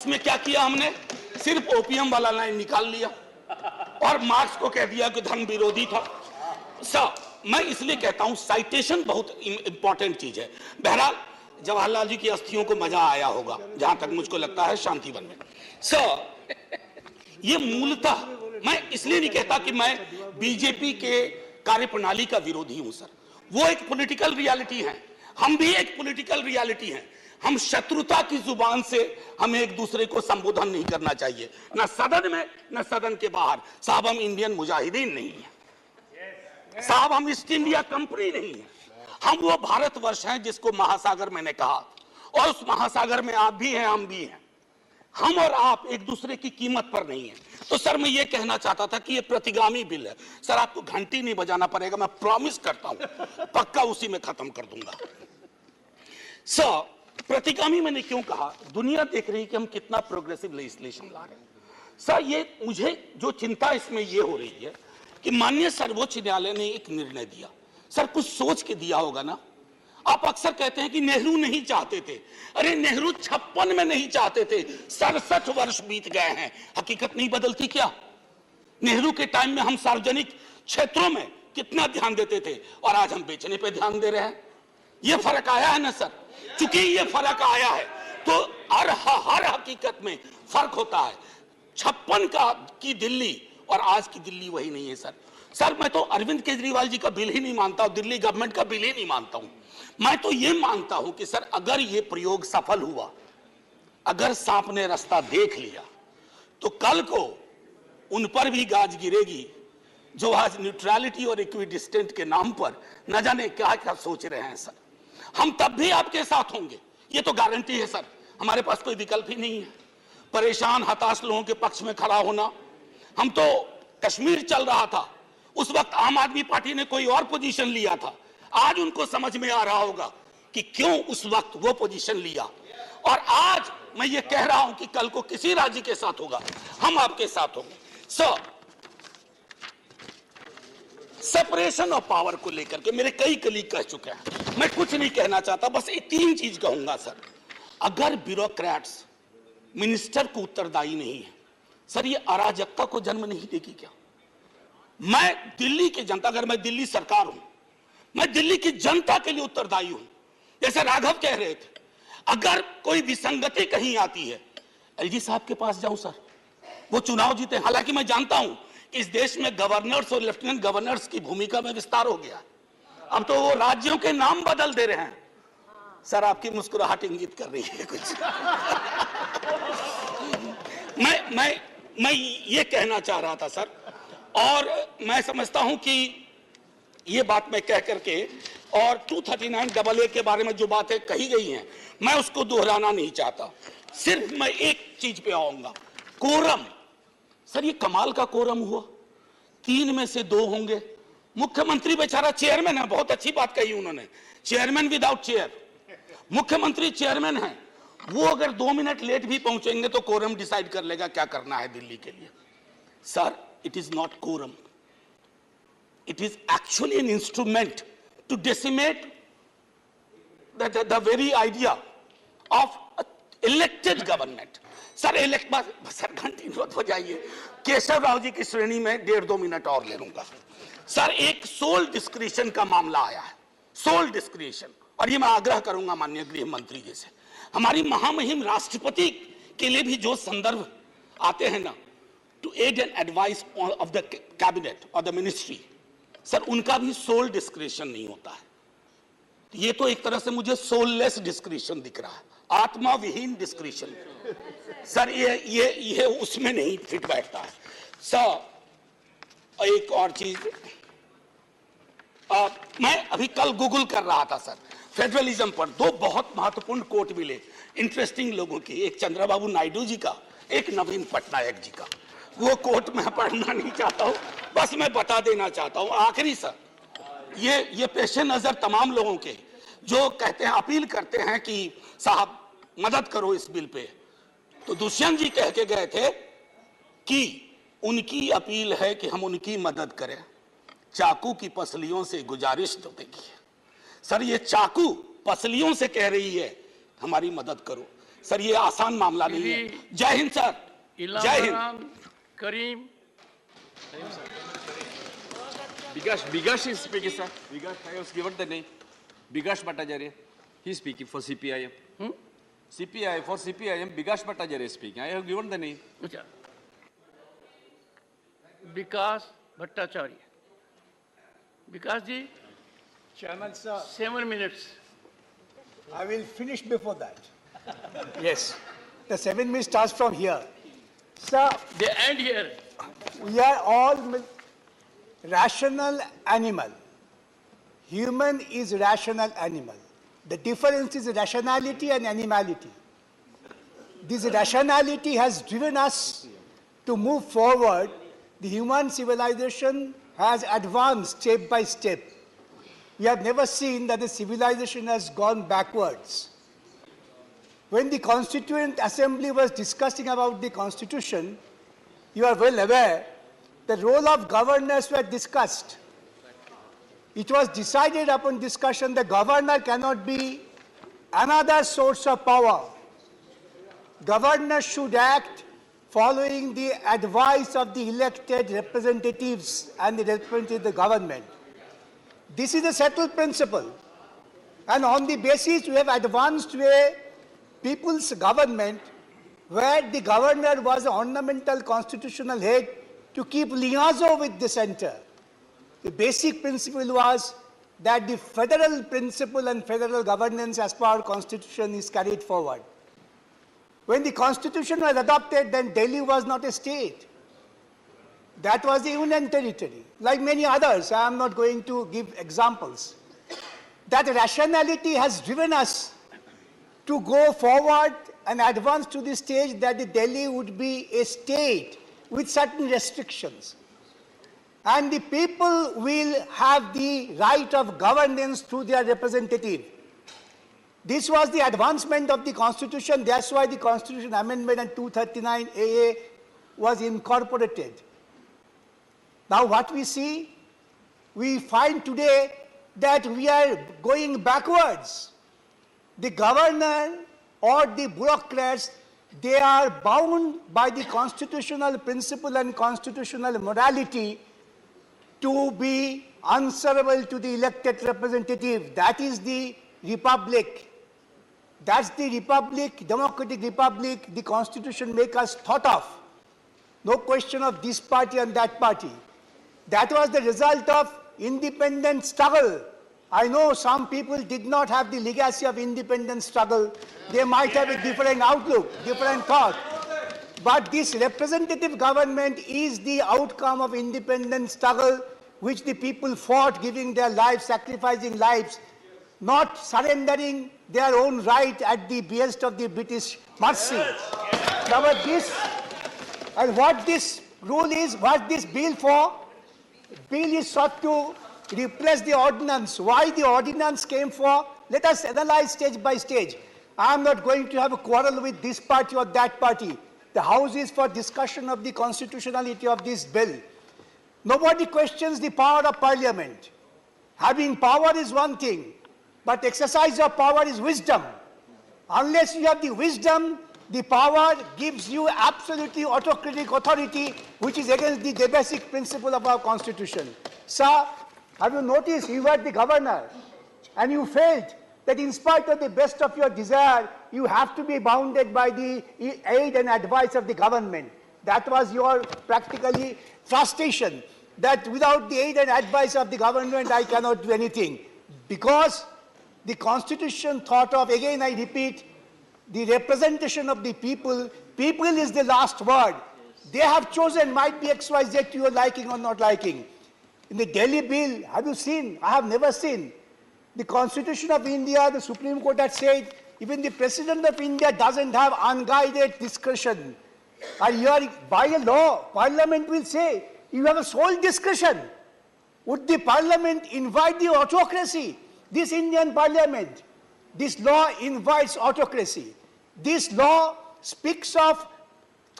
इसमें क्या किया हमने? सिर्फ ओपीएम वाला लाइन निकाल लिया और मार्क्स को कह दिया कि धर्म विरोधी था। सर, मैं इसलिए कहता हूं साइटेशन बहुत इंपॉर्टेंट चीज है। बहरहाल जवाहरलाल जी की अस्थियों को मजा आया होगा, जहां तक मुझको लगता है, शांतिवन में। सर, ये मूलतः मैं इसलिए नहीं कहता कि मैं बीजेपी के कार्यप्रणाली का विरोधी हूं सर। वो एक पॉलिटिकल रियलिटी है, हम भी एक पॉलिटिकल रियलिटी हैं। हम शत्रुता की जुबान से हमें एक दूसरे को संबोधन नहीं करना चाहिए, न सदन में न सदन के बाहर। साहब, हम इंडियन मुजाहिदीन नहीं है साहब, हम ईस्ट इंडिया कंपनी नहीं है। हम वो भारतवर्ष हैं जिसको महासागर मैंने कहा, और उस महासागर में आप भी हैं, हम भी हैं। हम और आप एक दूसरे की कीमत पर नहीं है। तो सर, मैं ये कहना चाहता था कि ये प्रतिगामी बिल है सर। आपको घंटी नहीं बजाना पड़ेगा, मैं प्रॉमिस करता हूं, पक्का उसी में खत्म कर दूंगा। सर, प्रतिगामी मैंने क्यों कहा? दुनिया देख रही है कि हम कितना प्रोग्रेसिव लेजिस्लेशन ला रहे हैं। सर, ये मुझे जो चिंता इसमें ये हो रही है कि माननीय सर्वोच्च न्यायालय ने एक निर्णय दिया। सर, कुछ सोच के दिया होगा ना। आप अक्सर कहते हैं कि नेहरू नहीं चाहते थे। अरे, नेहरू 56 में नहीं चाहते थे, 67 वर्ष बीत गए हैं, हकीकत नहीं बदलती क्या? नेहरू के टाइम में हम सार्वजनिक क्षेत्रों में कितना ध्यान देते थे और आज हम बेचने पे ध्यान दे रहे हैं। ये फर्क आया है ना सर। चूंकि ये फर्क आया है तो हर हकीकत में फर्क होता है। 56 की दिल्ली और आज की दिल्ली वही नहीं है सर। सर, मैं तो अरविंद केजरीवाल जी का बिल ही नहीं मानता हूं, दिल्ली गवर्नमेंट का बिल ही नहीं मानता हूं। मैं तो ये मानता हूं कि सर, अगर ये प्रयोग सफल हुआ, अगर सांप ने रास्ता देख लिया, तो कल को उन पर भी गाज गिरेगी जो आज न्यूट्रलिटी और इक्विडिस्टेंट के नाम पर न जाने क्या क्या सोच रहे हैं सर। हम तब भी आपके साथ होंगे, ये तो गारंटी है सर। हमारे पास कोई विकल्प ही नहीं है। परेशान हताश लोगों के पक्ष में खड़ा होना। हम तो कश्मीर चल रहा था, उस वक्त आम आदमी पार्टी ने कोई और पोजीशन लिया था। आज उनको समझ में आ रहा होगा कि क्यों उस वक्त वो पोजीशन लिया। और आज मैं ये कह रहा हूं कि कल को किसी राज्य के साथ होगा, हम आपके साथ होंगे। सर, सेपरेशन ऑफ पावर को लेकर के मेरे कई कलीग कह चुके हैं, मैं कुछ नहीं कहना चाहता, बस एक 3 चीज कहूंगा सर। अगर ब्यूरोक्रेट्स मिनिस्टर को उत्तरदायी नहीं है सर, ये अराजकता को जन्म नहीं देगी क्या? मैं दिल्ली की जनता, अगर मैं दिल्ली सरकार हूं, मैं दिल्ली की जनता के लिए उत्तरदायी हूं। जैसे राघव कह रहे थे, अगर कोई विसंगति कहीं आती है, एलजी साहब के पास जाऊं सर, वो चुनाव जीते। हालांकि मैं जानता हूं कि इस देश में गवर्नर्स और लेफ्टिनेंट गवर्नर्स की भूमिका में विस्तार हो गया, अब तो वो राज्यों के नाम बदल दे रहे हैं। सर, आपकी मुस्कुराहट इंगित कर रही है कुछ। मैं ये कहना चाह रहा था सर, और मैं समझता हूं कि ये बात मैं कह करके, और 239AA के बारे में जो बातें कही गई हैं, मैं उसको दोहराना नहीं चाहता। सिर्फ मैं एक चीज पे आऊंगा, कोरम। सर, ये कमाल का कोरम हुआ, 3 में से 2 होंगे। मुख्यमंत्री बेचारा चेयरमैन है, बहुत अच्छी बात कही उन्होंने, चेयरमैन विदाउट चेयर। मुख्यमंत्री चेयरमैन है, वो अगर 2 मिनट लेट भी पहुंचेंगे तो कोरम डिसाइड कर लेगा क्या करना है दिल्ली के लिए। Sir, it is not quorum, it is actually an instrument to decimate the very idea of elected government. Sir घंटी मत हो जाइए, केशव राव जी की श्रेणी में 1.5-2 मिनट और ले लूंगा। सर, एक सोल डिस्क्रिशन का मामला आया है, सोल डिस्क्रिशन, और ये मैं आग्रह करूंगा माननीय गृह मंत्री जी से, हमारी महामहिम राष्ट्रपति के लिए भी जो संदर्भ आते हैं ना, to aid and advice of the cabinet और द मिनिस्ट्री, सर, उनका भी सोल डिस्क्रिशन नहीं होता है। ये तो एक तरह से मुझे सोललेस डिस्क्रिशन दिख रहा है, आत्मा विहीन डिस्क्रिशन। सर, ये उसमें नहीं फिट बैठता है। सर, एक और चीज, मैं अभी कल गूगल कर रहा था सर, फेडरलिज्म पर 2 बहुत महत्वपूर्ण कोट मिले इंटरेस्टिंग लोगों की, एक चंद्रबाबू नायडू जी का, एक नवीन पटनायक जी का। वो कोट मैं पढ़ना नहीं चाहता हूं, बस मैं बता देना चाहता हूं। आखिरी सर, ये पेशे नजर तमाम लोगों के जो कहते हैं, अपील करते हैं कि साहब मदद करो इस बिल पे, तो दुष्यंत जी कह के गए थे कि उनकी अपील है कि हम उनकी मदद करें, चाकू की पसलियों से गुजारिश तो देखिए। सर, ये चाकू पसलियों से कह रही है हमारी मदद करो। सर ये आसान मामला नहीं है। जय हिंद सर, जय हिंद। करीम Bigash is speaking, sir. Bigash, I was given the name. Bigash Bhattacharya. He is speaking for CPIM. CPI, for CPIM, Bigash Bhattacharya is speaking. I have given the name. Vikas Bhattacharya. Vikas ji, Chairman, sir, 7 minutes. I will finish before that. Yes. The 7 minutes starts from here. Sir, They end here. we are all rational animal. Human is rational animal. The difference is rationality and animality. This rationality has driven us to move forward. The human civilization has advanced step by step. We have never seen that the civilization has gone backwards. When the Constituent Assembly was discussing about the Constitution, you are well aware, the role of governors were discussed. It was decided upon discussion the governor cannot be another source of power. Governors should act following the advice of the elected representatives and the representative of the government. This is a settled principle. And on the basis we have advanced to a people's government where the governor was an ornamental constitutional head to keep liaison with the center. The basic principle was that the federal principle and federal governance as per our constitution is carried forward. When the constitution was adopted, then Delhi was not a state. That was the union territory. Like many others, I am not going to give examples. That rationality has driven us to go forward and advance to the stage that the Delhi would be a state with certain restrictions. And the people will have the right of governance through their representative. This was the advancement of the Constitution. That's why the Constitution Amendment and 239 AA was incorporated. Now what we see, we find today that we are going backwards. The governor or the bureaucrats, they are bound by the constitutional principle and constitutional morality to be answerable to the elected representative. That is the republic. That's the republic, democratic republic, the constitution makes us thought of. No question of this party and that party. That was the result of independent struggle. I know some people did not have the legacy of independent struggle. They might have a different outlook, different thought. But this representative government is the outcome of independent struggle which the people fought, giving their lives, sacrificing lives, not surrendering their own right at the behest of the British mercy. Now this, and what this rule is, what this bill for? Bill is sought to replace the ordinance. Why the ordinance came for? Let us analyze stage by stage. I am not going to have a quarrel with this party or that party. The House is for discussion of the constitutionality of this bill. Nobody questions the power of Parliament. Having power is one thing, but exercise of power is wisdom. Unless you have the wisdom, the power gives you absolutely autocratic authority, which is against the basic principle of our constitution. Sir, have you noticed you were the governor and you felt that in spite of the best of your desire, you have to be bounded by the aid and advice of the government. That was your practically frustration, that without the aid and advice of the government, I cannot do anything. Because the constitution thought of, again I repeat, the representation of the people. People is the last word. They have chosen, might be XYZ to your liking or not liking. In the Delhi bill, have you seen? I have never seen. The Constitution of India, the Supreme Court had said, even the President of India doesn't have unguided discretion. And here, by a law, Parliament will say, you have a sole discretion. Would the Parliament invite the autocracy? This Indian Parliament, this law invites autocracy. This law speaks of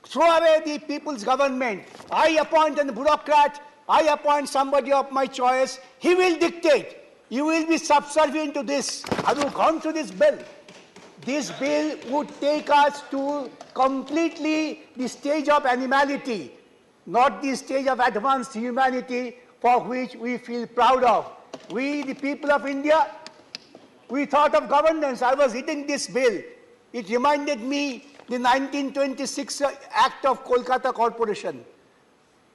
throw away the people's government. I appoint a bureaucrat, I appoint somebody of my choice, he will dictate. You will be subservient to this. Have you gone through this bill? this bill would take us to completely the stage of animality, not the stage of advanced humanity for which we feel proud of. We, the people of India, we thought of governance. I was reading this bill. It reminded me the 1926 Act of Kolkata Corporation,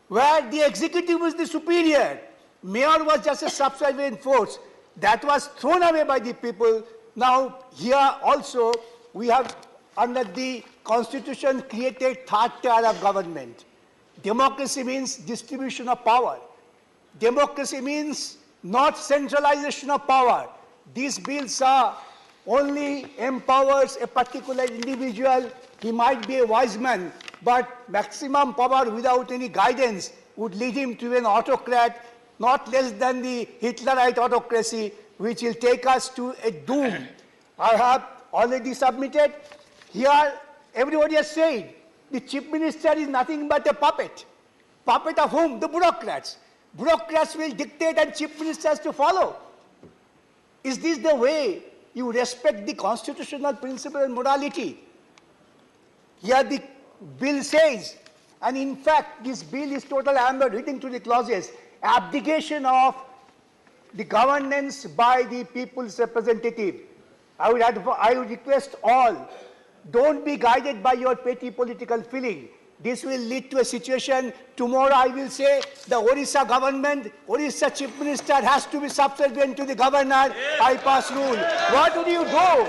where the executive was the superior. Mayor was just a subservient force. That was thrown away by the people. Now, here also, we have, under the Constitution, created third tier of government. Democracy means distribution of power. Democracy means not centralization of power. These bills are only empowers a particular individual. He might be a wise man, but maximum power without any guidance would lead him to an autocrat, not less than the Hitlerite autocracy, which will take us to a doom. I have already submitted. Here, everybody has said, the chief minister is nothing but a puppet. Puppet of whom? The bureaucrats. Bureaucrats will dictate and chief ministers to follow. Is this the way you respect the constitutional principle and morality? Here the bill says, and in fact this bill is total amber, reading through the clauses, abdication of the governance by the people's representative. I would request all, don't be guided by your petty political feeling. This will lead to a situation, tomorrow I will say the Orissa government, Orissa chief minister has to be subservient to the governor, I pass rule. What would you do?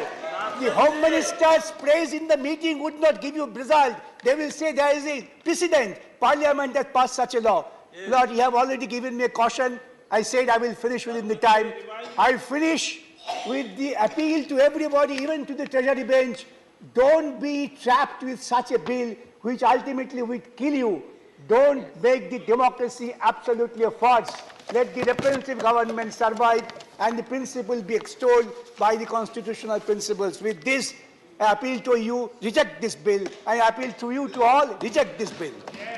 The home minister's praise in the meeting would not give you result. They will say there is a precedent. Parliament has passed such a law. Lord, you have already given me a caution. I said I will finish within the time. I'll finish with the appeal to everybody, even to the Treasury bench. Don't be trapped with such a bill which ultimately will kill you. Don't make the democracy absolutely a farce. Let the representative government survive and the principle be extolled by the constitutional principles. With this, I appeal to you, reject this bill. I appeal to you to all, reject this bill.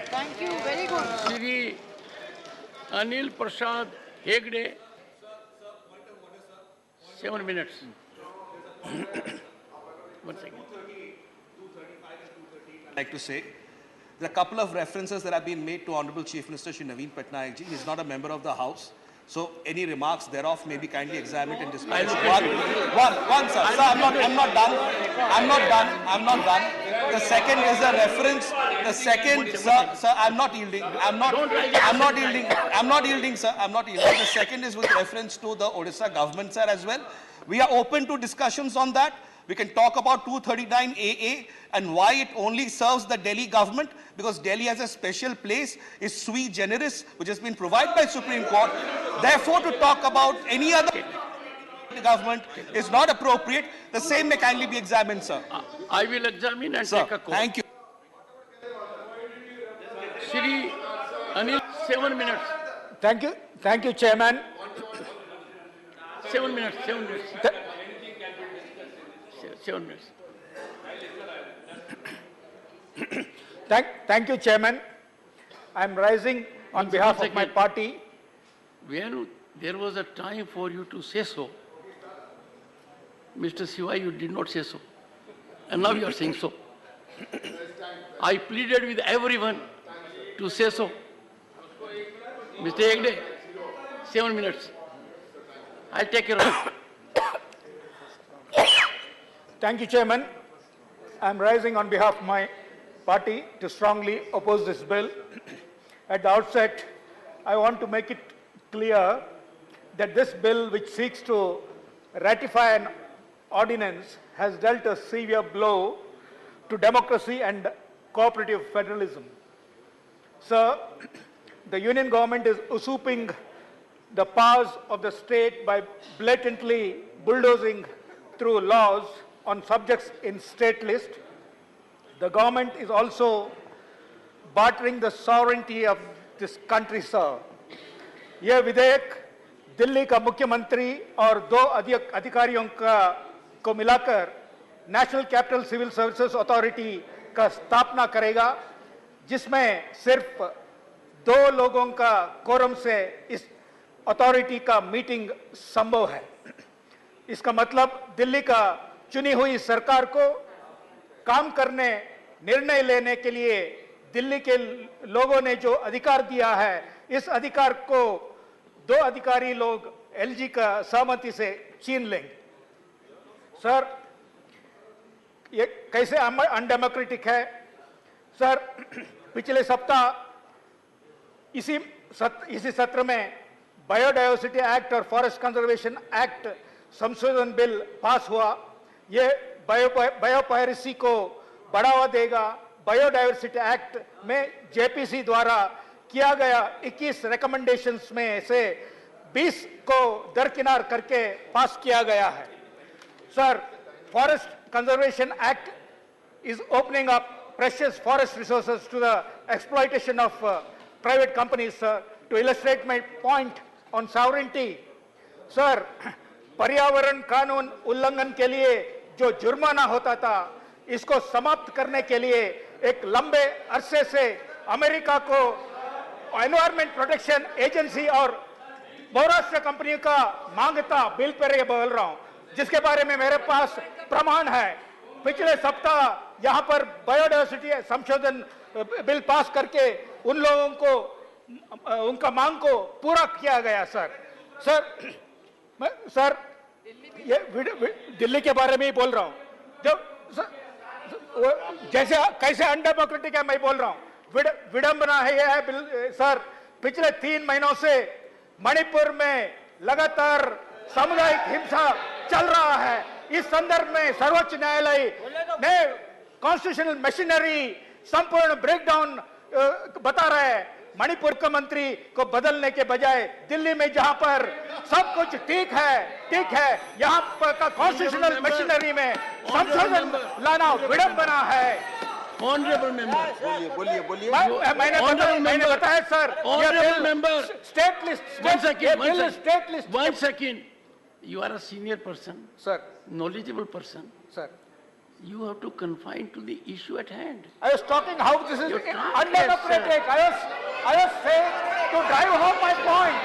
Thank you. Very good. Shri Anil Prasad Hegde, 7 minutes. 1 second. I'd like to say, there are a couple of references that have been made to Honorable Chief Minister Shri Naveen Patnaik ji. He is not a member of the House. So any remarks thereof may be kindly examined and dispatched. One, sir. Sir, I'm not done. The second is a reference. The second, sir, I'm not yielding. I'm not yielding, sir. The second is with reference to the Odisha government, sir, as well. We are open to discussions on that. We can talk about 239 AA and why it only serves the Delhi government, because Delhi has a special place, is sui generis, which has been provided by Supreme Court. Therefore, to talk about any other government is not appropriate. The same may kindly be examined, sir. I will examine and Sir, take a call. thank you. Shri Anil, 7 minutes. Thank you, Chairman. 7 minutes. 7 minutes. Thank you, Chairman. I'm rising on behalf of my party. When there was a time for you to say so, Mr. Siva, you did not say so. And now you are saying so. I pleaded with everyone to say so. Mr. Hegde, 7 minutes. I'll take care of it. Thank you, Chairman. I'm rising on behalf of my party to strongly oppose this bill. At the outset, I want to make it clear that this bill, which seeks to ratify an ordinance, has dealt a severe blow to democracy and cooperative federalism. Sir, the union government is usurping the powers of the state by blatantly bulldozing through laws on subjects in state list. The government is also bartering the sovereignty of this country, sir. यह विधेयक दिल्ली का मुख्यमंत्री और 2 अधिकारियों को मिलाकर national capital civil services authority का स्थापना करेगा, जिसमें सिर्फ 2 लोगों का कोरम से इस अथॉरिटी का मीटिंग संभव है। इसका मतलब दिल्ली का चुनी हुई सरकार को काम करने, निर्णय लेने के लिए दिल्ली के लोगों ने जो अधिकार दिया है, इस अधिकार को 2 अधिकारी लोग एलजी का सहमति से छीन लेंगे। सर, ये कैसे अनडेमोक्रेटिक है? सर, पिछले सप्ताह इसी सत्र में बायोडायवर्सिटी एक्ट और फॉरेस्ट कंजर्वेशन एक्ट संशोधन बिल पास हुआ। ये बायोपायरेसी को बढ़ावा देगा। बायोडायवर्सिटी एक्ट में जेपीसी द्वारा किया गया 21 रिकमेंडेशंस में से 20 को दरकिनार करके पास किया गया है। Sir, forest conservation act is opening up precious forest resources to the exploitation of private companies. To illustrate my point on sovereignty, sir, पर्यावरण कानून उल्लंघन के लिए जो जुर्माना होता था, इसको समाप्त करने के लिए एक लंबे अरसे से अमेरिका को एनवायरमेंट प्रोटेक्शन एजेंसी और बहुराष्ट्रीय कंपनियों का मांगता बिल पर बोल रहा हूं, जिसके बारे में मेरे पास प्रमाण है। पिछले सप्ताह यहां पर बायोडायवर्सिटी संशोधन बिल पास करके उन लोगों को उनका मांग को पूरा किया गया। सर, ये दिल्ली के बारे में ही बोल रहा हूं। जैसे कैसे अनडेमोक्रेटिक है मैं बोल रहा हूं। विडंबना है यह है बिल। सर, पिछले 3 महीनों से मणिपुर में लगातार सामुदायिक हिंसा चल रहा है। इस संदर्भ में सर्वोच्च न्यायालय ने कॉन्स्टिट्यूशनल मशीनरी संपूर्ण ब्रेकडाउन बता रहा है। मणिपुर के मंत्री को बदलने के बजाय दिल्ली में जहां पर सब कुछ ठीक है, यहां पर का कॉन्स्टिट्यूशनल मशीनरी में संशोधन लाना विडंबना है। ऑनरेबल मेंबर, बोलिए। मैंने बताया sir, honourable member, state list, state list. 1 second. You are a senior person, sir, knowledgeable person. Sir, you have to confine to the issue at hand. I was talking how this is You can't, undemocratic. I was saying to drive home my point.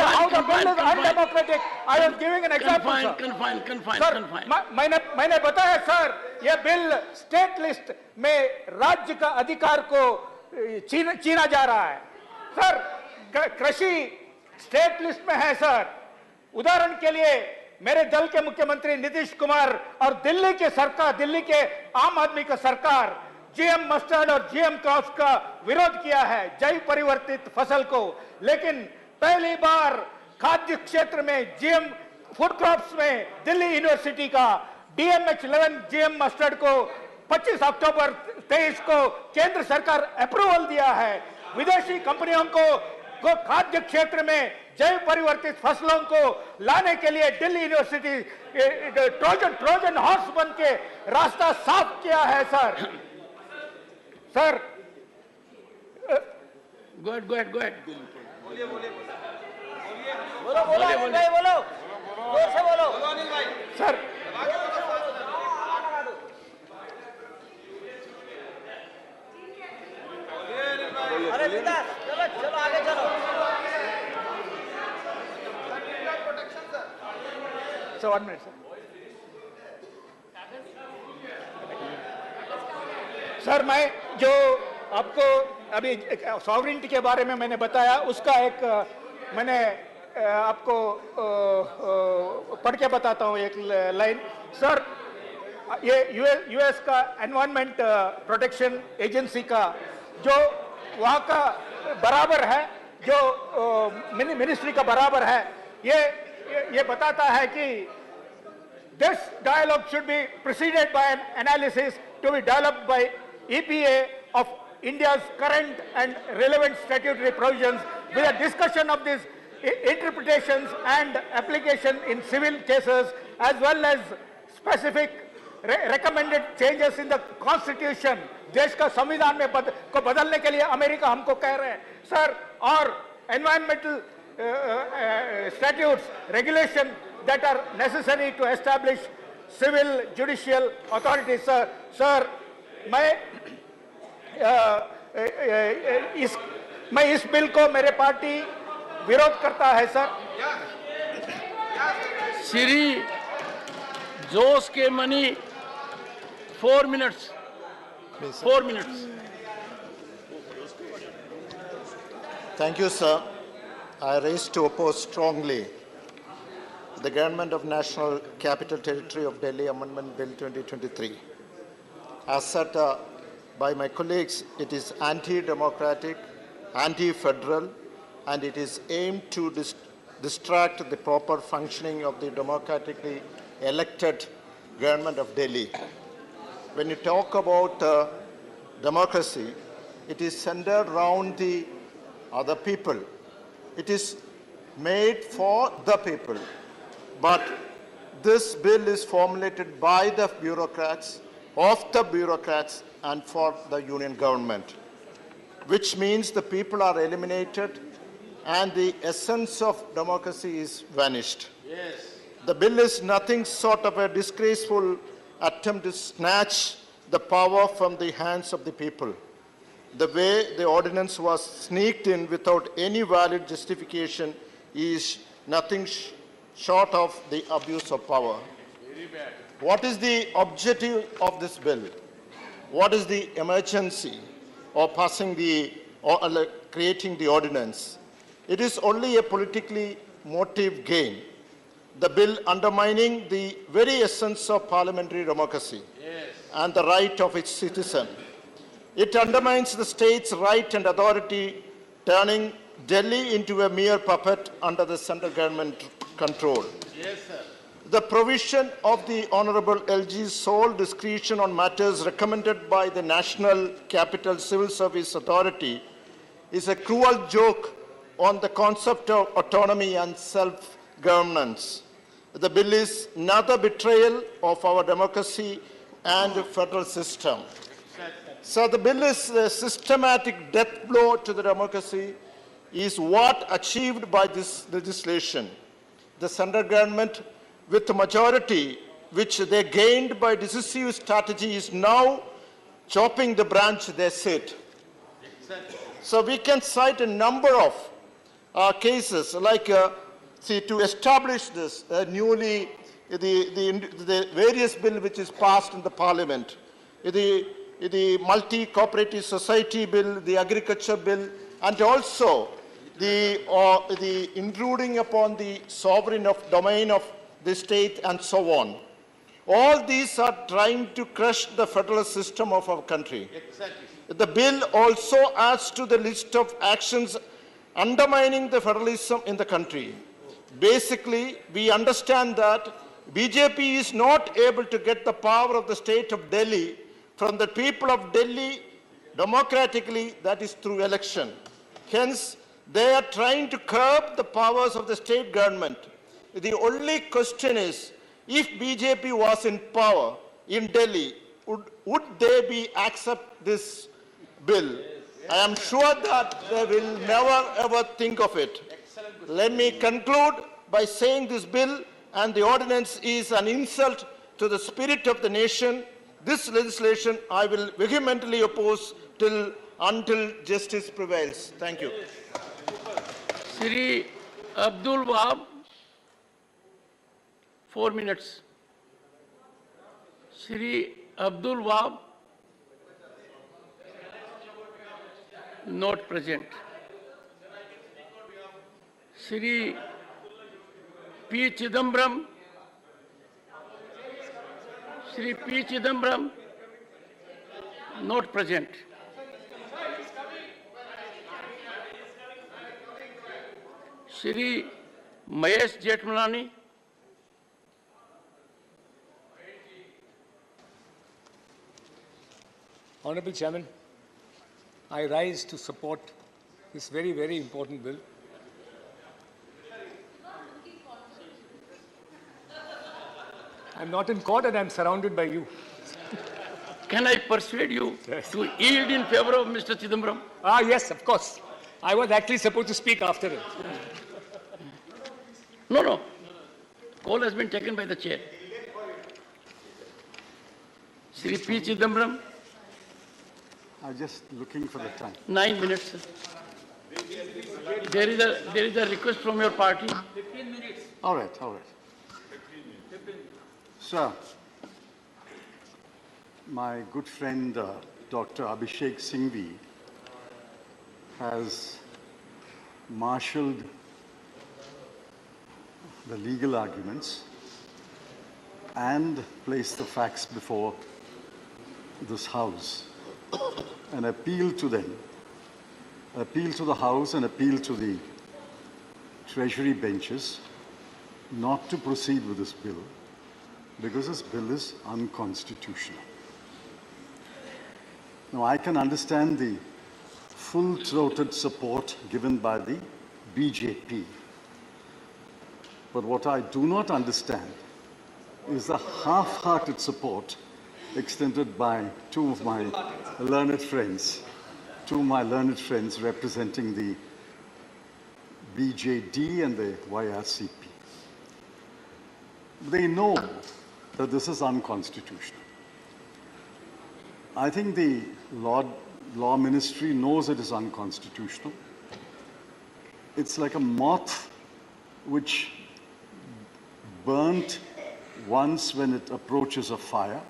That how the bill is undemocratic. I was giving an example, sir. Confine. मैंने बताया sir, ये bill state list में राज्य का अधिकार को छीना जा रहा है। सर, कृषि स्टेट लिस्ट में है सर। उदाहरण के लिए मेरे दल के मुख्यमंत्री नीतीश कुमार और दिल्ली के आम आदमी का सरकार जीएम मस्टर्ड और जीएम क्रॉप्स का विरोध किया है, जैव परिवर्तित फसल को। लेकिन पहली बार खाद्य क्षेत्र में जीएम फूड क्रॉप्स में दिल्ली यूनिवर्सिटी का DMH11 जीएम मस्टर्ड को 25 अक्टूबर 23 को केंद्र सरकार अप्रूवल दिया है। विदेशी कंपनियों को खाद्य क्षेत्र में जैव परिवर्तित फसलों को लाने के लिए दिल्ली यूनिवर्सिटी ट्रोजन हॉर्स बन के रास्ता साफ किया है सर। Go ahead. बोलो जोर से बोलो अनिल भाई। सर, अरे विकास, चलो आगे चलो। सर 1 मिनट सर, मैं जो आपको अभी सॉवरेनिटी के बारे में मैंने बताया, उसका एक मैंने आपको पढ़ के बताता हूँ एक लाइन। सर, ये यूएस का एनवायरमेंट प्रोटेक्शन एजेंसी का जो वहाँ का बराबर है, जो मिनिस्ट्री का बराबर है, ये बताता है कि this dialogue should be preceded by an analysis to be developed by EPA of India's current and relevant statutory provisions with a discussion of these interpretations and application in civil cases as well as specific recommended changes in the constitution. देश का संविधान में को बदलने के लिए America हमको कह रहे हैं सर, और environmental statutes, regulation that are necessary to establish civil judicial authorities. Sir, मैं इस बिल को मेरे पार्टी विरोध करता है सर। श्री जोश के money 4 minutes. 4 minutes. Thank you, sir. I raise to oppose strongly the Government of National Capital Territory of Delhi Amendment Bill 2023. As said by my colleagues, it is anti-democratic, anti-federal, and it is aimed to distract the proper functioning of the democratically elected government of Delhi. When you talk about democracy, it is centered around the other people. It is made for the people. But this bill is formulated by the bureaucrats, of the bureaucrats, and for the union government, which means the people are eliminated and the essence of democracy is vanished. Yes. The bill is nothing short of a disgraceful attempt to snatch the power from the hands of the people. The way the ordinance was sneaked in without any valid justification is nothing short of the abuse of power. Very bad. What is the objective of this bill? What is the emergency of passing or creating the ordinance? It is only a politically motive gain. The bill undermining the very essence of parliamentary democracy and the right of its citizen. It undermines the state's right and authority, turning Delhi into a mere puppet under the central government control. Yes, sir. The provision of the Honorable LG's sole discretion on matters recommended by the National Capital Civil Service Authority is a cruel joke on the concept of autonomy and self-governance. The bill is another betrayal of our democracy and federal system. So the bill is a systematic death blow to the democracy, is what achieved by this legislation. The central government, with the majority which they gained by decisive strategy, is now chopping the branch they sit. So we can cite a number of cases, like to establish this the various bill which is passed in the parliament, the multi-cooperative society bill, the agriculture bill, and also the intruding upon the sovereign domain of the state and so on. All these are trying to crush the federal system of our country. Exactly. The bill also adds to the list of actions undermining the federalism in the country. Basically, we understand that BJP is not able to get the power of the state of Delhi from the people of Delhi democratically, that is through election. Hence, they are trying to curb the powers of the state government. The only question is, if BJP was in power in Delhi, would they accept this bill? I am sure that they will never ever think of it. Let me conclude by saying this bill and the ordinance is an insult to the spirit of the nation. This legislation I will vehemently oppose until justice prevails. Thank you. Shri Abdul Wahab, 4 minutes. Shri Abdul Wahab, not present. Shri P. Chidambaram, Shri P. Chidambaram, not present. Shri Mahesh Jethmalani, Honorable Chairman, I rise to support this very, very important bill. I'm not in court and I'm surrounded by you. Can I persuade you to yield in favor of Mr. Chidambaram? Ah, yes, of course. I was actually supposed to speak after it. No. Call has been taken by the chair. Shri P. Chidambaram. I'm just looking for the time. 9 minutes. Sir. There is a request from your party. 15 minutes. All right. Sir, my good friend Dr. Abhishek Singhvi has marshaled the legal arguments and placed the facts before this House. An appeal to them, appeal to the House and appeal to the Treasury benches not to proceed with this bill because this bill is unconstitutional. Now, I can understand the full-throated support given by the BJP. But what I do not understand is the half-hearted support extended by two of my learned friends representing the BJD and the YRCP. They know that this is unconstitutional. I think the Law Ministry knows it is unconstitutional. It's like a moth which burnt once when it approaches a fire,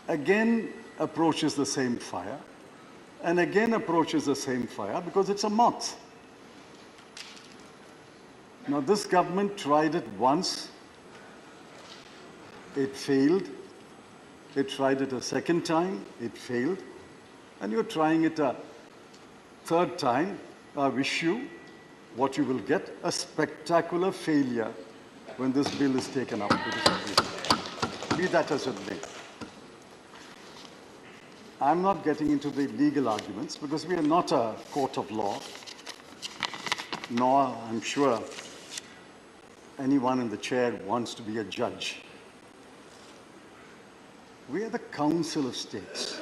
again approaches the same fire, and again approaches the same fire because it's a moth. Now, this government tried it once, it failed. It tried it a second time, it failed. And you're trying it a third time. I wish you what you will get, a spectacular failure when this bill is taken up to this. Be that as it may. I'm not getting into the legal arguments because we are not a court of law, nor, I'm sure, anyone in the chair wants to be a judge. We are the Council of States.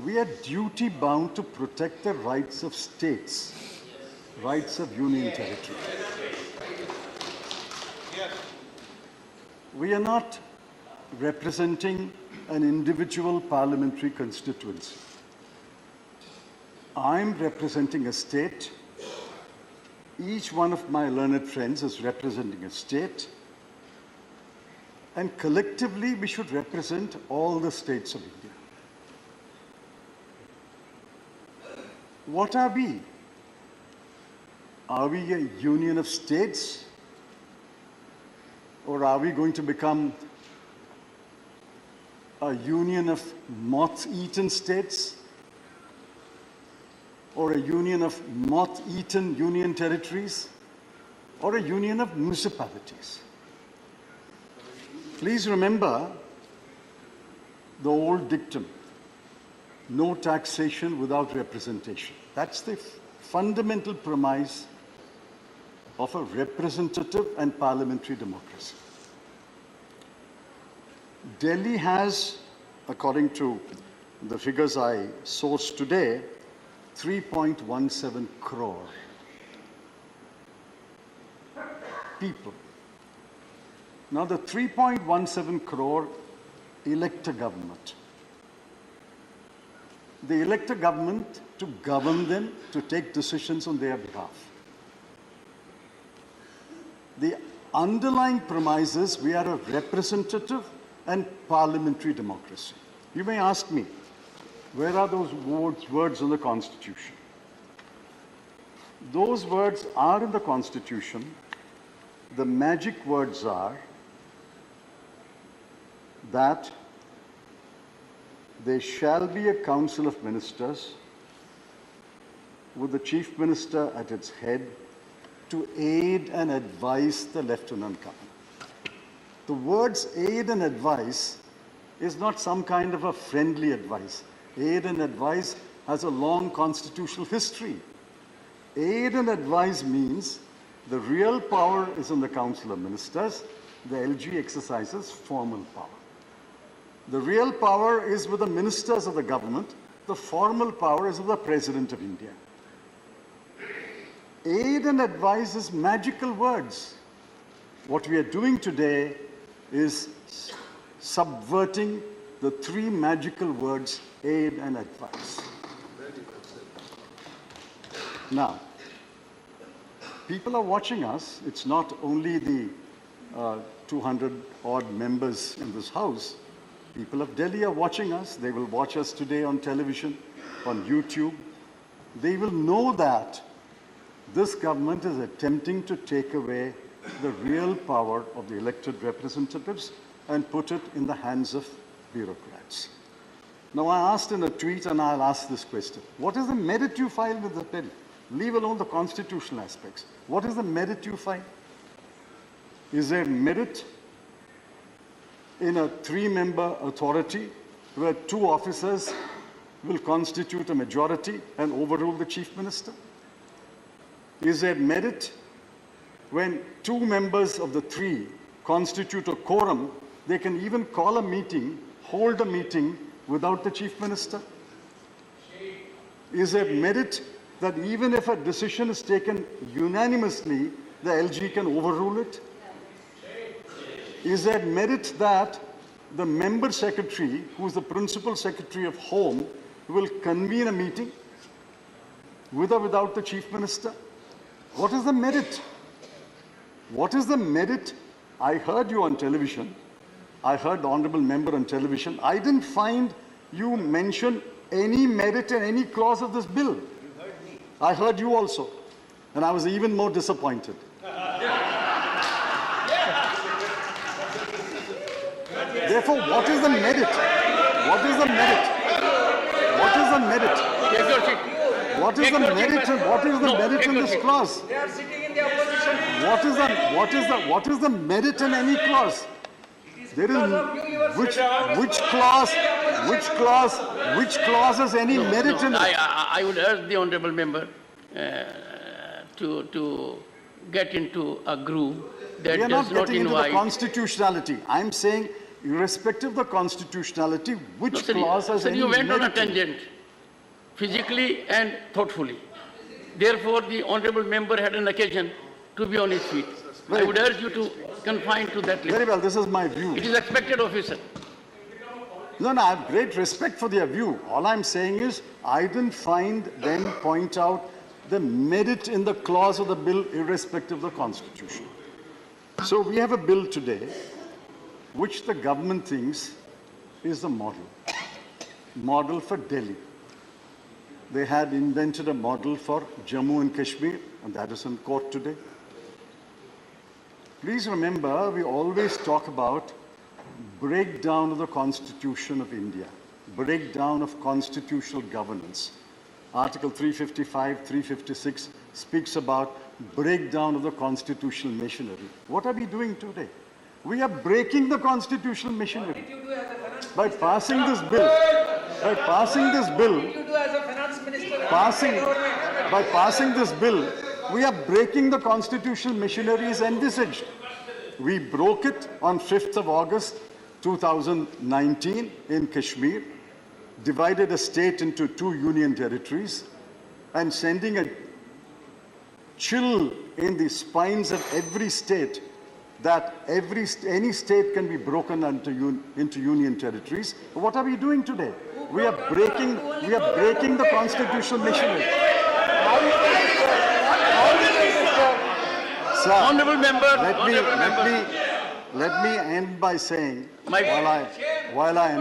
We are duty-bound to protect the rights of states, rights of union territory. We are not representing an individual parliamentary constituency. I'm representing a state. Each one of my learned friends is representing a state. And collectively, we should represent all the states of India. What are we? Are we a union of states? Or are we going to become a union of moth-eaten states? Or a union of moth-eaten union territories? Or a union of municipalities? Please remember the old dictum, no taxation without representation. That's the fundamental premise of a representative and parliamentary democracy. Delhi has, according to the figures I sourced today, 3.17 crore people. Now, the 3.17 crore elect a government. They elect a government to govern them, to take decisions on their behalf. The underlying premise is we are a representative and parliamentary democracy. You may ask me, where are those words in the Constitution? Those words are in the Constitution. The magic words are that there shall be a council of ministers with the chief minister at its head to aid and advise the lieutenant governor. The words aid and advise is not some kind of a friendly advice. Aid and advise has a long constitutional history. Aid and advise means the real power is in the council of ministers. The LG exercises formal power. The real power is with the ministers of the government. The formal power is with the President of India. Aid and advise is magical words. What we are doing today is subverting the three magical words, aid and advice. Now, people are watching us. It's not only the 200 odd members in this house, people of Delhi are watching us. They will watch us today on television, on YouTube. They will know that this government is attempting to take away the real power of the elected representatives and put it in the hands of bureaucrats. Now, I asked in a tweet, and I'll ask this question. What is the merit you file with the bill? Leave alone the constitutional aspects. What is the merit you file? Is there merit in a 3-member authority where 2 officers will constitute a majority and overrule the chief minister? Is there merit when 2 members of the 3 constitute a quorum, they can even call a meeting, hold a meeting without the chief minister? Is there merit that even if a decision is taken unanimously, the LG can overrule it? Is there merit that the member secretary, who is the principal secretary of Home, will convene a meeting with or without the chief minister? What is the merit? What is the merit? I heard you on television. I heard the honorable member on television. I didn't find you mention any merit in any clause of this bill. I heard you also. And I was even more disappointed. Therefore, what is the merit? What is the merit? What is the merit? What is the merit? What is the merit in this clause? They are sitting in the opposition. What is the merit in any clause? There is which clause has any merit in it? I would urge the honourable member to get into a groove that We are does not not getting into the invite. constitutionality. I'm saying, irrespective of the constitutionality, which clause has any You went on a merit in it? tangent, physically and thoughtfully. Therefore, the honourable member had an occasion to be on his feet. I would urge you to confine to that Very list. well, this is my view. It is expected, officer. No, I have great respect for their view. All I'm saying is, I didn't find them point out the merit in the clause of the bill, irrespective of the constitution. So we have a bill today, which the government thinks is the model for Delhi. They had invented a model for Jammu and Kashmir, and that is in court today. Please remember, we always talk about breakdown of the Constitution of India, breakdown of constitutional governance. Article 355, 356 speaks about breakdown of the constitutional machinery. What are we doing today? We are breaking the constitutional machinery. By passing this bill, by passing this bill, by passing this bill, we are breaking the constitutional machineries envisaged. We broke it on 5th of August 2019 in Kashmir, divided a state into 2 union territories, and sending a chill in the spines of every state that any state can be broken into union territories. What are we doing today? We are breaking the constitutional machinery. Sir, Honourable member, let me end by saying, while I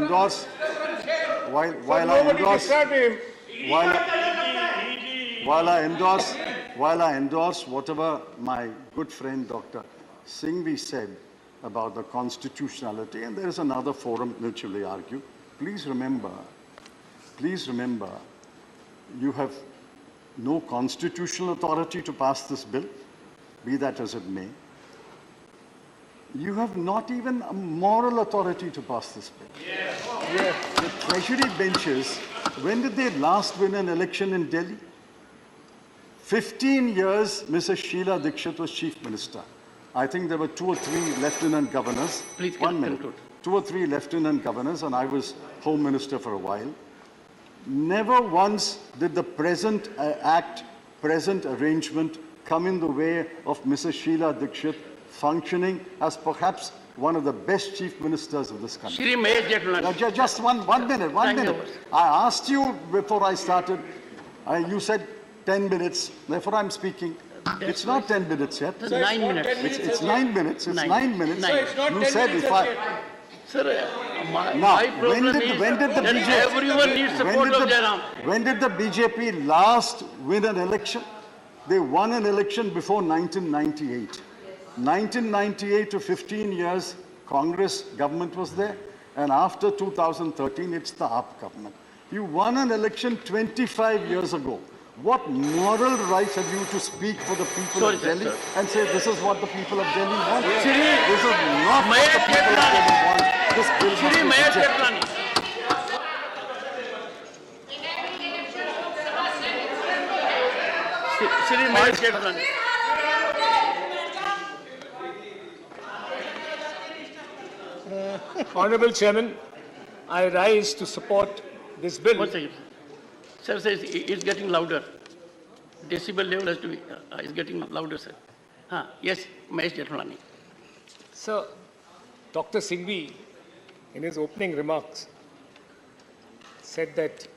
endorse whatever my good friend Dr. Singhvi said about the constitutionality, and there is another forum which will argue. Please remember, you have no constitutional authority to pass this bill, be that as it may. You have not even a moral authority to pass this bill. The treasury benches, when did they last win an election in Delhi? 15 years, Mrs. Sheila Dikshit was chief minister. I think there were 2 or 3 lieutenant governors. Please 1 minute. conclude. 2 or 3 lieutenant governors, and I was home minister for a while. Never once did the present present arrangement come in the way of Mrs. Sheila Dikshit functioning as perhaps one of the best chief ministers of this country. Shri Mahesh Jethmalani. Just one minute. I asked you before I started, you said 10 minutes, therefore I'm speaking. It's not 10 minutes yet. Sir, 9 minutes. It's 9 minutes. It's 9 minutes. Nine. It's not You 10 said minutes if as I... Sir, my Now, when problem did is the that BJP... everyone needs support of Jairam. When did the BJP last win an election? They won an election before 1998. 1998 to 15 years, Congress government was there. And after 2013, it's the AAP government. You won an election 25 years ago. What moral rights have you to speak for the people of Delhi and say this is what the people of Delhi want? This is not what the people of Delhi want. This bill must be rejected. Honorable Chairman, I rise to support this bill. One second. Sir says it's getting louder. Decibel level has to be, is getting louder, sir. Yes, Mahesh Jethmalani. Sir, Dr. Singhvi, in his opening remarks, said that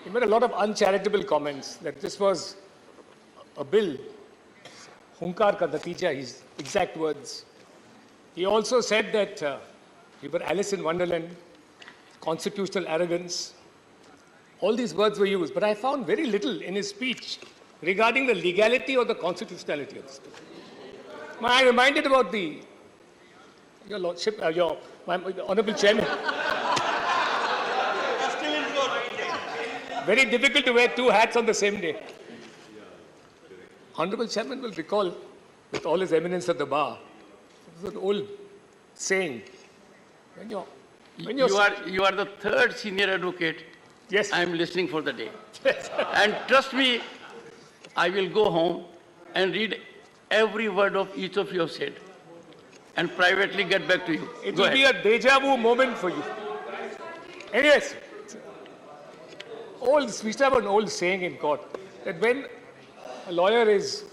he made a lot of uncharitable comments, that this was a bill, hunkar ka natija, his exact words. He also said that we were Alice in Wonderland, constitutional arrogance. All these words were used, but I found very little in his speech regarding the legality or the constitutionality of this bill. I reminded about your Lordship, my Honorable Chairman. Very difficult to wear two hats on the same day. Honorable Chairman will recall, with all his eminence at the bar, there's an old saying, you are the third senior advocate. Yes. I am listening for the day. And trust me, I will go home and read every word of each of you have said and privately get back to you. It will be a deja vu moment for you. Anyways, we used to have an old saying in court that when a lawyer is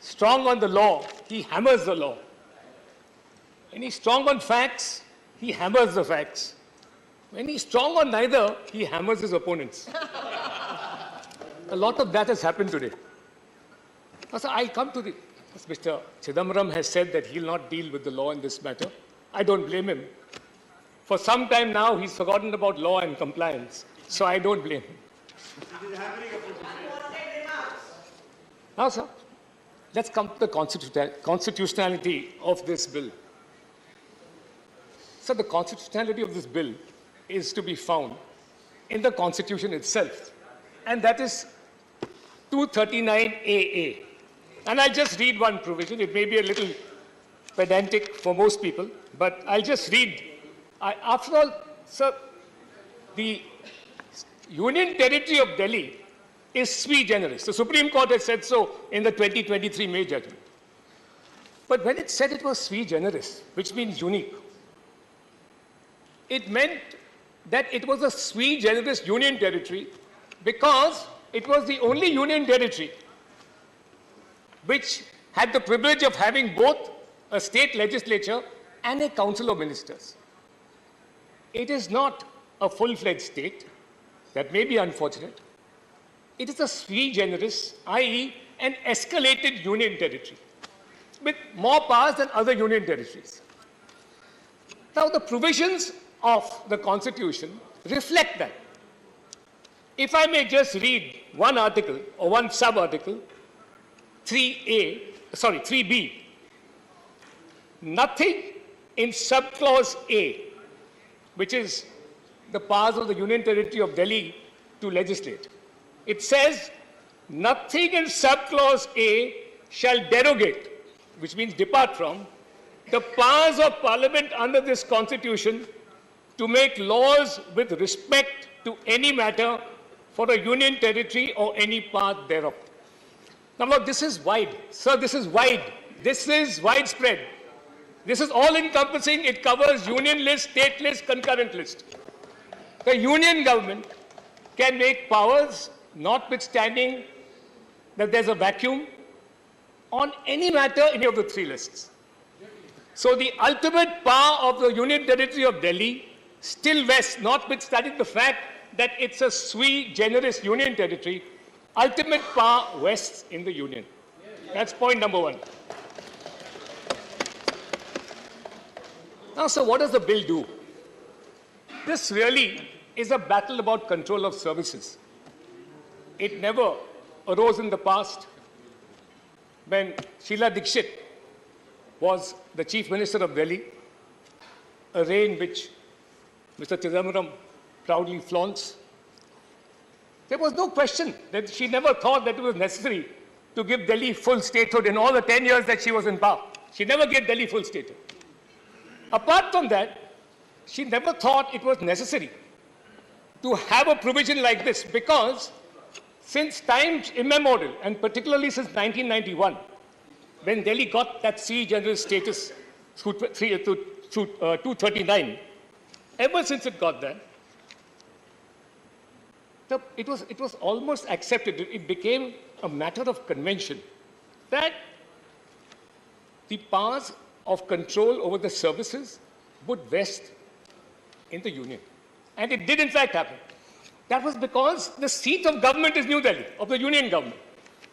strong on the law, he hammers the law. When he's strong on facts, he hammers the facts. When he's strong on neither, he hammers his opponents. A lot of that has happened today. So I'll come to the... Mr. Chidambaram has said that he'll not deal with the law in this matter. I don't blame him. For some time now, he's forgotten about law and compliance. So I don't blame him. Now, sir, let's come to the constitutionality of this bill. So the constitutionality of this bill is to be found in the Constitution itself. And that is 239AA. And I'll just read one provision. It may be a little pedantic for most people, but I'll just read. After all, sir, the Union Territory of Delhi is sui generis. The Supreme Court has said so in the 2023 May judgment. But when it said it was sui generis, which means unique, it meant that it was a sui generis union territory because it was the only union territory which had the privilege of having both a state legislature and a council of ministers. It is not a full-fledged state. That may be unfortunate. It is a sui generis, i.e. an escalated union territory with more powers than other union territories. Now, the provisions of the Constitution reflect that. If I may just read one article or one sub-article, 3B. Nothing in subclause A, which is the powers of the Union Territory of Delhi to legislate. It says, nothing in subclause A shall derogate, which means depart from, the powers of Parliament under this Constitution to make laws with respect to any matter for a Union Territory or any part thereof. Now, look, this is wide. Sir, this is wide. This is widespread. This is all-encompassing. It covers union list, state list, concurrent list. The union government can make powers, notwithstanding that there's a vacuum, on any matter, any of the three lists. So the ultimate power of the Union Territory of Delhi still vests, notwithstanding the fact that it's a sui generis union territory, ultimate power vests in the union. That's point number one. Now, so what does the bill do? This really is a battle about control of services. It never arose in the past when Sheila Dikshit was the Chief Minister of Delhi, a reign which Mr. Chidambaram proudly flaunts. There was no question that she never thought that it was necessary to give Delhi full statehood in all the 10 years that she was in power. She never gave Delhi full statehood. Apart from that, she never thought it was necessary to have a provision like this because since times immemorial, and particularly since 1991, when Delhi got that sui generis status through 239, ever since it got that, it was almost accepted. It became a matter of convention that the powers of control over the services would vest in the union. And it did in fact happen. That was because the seat of government is New Delhi, of the union government.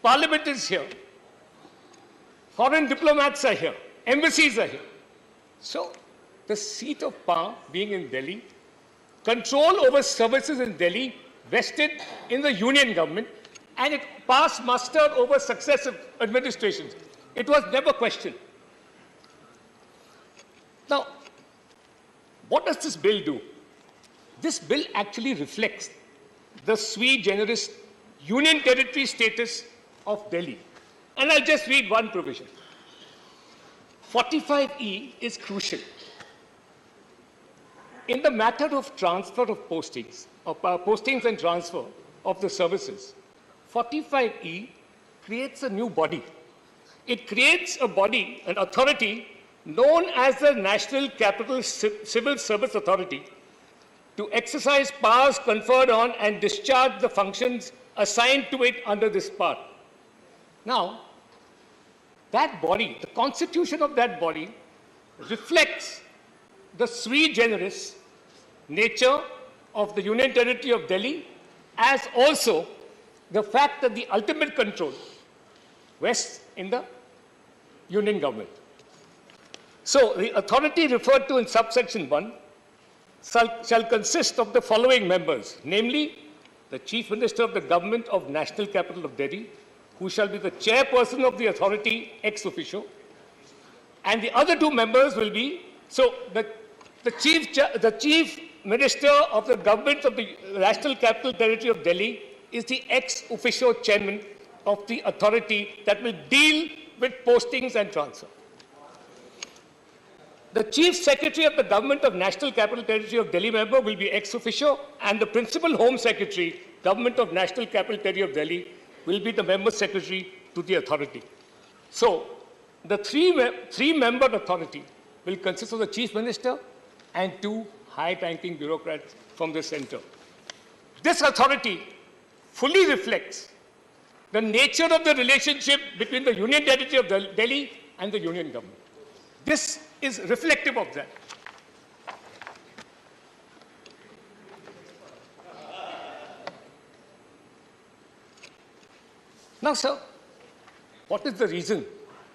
Parliament is here. Foreign diplomats are here. Embassies are here. So the seat of power being in Delhi, control over services in Delhi vested in the union government, and it passed muster over successive administrations. It was never questioned. Now, what does this bill do? This bill actually reflects the sui generis union territory status of Delhi. And I'll just read one provision. 45E is crucial. In the matter of transfer of postings, postings and transfer of the services, 45E creates a new body. It creates a body, an authority, known as the National Capital Civil Service Authority, to exercise powers conferred on and discharge the functions assigned to it under this part. Now, that body, the constitution of that body, reflects the sui generis nature of the Union Territory of Delhi, as also the fact that the ultimate control rests in the Union government. So, the authority referred to in subsection 1 shall consist of the following members, namely, the Chief Minister of the Government of National Capital of Delhi, who shall be the chairperson of the authority ex officio, and the other two members will be, so the Chief Minister of the Government of the National Capital Territory of Delhi is the ex officio chairman of the authority that will deal with postings and transfer. The Chief Secretary of the Government of National Capital Territory of Delhi member will be ex officio, and the Principal Home Secretary, Government of National Capital Territory of Delhi, will be the member secretary to the authority. So, the three-member authority will consist of the Chief Minister and two high-ranking bureaucrats from the center. This authority fully reflects the nature of the relationship between the Union Territory of Delhi and the Union government. This is reflective of that. Now, sir, what is the reason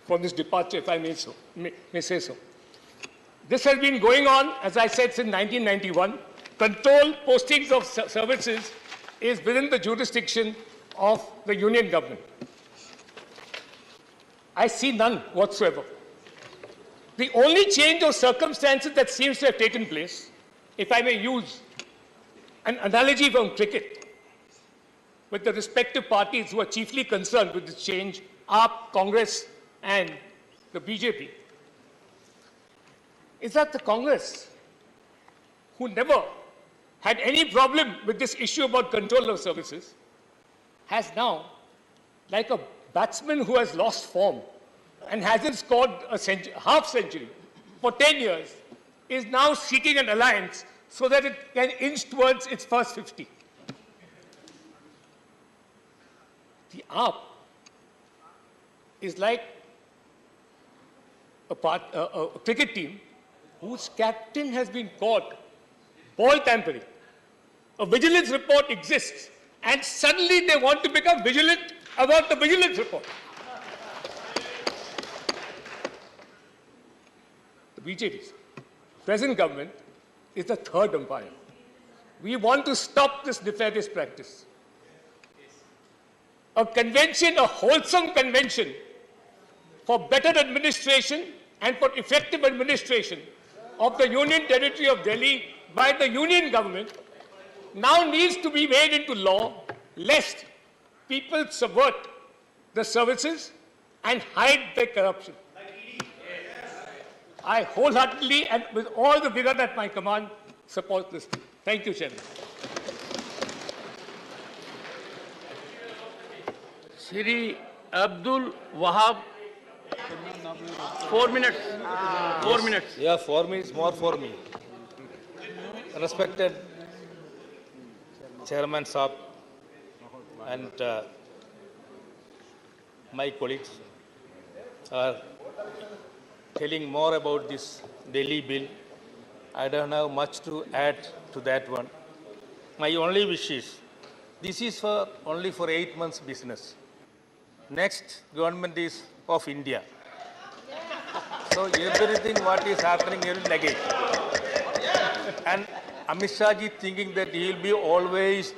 for this departure, if I may say so? This has been going on, as I said, since 1991. Control postings of services is within the jurisdiction of the Union government. I see none whatsoever. The only change of circumstances that seems to have taken place, if I may use an analogy from cricket, with the respective parties who are chiefly concerned with this change, AAP, Congress, and the BJP, is that the Congress, who never had any problem with this issue about control of services, has now, like a batsman who has lost form and hasn't scored a half century for 10 years, is now seeking an alliance so that it can inch towards its first 50. The AAP is like a cricket team whose captain has been caught ball tampering. A vigilance report exists, and suddenly they want to become vigilant about the vigilance report. BJP's present government is the third umpire. We want to stop this nefarious practice. A convention, a wholesome convention for better administration and for effective administration of the Union Territory of Delhi by the Union government now needs to be made into law, lest people subvert the services and hide their corruption. I wholeheartedly and with all the vigor at my command support this. Thank you, Chairman. Shri Abdul Wahab, 4 minutes. 4 minutes. Yeah, 4 minutes more for me. Respected Chairman Saab and my colleagues are telling more about this Delhi bill. I don't have much to add to that one. My only wish is, this is only for 8 months business. Next government is of India. So everything what is happening here will negate. And Amit Shah ji thinking that he will be always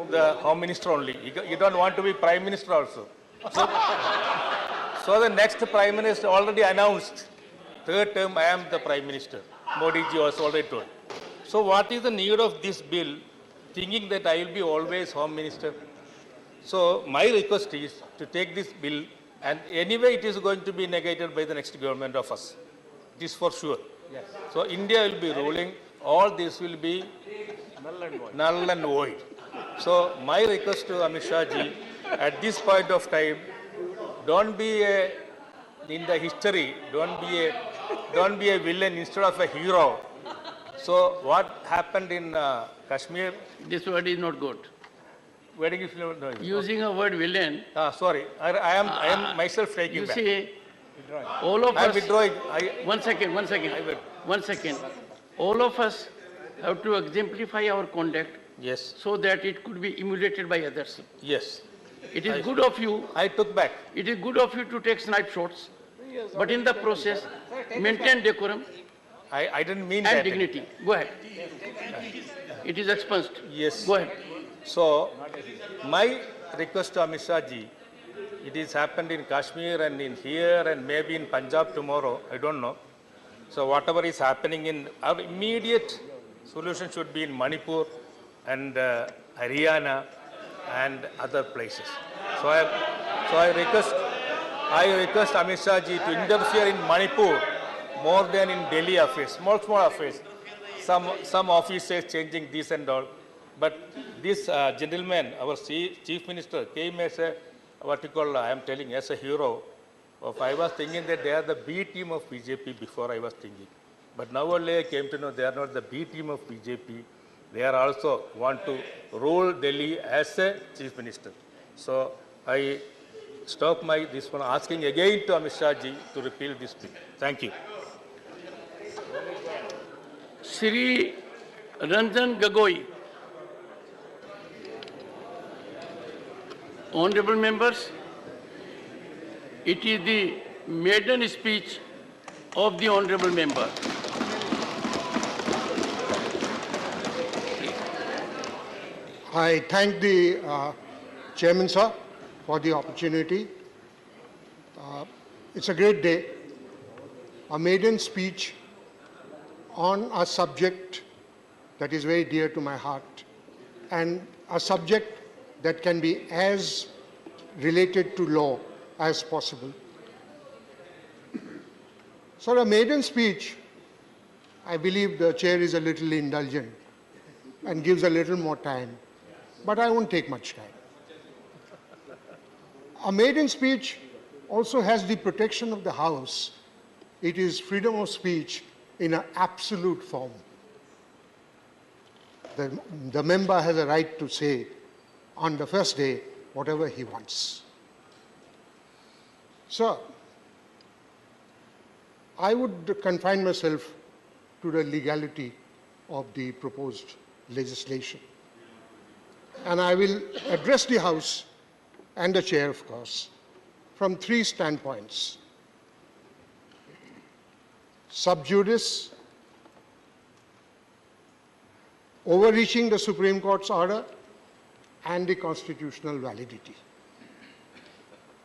the Home Minister only. You don't want to be Prime Minister also. So the next Prime Minister already announced, third term I am the Prime Minister. Modi ji was already told. So what is the need of this bill, thinking that I will be always Home Minister? So my request is to take this bill, and anyway it is going to be negated by the next government of us. It is for sure. Yes. So India will be ruling, all this will be null and void. So my request to Amit Shah ji, at this point of time, don't be in the history, don't be a villain instead of a hero. So what happened in Kashmir? This word is not good. Wedding is not Using a word villain. Sorry, I am myself taking back. You see, all of I am us. withdrawing. One second. All of us have to exemplify our conduct. Yes. So that it could be emulated by others. Yes. It is good of you. I took back. It is good of you to take snipe shots, but in the process, maintain decorum. I didn't mean and that. Dignity. Go ahead. It is expunged. Yes. Go ahead. So, my request to Amit Shah ji, it is happened in Kashmir and in here and maybe in Punjab tomorrow, I don't know. So whatever is happening in, our immediate solution should be in Manipur and Haryana and other places. So I request Amit Shah ji to interfere in Manipur more than in Delhi affairs, small affairs. Some officers changing this and all. But this gentleman, our chief minister, came as a, what you call, I am telling, as a hero. I was thinking that they are the B team of BJP before I was thinking. But now only I came to know they are not the B team of BJP. They are also want to rule Delhi as a chief minister. So I stop this one asking again to Amit Shah ji to repeal this bill. Thank you. Shri Ranjan Gagoi. Honorable members, it is the maiden speech of the honorable member. I thank the Chairman, sir, for the opportunity. It's a great day. A maiden speech on a subject that is very dear to my heart, and a subject that can be as related to law as possible. So a maiden speech, I believe the chair is a little indulgent and gives a little more time, but I won't take much time. A maiden speech also has the protection of the House. It is freedom of speech in an absolute form. The member has a right to say on the first day whatever he wants. So, I would confine myself to the legality of the proposed legislation. And I will address the House and the Chair, of course, from three standpoints. sub judice, overreaching the Supreme Court's order, and the constitutional validity.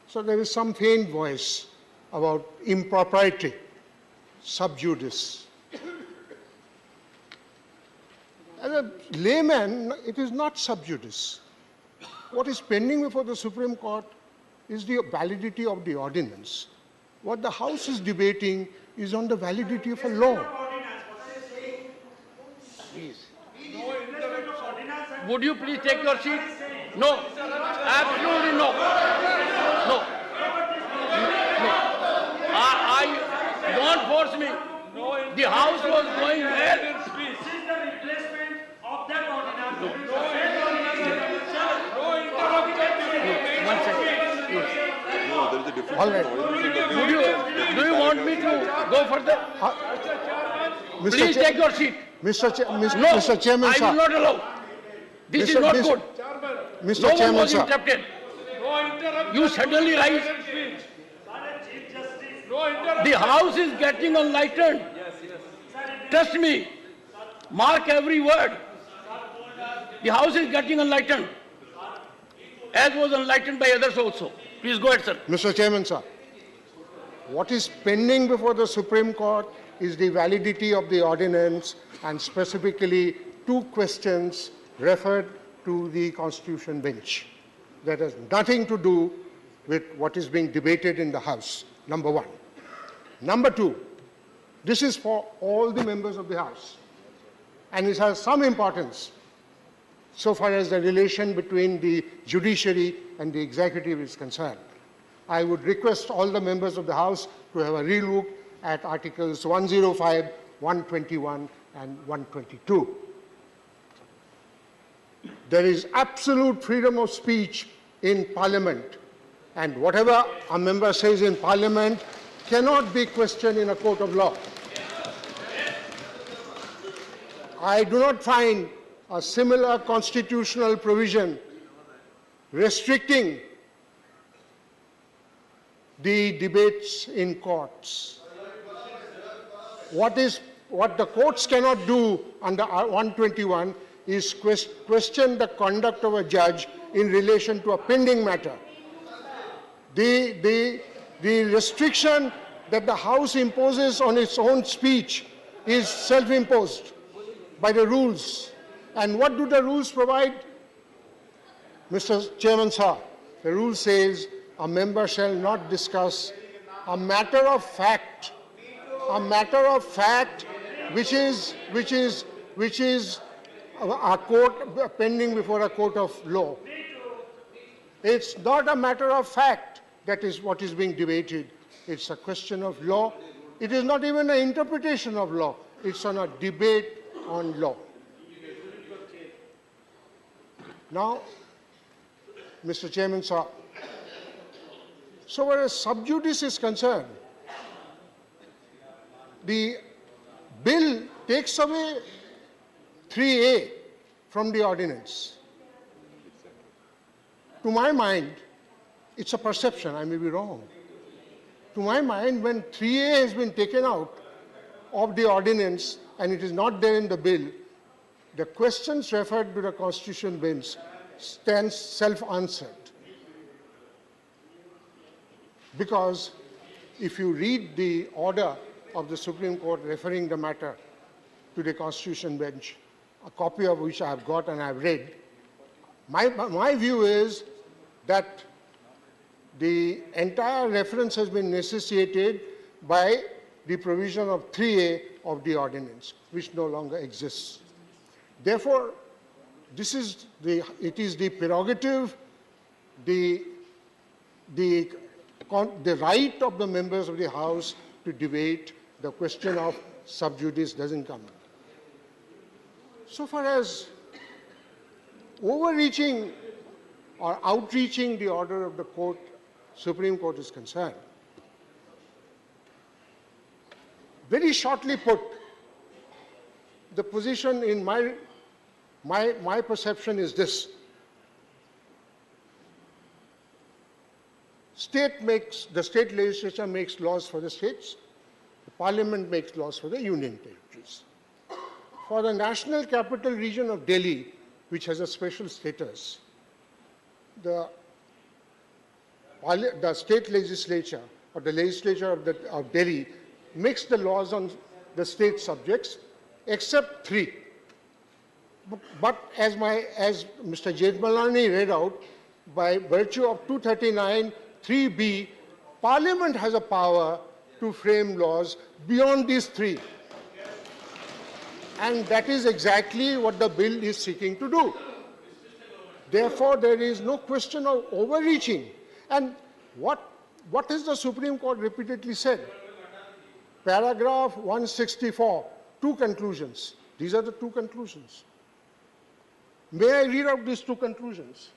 So there is some faint voice about impropriety, sub judice. As a layman, it is not sub judice. What is pending before the Supreme Court is the validity of the ordinance. What the House is debating is on the validity of a law. Please. Would you please take your seat? No. Absolutely no. No. No. Don't force me. The House was going well. This is the replacement of that ordinance. One second. No, there is a difference. All right. Do you want me to go further? Please take your seat. Mr. Chairman, I sir. will not allow. This is not good. Mr. No one Chairman, was sir. interrupted. You suddenly rise. The House is getting enlightened. Trust me. Mark every word. The House is getting enlightened, as was enlightened by others also. Please go ahead, sir. Mr. Chairman, sir. What is pending before the Supreme Court is the validity of the ordinance, and specifically two questions referred to the Constitution bench. That has nothing to do with what is being debated in the House, number one. Number two, this is for all the members of the House, and it has some importance so far as the relation between the judiciary and the executive is concerned. I would request all the members of the House to have a relook at Articles 105, 121, and 122. There is absolute freedom of speech in Parliament, and whatever a member says in Parliament cannot be questioned in a court of law. I do not find a similar constitutional provision restricting the debates in courts. What the courts cannot do under 121 is question the conduct of a judge in relation to a pending matter. The restriction that the House imposes on its own speech is self-imposed by the rules. And what do the rules provide? Mr. Chairman, sir, the rule says a member shall not discuss a matter of fact which is a court pending before a court of law. It's not a matter of fact that is what is being debated. It's a question of law. It is not even an interpretation of law. It's on a debate on law. Now, Mr. Chairman, sir, so where as sub judice is concerned, the bill takes away 3A from the ordinance. To my mind, it's a perception, I may be wrong. To my mind, when 3A has been taken out of the ordinance and it is not there in the bill, the questions referred to the Constitution bench stands self-answered. Because if you read the order of the Supreme Court referring the matter to the Constitution bench, a copy of which I have got and I have read, my view is that the entire reference has been necessitated by the provision of 3A of the ordinance, which no longer exists. Therefore, it is the prerogative, the right of the members of the House to debate. The question of sub judice doesn't come. So far as overreaching or outreaching the order of the court, Supreme Court is concerned, very shortly put, the position in my perception is this. The state legislature makes laws for the states. The Parliament makes laws for the union territories. For the National Capital Region of Delhi, which has a special status, the state legislature or the legislature of Delhi makes the laws on the state subjects, except 3. But as Mr. Jethmalani read out, by virtue of 239 3B, Parliament has a power to frame laws beyond these 3. And that is exactly what the bill is seeking to do. Therefore, there is no question of overreaching. And what has the Supreme Court repeatedly said? Paragraph 164, 2 conclusions. These are the 2 conclusions. May I read out these 2 conclusions?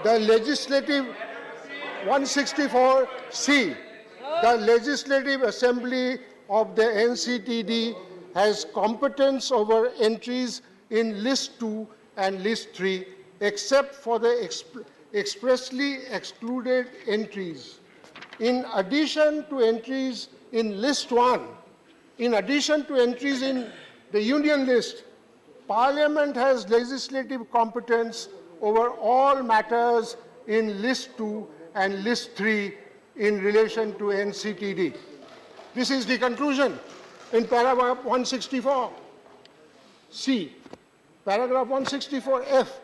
The legislative 164C, the Legislative Assembly of the NCTD has competence over entries in List 2 and List 3, except for the expressly excluded entries. In addition to entries in List 1, in addition to entries in the Union List, Parliament has legislative competence over all matters in List 2 and List 3 in relation to NCTD. This is the conclusion in paragraph 164. C. Paragraph 164F.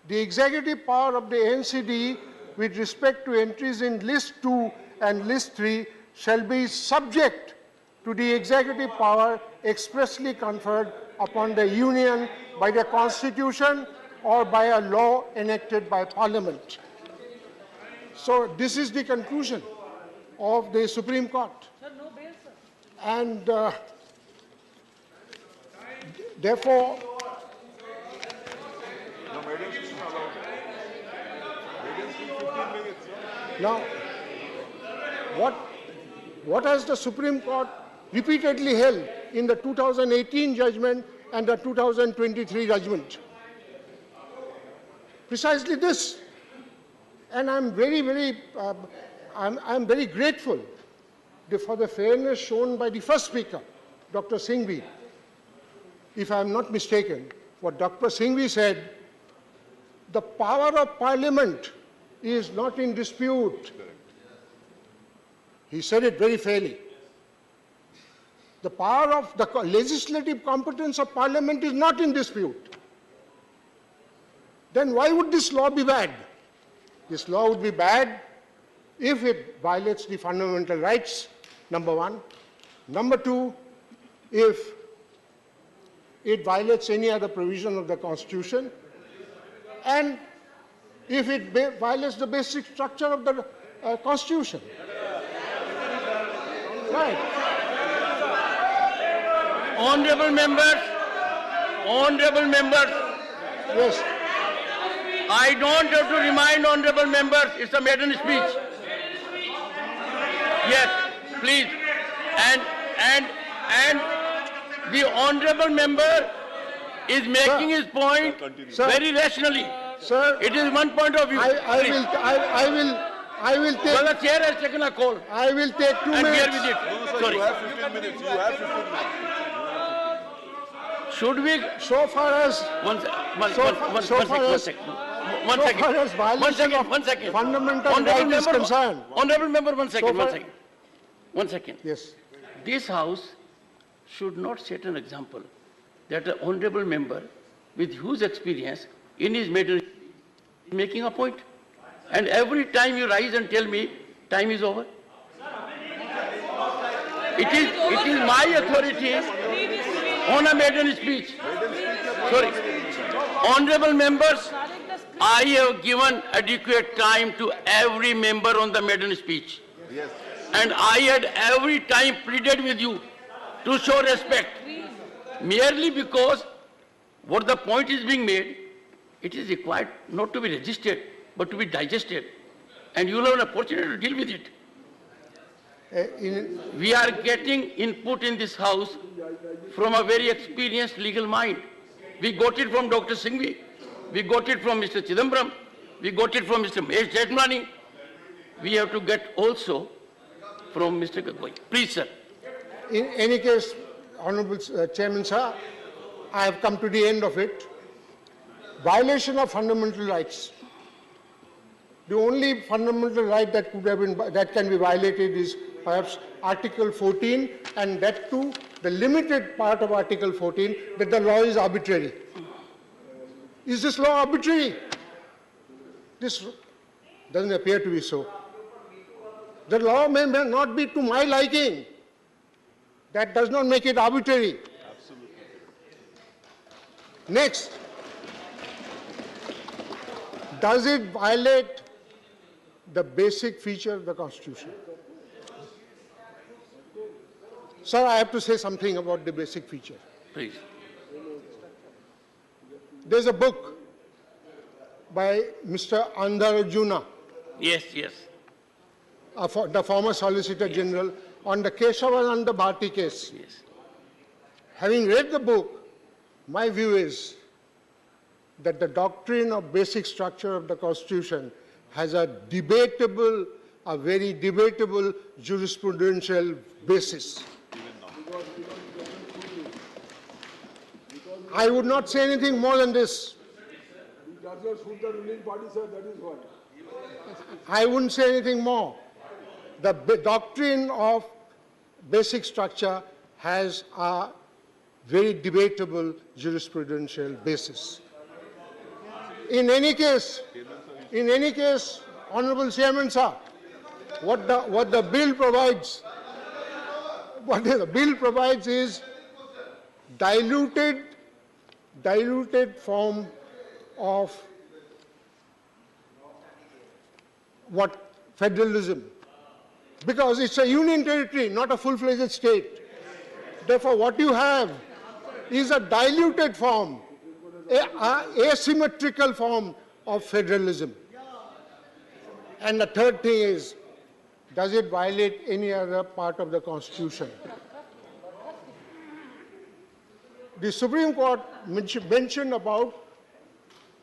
The executive power of the NCD with respect to entries in List 2 and List 3 shall be subject to the executive power expressly conferred upon the Union by the Constitution or by a law enacted by Parliament. So this is the conclusion of the Supreme Court. And therefore, now, what has the Supreme Court repeatedly held in the 2018 judgment and the 2023 judgment? Precisely this. And I'm very grateful for the fairness shown by the first speaker, Dr. Singhvi. If I'm not mistaken, what Dr. Singhvi said, the power of Parliament is not in dispute. He said it very fairly. The power of the legislative competence of Parliament is not in dispute. Then why would this law be bad? This law would be bad if it violates the fundamental rights, number 1. Number 2, if it violates any other provision of the Constitution, and if it violates the basic structure of the Constitution. Right. Honorable members, yes. I don't have to remind honorable members, it's a maiden speech. Yes, please. And the honorable member is making his point very rationally. Sir, it is one point of view. I will take. Well, the chair has taken a call. I will take 2 minutes. And bear with it. Sorry. You have 15 minutes. You have 15 minutes. Should we? So far as One second. Fundamental right is concerned. Honorable member, one second. Yes. This House should not set an example that an honorable member with huge experience in his matter is making a point. And every time you rise and tell me, time is over. It is my authority on a maiden speech. Sorry. Honorable members, I have given adequate time to every member on the maiden speech. Yes. And I had every time pleaded with you to show respect. Merely because what the point is being made, it is required not to be registered, but to be digested. And you will have an opportunity to deal with it. We are getting input in this House from a very experienced legal mind. We got it from Dr. Singhvi. We got it from Mr. Chidambaram. We got it from Mr. Mahesh Jethmalani. We have to get also from Mr. Gagoi. Please, sir. In any case, Honorable Chairman, sir, I have come to the end of it. Violation of fundamental rights. The only fundamental right that can be violated is perhaps Article 14, and that too, the limited part of Article 14, that the law is arbitrary. Is this law arbitrary? This doesn't appear to be so. The law may not be to my liking. That does not make it arbitrary. Absolutely. Next, does it violate the basic feature of the Constitution? Sir, I have to say something about the basic feature. Please. There's a book by Mr. Andarajuna. Yes, yes. The former Solicitor General, on the Keshavananda Bharti case. Yes. Having read the book, my view is that the doctrine of basic structure of the Constitution has a very debatable jurisprudential basis. I would not say anything more than this. I wouldn't say anything more. The doctrine of basic structure has a very debatable jurisprudential basis. In any case, Honorable Chairman, sir, what the bill provides is diluted form of what federalism, because it's a union territory, not a full-fledged state. Therefore, what you have is a diluted form, an asymmetrical form of federalism. And the third thing is, does it violate any other part of the Constitution? The Supreme Court mentioned about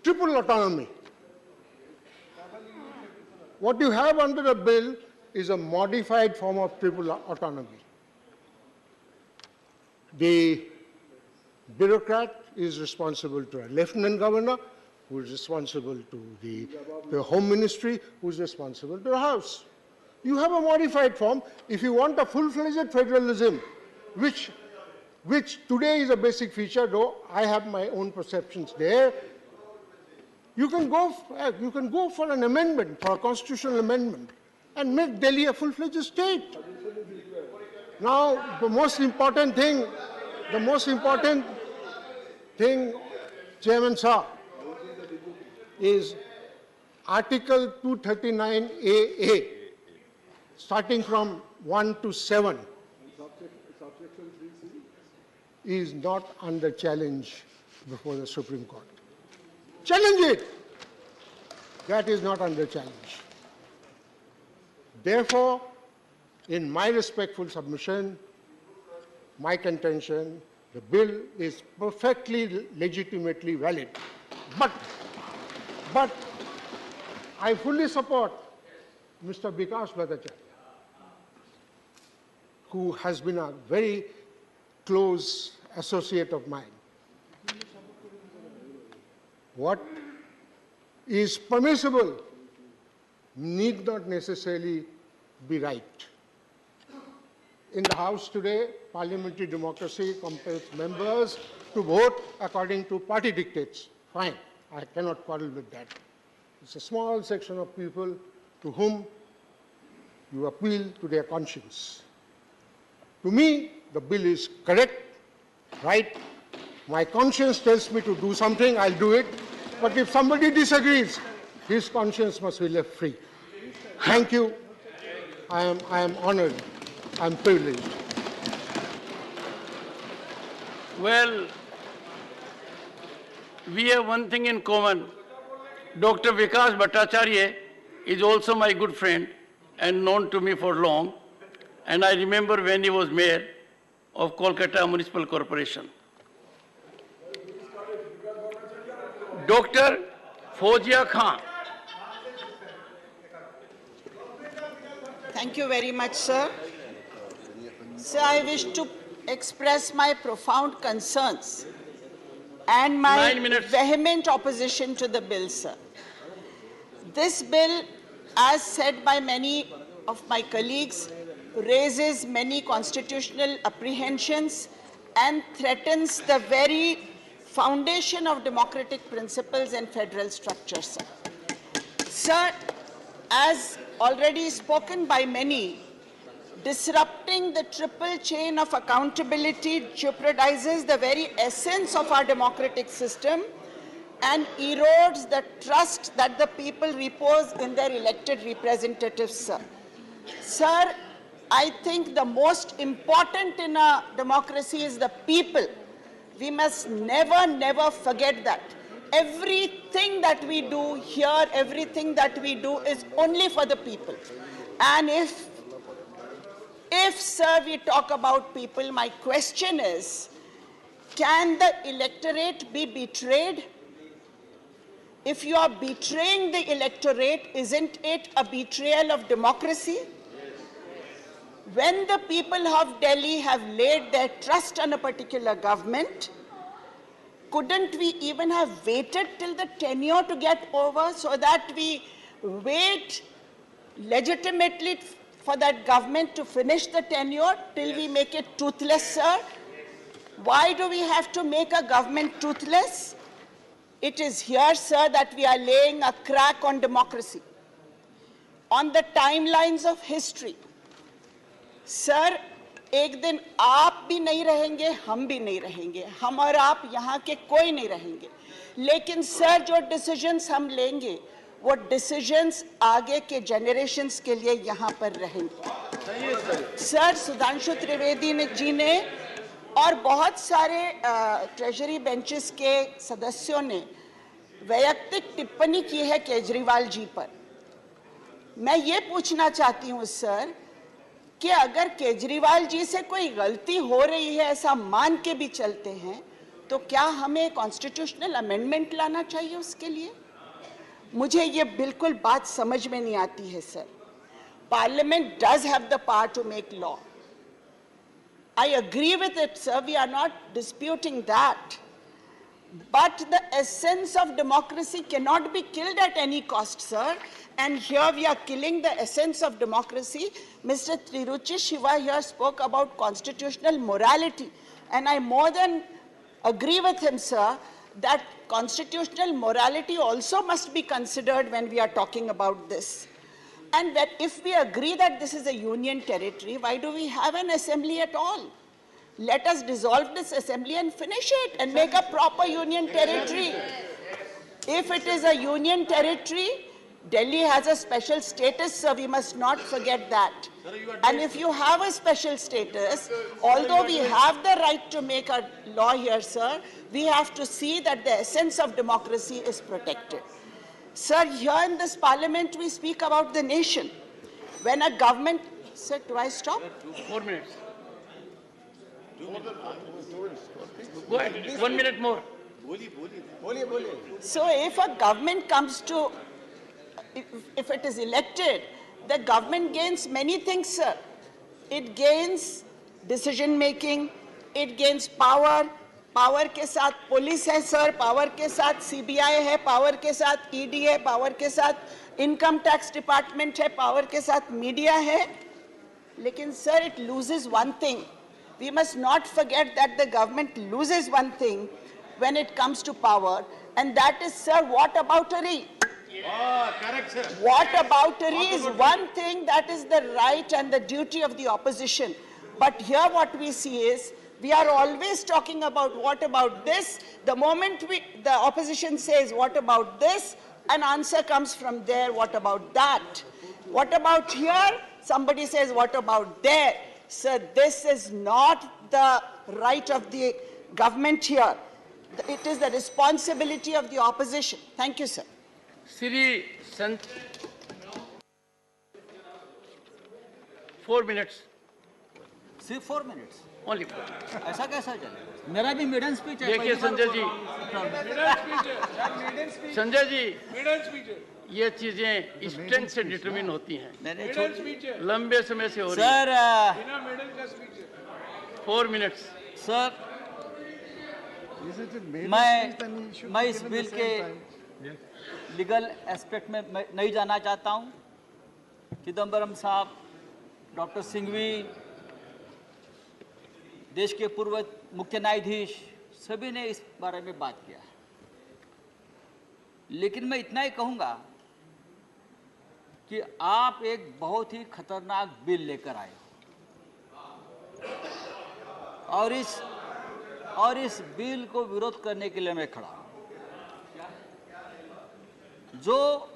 triple autonomy. What you have under the bill is a modified form of triple autonomy. The bureaucrat is responsible to a lieutenant governor, who is responsible to the Home Ministry, who is responsible to the House. You have a modified form. If you want a full-fledged federalism, which today is a basic feature, though I have my own perceptions there, you can go for an amendment, for a constitutional amendment, and make Delhi a full-fledged state. Now, the most important thing, Chairman Sir, is Article 239AA, starting from 1 to 7, is not under challenge before the Supreme Court. Challenge it. That is not under challenge. Therefore, in my respectful submission, my contention, the bill is perfectly legitimately valid. But I fully support Mr. Vikas Bhattacharya, who has been a very close associate of mine. What is permissible need not necessarily be right. In the House today, parliamentary democracy compels members to vote according to party dictates. Fine, I cannot quarrel with that. It's a small section of people to whom you appeal to their conscience. To me, the bill is correct, right. My conscience tells me to do something, I'll do it. But if somebody disagrees, his conscience must be left free. Thank you. I am honored. I'm privileged. Well, we have one thing in common. Dr. Vikas Bhattacharya is also my good friend and known to me for long. And I remember when he was mayor of Kolkata Municipal Corporation. Dr. Fozia Khan. Thank you very much, sir. Sir, I wish to express my profound concerns and my 9 minutes. vehement opposition to the bill, sir. This bill, as said by many of my colleagues, raises many constitutional apprehensions and threatens the very foundation of democratic principles and federal structure, sir. Sir, as already spoken by many, disrupting the triple chain of accountability jeopardizes the very essence of our democratic system and erodes the trust that the people repose in their elected representatives, sir. Sir, I think the most important in a democracy is the people. We must never, never forget that. Everything that we do here, everything that we do is only for the people. And if, sir, we talk about people, my question is, can the electorate be betrayed? If you are betraying the electorate, isn't it a betrayal of democracy? When the people of Delhi have laid their trust on a particular government, couldn't we even have waited till the tenure to get over so that we wait legitimately for that government to finish the tenure till we make it toothless, sir? Why do we have to make a government toothless? It is here, sir, that we are laying a crack on democracy. On the timelines of history, sir, एक दिन आप भी नहीं रहेंगे, हम भी नहीं रहेंगे, हम और आप यहाँ के कोई नहीं रहेंगे, लेकिन सर जो डिसीजंस हम लेंगे वो डिसीजंस आगे के जनरेशंस के लिए यहाँ पर रहेंगे। सर, सुधांशु त्रिवेदी जी ने और बहुत सारे ट्रेजरी बेंचेस के सदस्यों ने वैयक्तिक टिप्पणी की है केजरीवाल जी पर। मैं ये पूछना चाहती हूँ सर कि अगर केजरीवाल जी से कोई गलती हो रही है ऐसा मान के भी चलते हैं तो क्या हमें कॉन्स्टिट्यूशनल अमेंडमेंट लाना चाहिए उसके लिए? मुझे ये बिल्कुल बात समझ में नहीं आती है sir. Parliament does have the power to make law. I agree with it, sir. We are not disputing that. But the essence of democracy cannot be killed at any cost, sir. And here we are killing the essence of democracy. Mr. Tiruchi Shiva here spoke about constitutional morality. And I more than agree with him, sir, that constitutional morality also must be considered when we are talking about this. And that if we agree that this is a union territory, why do we have an assembly at all? Let us dissolve this assembly and finish it and make a proper union territory. If it is a union territory, Delhi has a special status, so we must not forget that. And if you have a special status, although we have the right to make a law here, sir, we have to see that the essence of democracy is protected. Sir, here in this parliament, we speak about the nation. When a government... Sir, do I stop? 4 minutes. Go ahead, 1 minute more. So if a government comes to... If it is elected, the government gains many things, sir. It gains decision-making, it gains power. Power के साथ police है sir, power के साथ CBI है, power के साथ ED है, power के साथ इनकम टैक्स डिपार्टमेंट है, पावर के साथ मीडिया है. लेकिन sir, it loses one thing. We must not forget that the government loses one thing when it comes to power, and that is, sir, whataboutery. Oh, correct, sir. Whataboutery is one thing that is the right and the duty of the opposition. But here what we see is, we are always talking about what about this. The moment the opposition says what about this, an answer comes from there, what about that? What about here? Somebody says what about there? Sir, this is not the right of the government here. It is the responsibility of the opposition. Thank you, sir. Sri 4 minutes. सिर्फ 4 minutes only. ऐसा कैसा चलेगा? मेरा भी मिडन speech है। देखिए संजय जी, संजय जी, ये चीजें स्ट्रेंथ से डिटरमिन होती हैं, लंबे समय से हो रही है। Sir 4 minutes. सर मैं इस बिल के लीगल एस्पेक्ट में मैं नहीं जाना चाहता हूं। चिदम्बरम साहब, डॉक्टर सिंघवी, देश के पूर्व मुख्य न्यायाधीश, सभी ने इस बारे में बात किया है। लेकिन मैं इतना ही कहूंगा कि आप एक बहुत ही खतरनाक बिल लेकर आए हो और इस बिल को विरोध करने के लिए मैं खड़ा हूं। जो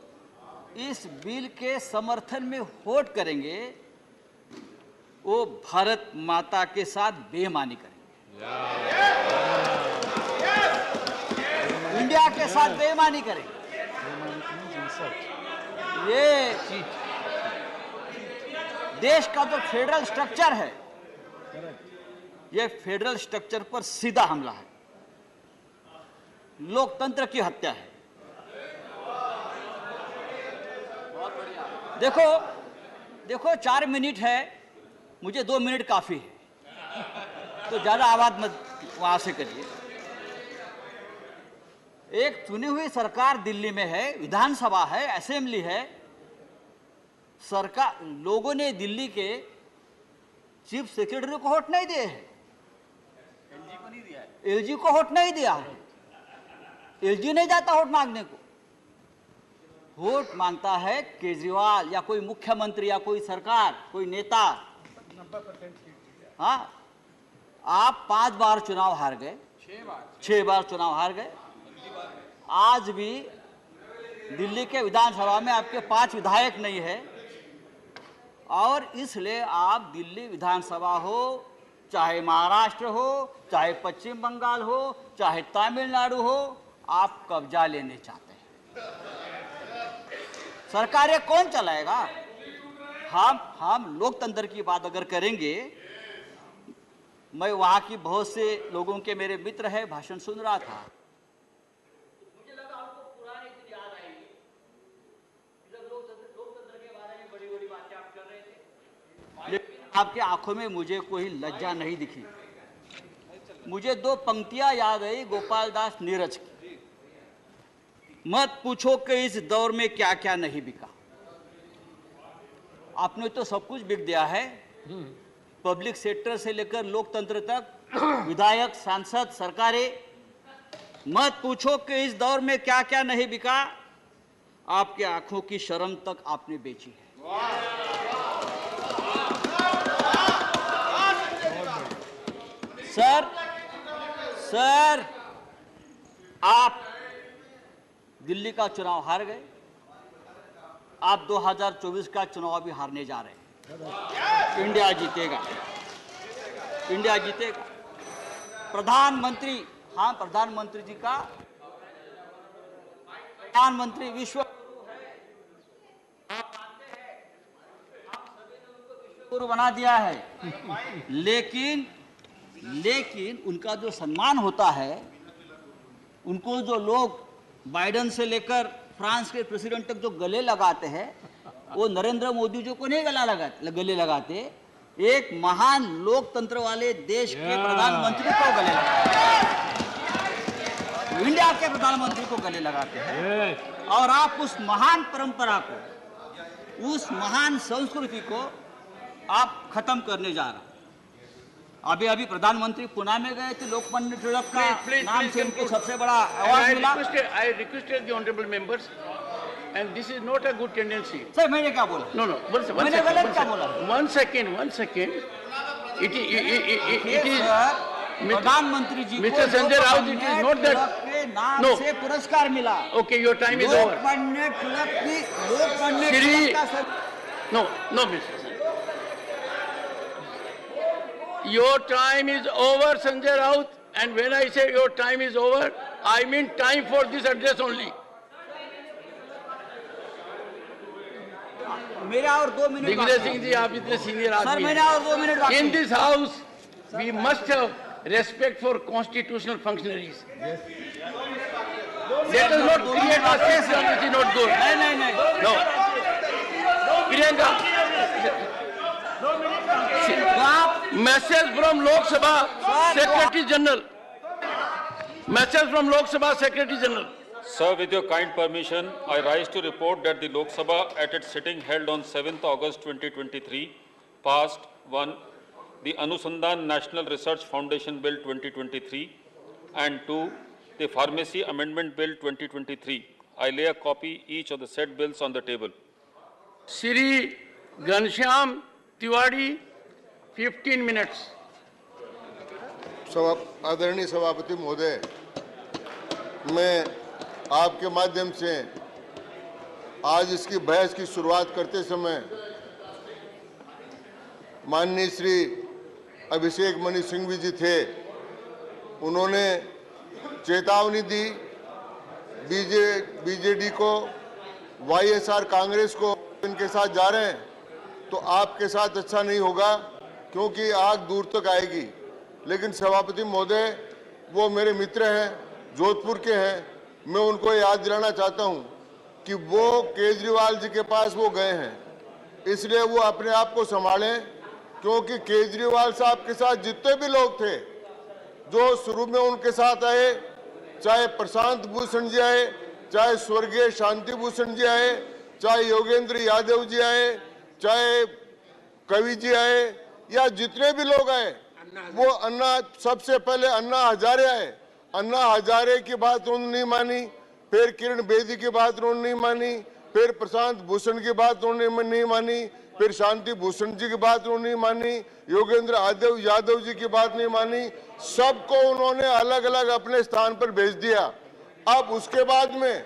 इस बिल के समर्थन में वोट करेंगे वो भारत माता के साथ बेईमानी करेंगे, इंडिया के साथ बेईमानी करेंगे। ये देश का जो फेडरल स्ट्रक्चर है, ये फेडरल स्ट्रक्चर पर सीधा हमला है, लोकतंत्र की हत्या है। देखो 4 मिनट है, मुझे 2 मिनट काफी है, तो ज्यादा आवाज मत वहां से करिए। एक चुनी हुई सरकार दिल्ली में है, विधानसभा है, असेंबली है। सरकार, लोगों ने दिल्ली के चीफ सेक्रेटरी को वोट नहीं दिए हैं, एलजी को वोट नहीं दिया है। एलजी नहीं जाता वोट मांगने को, वोट मांगता है केजरीवाल या कोई मुख्यमंत्री या कोई सरकार, कोई नेता। हाँ, आप 5 बार चुनाव हार गए, 6 बार चुनाव हार गए। आज भी दिल्ली के विधानसभा में आपके 5 विधायक नहीं है, और इसलिए आप दिल्ली विधानसभा हो, चाहे महाराष्ट्र हो, चाहे पश्चिम बंगाल हो, चाहे तमिलनाडु हो, आप कब्जा लेने चाहते हैं। सरकारें कौन चलाएगा? हम लोकतंत्र की बात अगर करेंगे, मैं वहां की बहुत से लोगों के, मेरे मित्र है, भाषण सुन रहा था। मुझे लगा उनको पुरानी चीज याद आएगी, जब लोकतंत्र के बारे में बड़ी-बड़ी बातें आप कर रहे थे, लेकिन आपके आंखों में मुझे कोई लज्जा नहीं दिखी। मुझे 2 पंक्तियां याद आई गोपाल दास नीरज की। मत पूछो कि इस दौर में क्या क्या नहीं बिका। आपने तो सब कुछ बिक दिया है, पब्लिक सेक्टर से लेकर लोकतंत्र तक, विधायक, सांसद, सरकारें। मत पूछो कि इस दौर में क्या क्या नहीं बिका, आपके आंखों की शर्म तक आपने बेची है। सर, आप दिल्ली का चुनाव हार गए, आप 2024 का चुनाव भी हारने जा रहे हैं। इंडिया जीतेगा, इंडिया जीतेगा। प्रधानमंत्री, हाँ, प्रधानमंत्री जी का, प्रधानमंत्री विश्व गुरु बना दिया है, लेकिन उनका जो सम्मान होता है, उनको जो लोग बाइडेन से लेकर फ्रांस के प्रेसिडेंट तक जो गले लगाते हैं, वो नरेंद्र मोदी जी को नहीं गले लगाते, एक महान लोकतंत्र वाले देश के प्रधानमंत्री को गले लगाते हैं, इंडिया के प्रधानमंत्री को गले लगाते हैं। और आप उस महान परंपरा को, उस महान संस्कृति को आप खत्म करने जा रहे हैं। अभी प्रधानमंत्री पुणे में गए थे, लोकमान्य तिलक का नाम से उनको सबसे बड़ा अवार्ड मिला। I requested the honorable members, and this is not a good tendency. Sir, मैंने क्या बोला? No, मैंने गलत क्या बोला? One second. It is प्रधानमंत्री जी को Mr. Sanjay Raut, it is not that. के नाम से पुरस्कार मिला। Okay, your time is over. Lokmanya Tilak का No, Mr. Your time is over, Sanjay Raut, and when I say your time is over, I mean time for this address only. मेरा और 2 minute Digvijay Singh ji, आप इतने सीनियर सर आदमी मेरा और 2 minute बाकी in this house we must have respect for constitutional functionaries. Let us not create a system which is not good. नहीं No. Priyanka. Message from Lok Sabha Secretary General. Message from Lok Sabha Secretary General. Sir, with your kind permission, I rise to report that the Lok Sabha at its sitting held on 7th August 2023 passed 1. The Anusandhan National Research Foundation Bill 2023 and 2. The Pharmacy Amendment Bill 2023. I lay a copy each of the said bills on the table. Shri Ghanshyam Tiwari, 15 minutes. आदरणीय सभापति महोदय, मैं आपके माध्यम से आज इसकी बहस की शुरुआत करते समय माननीय श्री अभिषेक मणि सिंघवी जी थे, उन्होंने चेतावनी दी बीजेडी को, वाईएसआर कांग्रेस को, इनके साथ जा रहे हैं तो आपके साथ अच्छा नहीं होगा क्योंकि आग दूर तक आएगी। लेकिन सभापति महोदय, वो मेरे मित्र हैं, जोधपुर के हैं, मैं उनको याद दिलाना चाहता हूं कि वो केजरीवाल जी के पास वो गए हैं, इसलिए वो अपने आप को संभालें, क्योंकि केजरीवाल साहब के साथ जितने भी लोग थे जो शुरू में उनके साथ आए, चाहे प्रशांत भूषण जी आए, चाहे स्वर्गीय शांति भूषण जी आए, चाहे योगेंद्र यादव जी आए, चाहे कवि जी आए, या जितने भी लोग आए, वो सबसे पहले अन्ना हजारे आए। अन्ना हजारे की बात उन्होंने नहीं मानी, फिर किरण बेदी की बात उन्होंने नहीं मानी, फिर प्रशांत भूषण की बात उन्होंने नहीं मानी, फिर शांति भूषण जी की बात उन्होंने नहीं मानी, योगेंद्र यादव जी की बात नहीं मानी, सबको उन्होंने अलग अलग अपने स्थान पर भेज दिया। अब उसके बाद में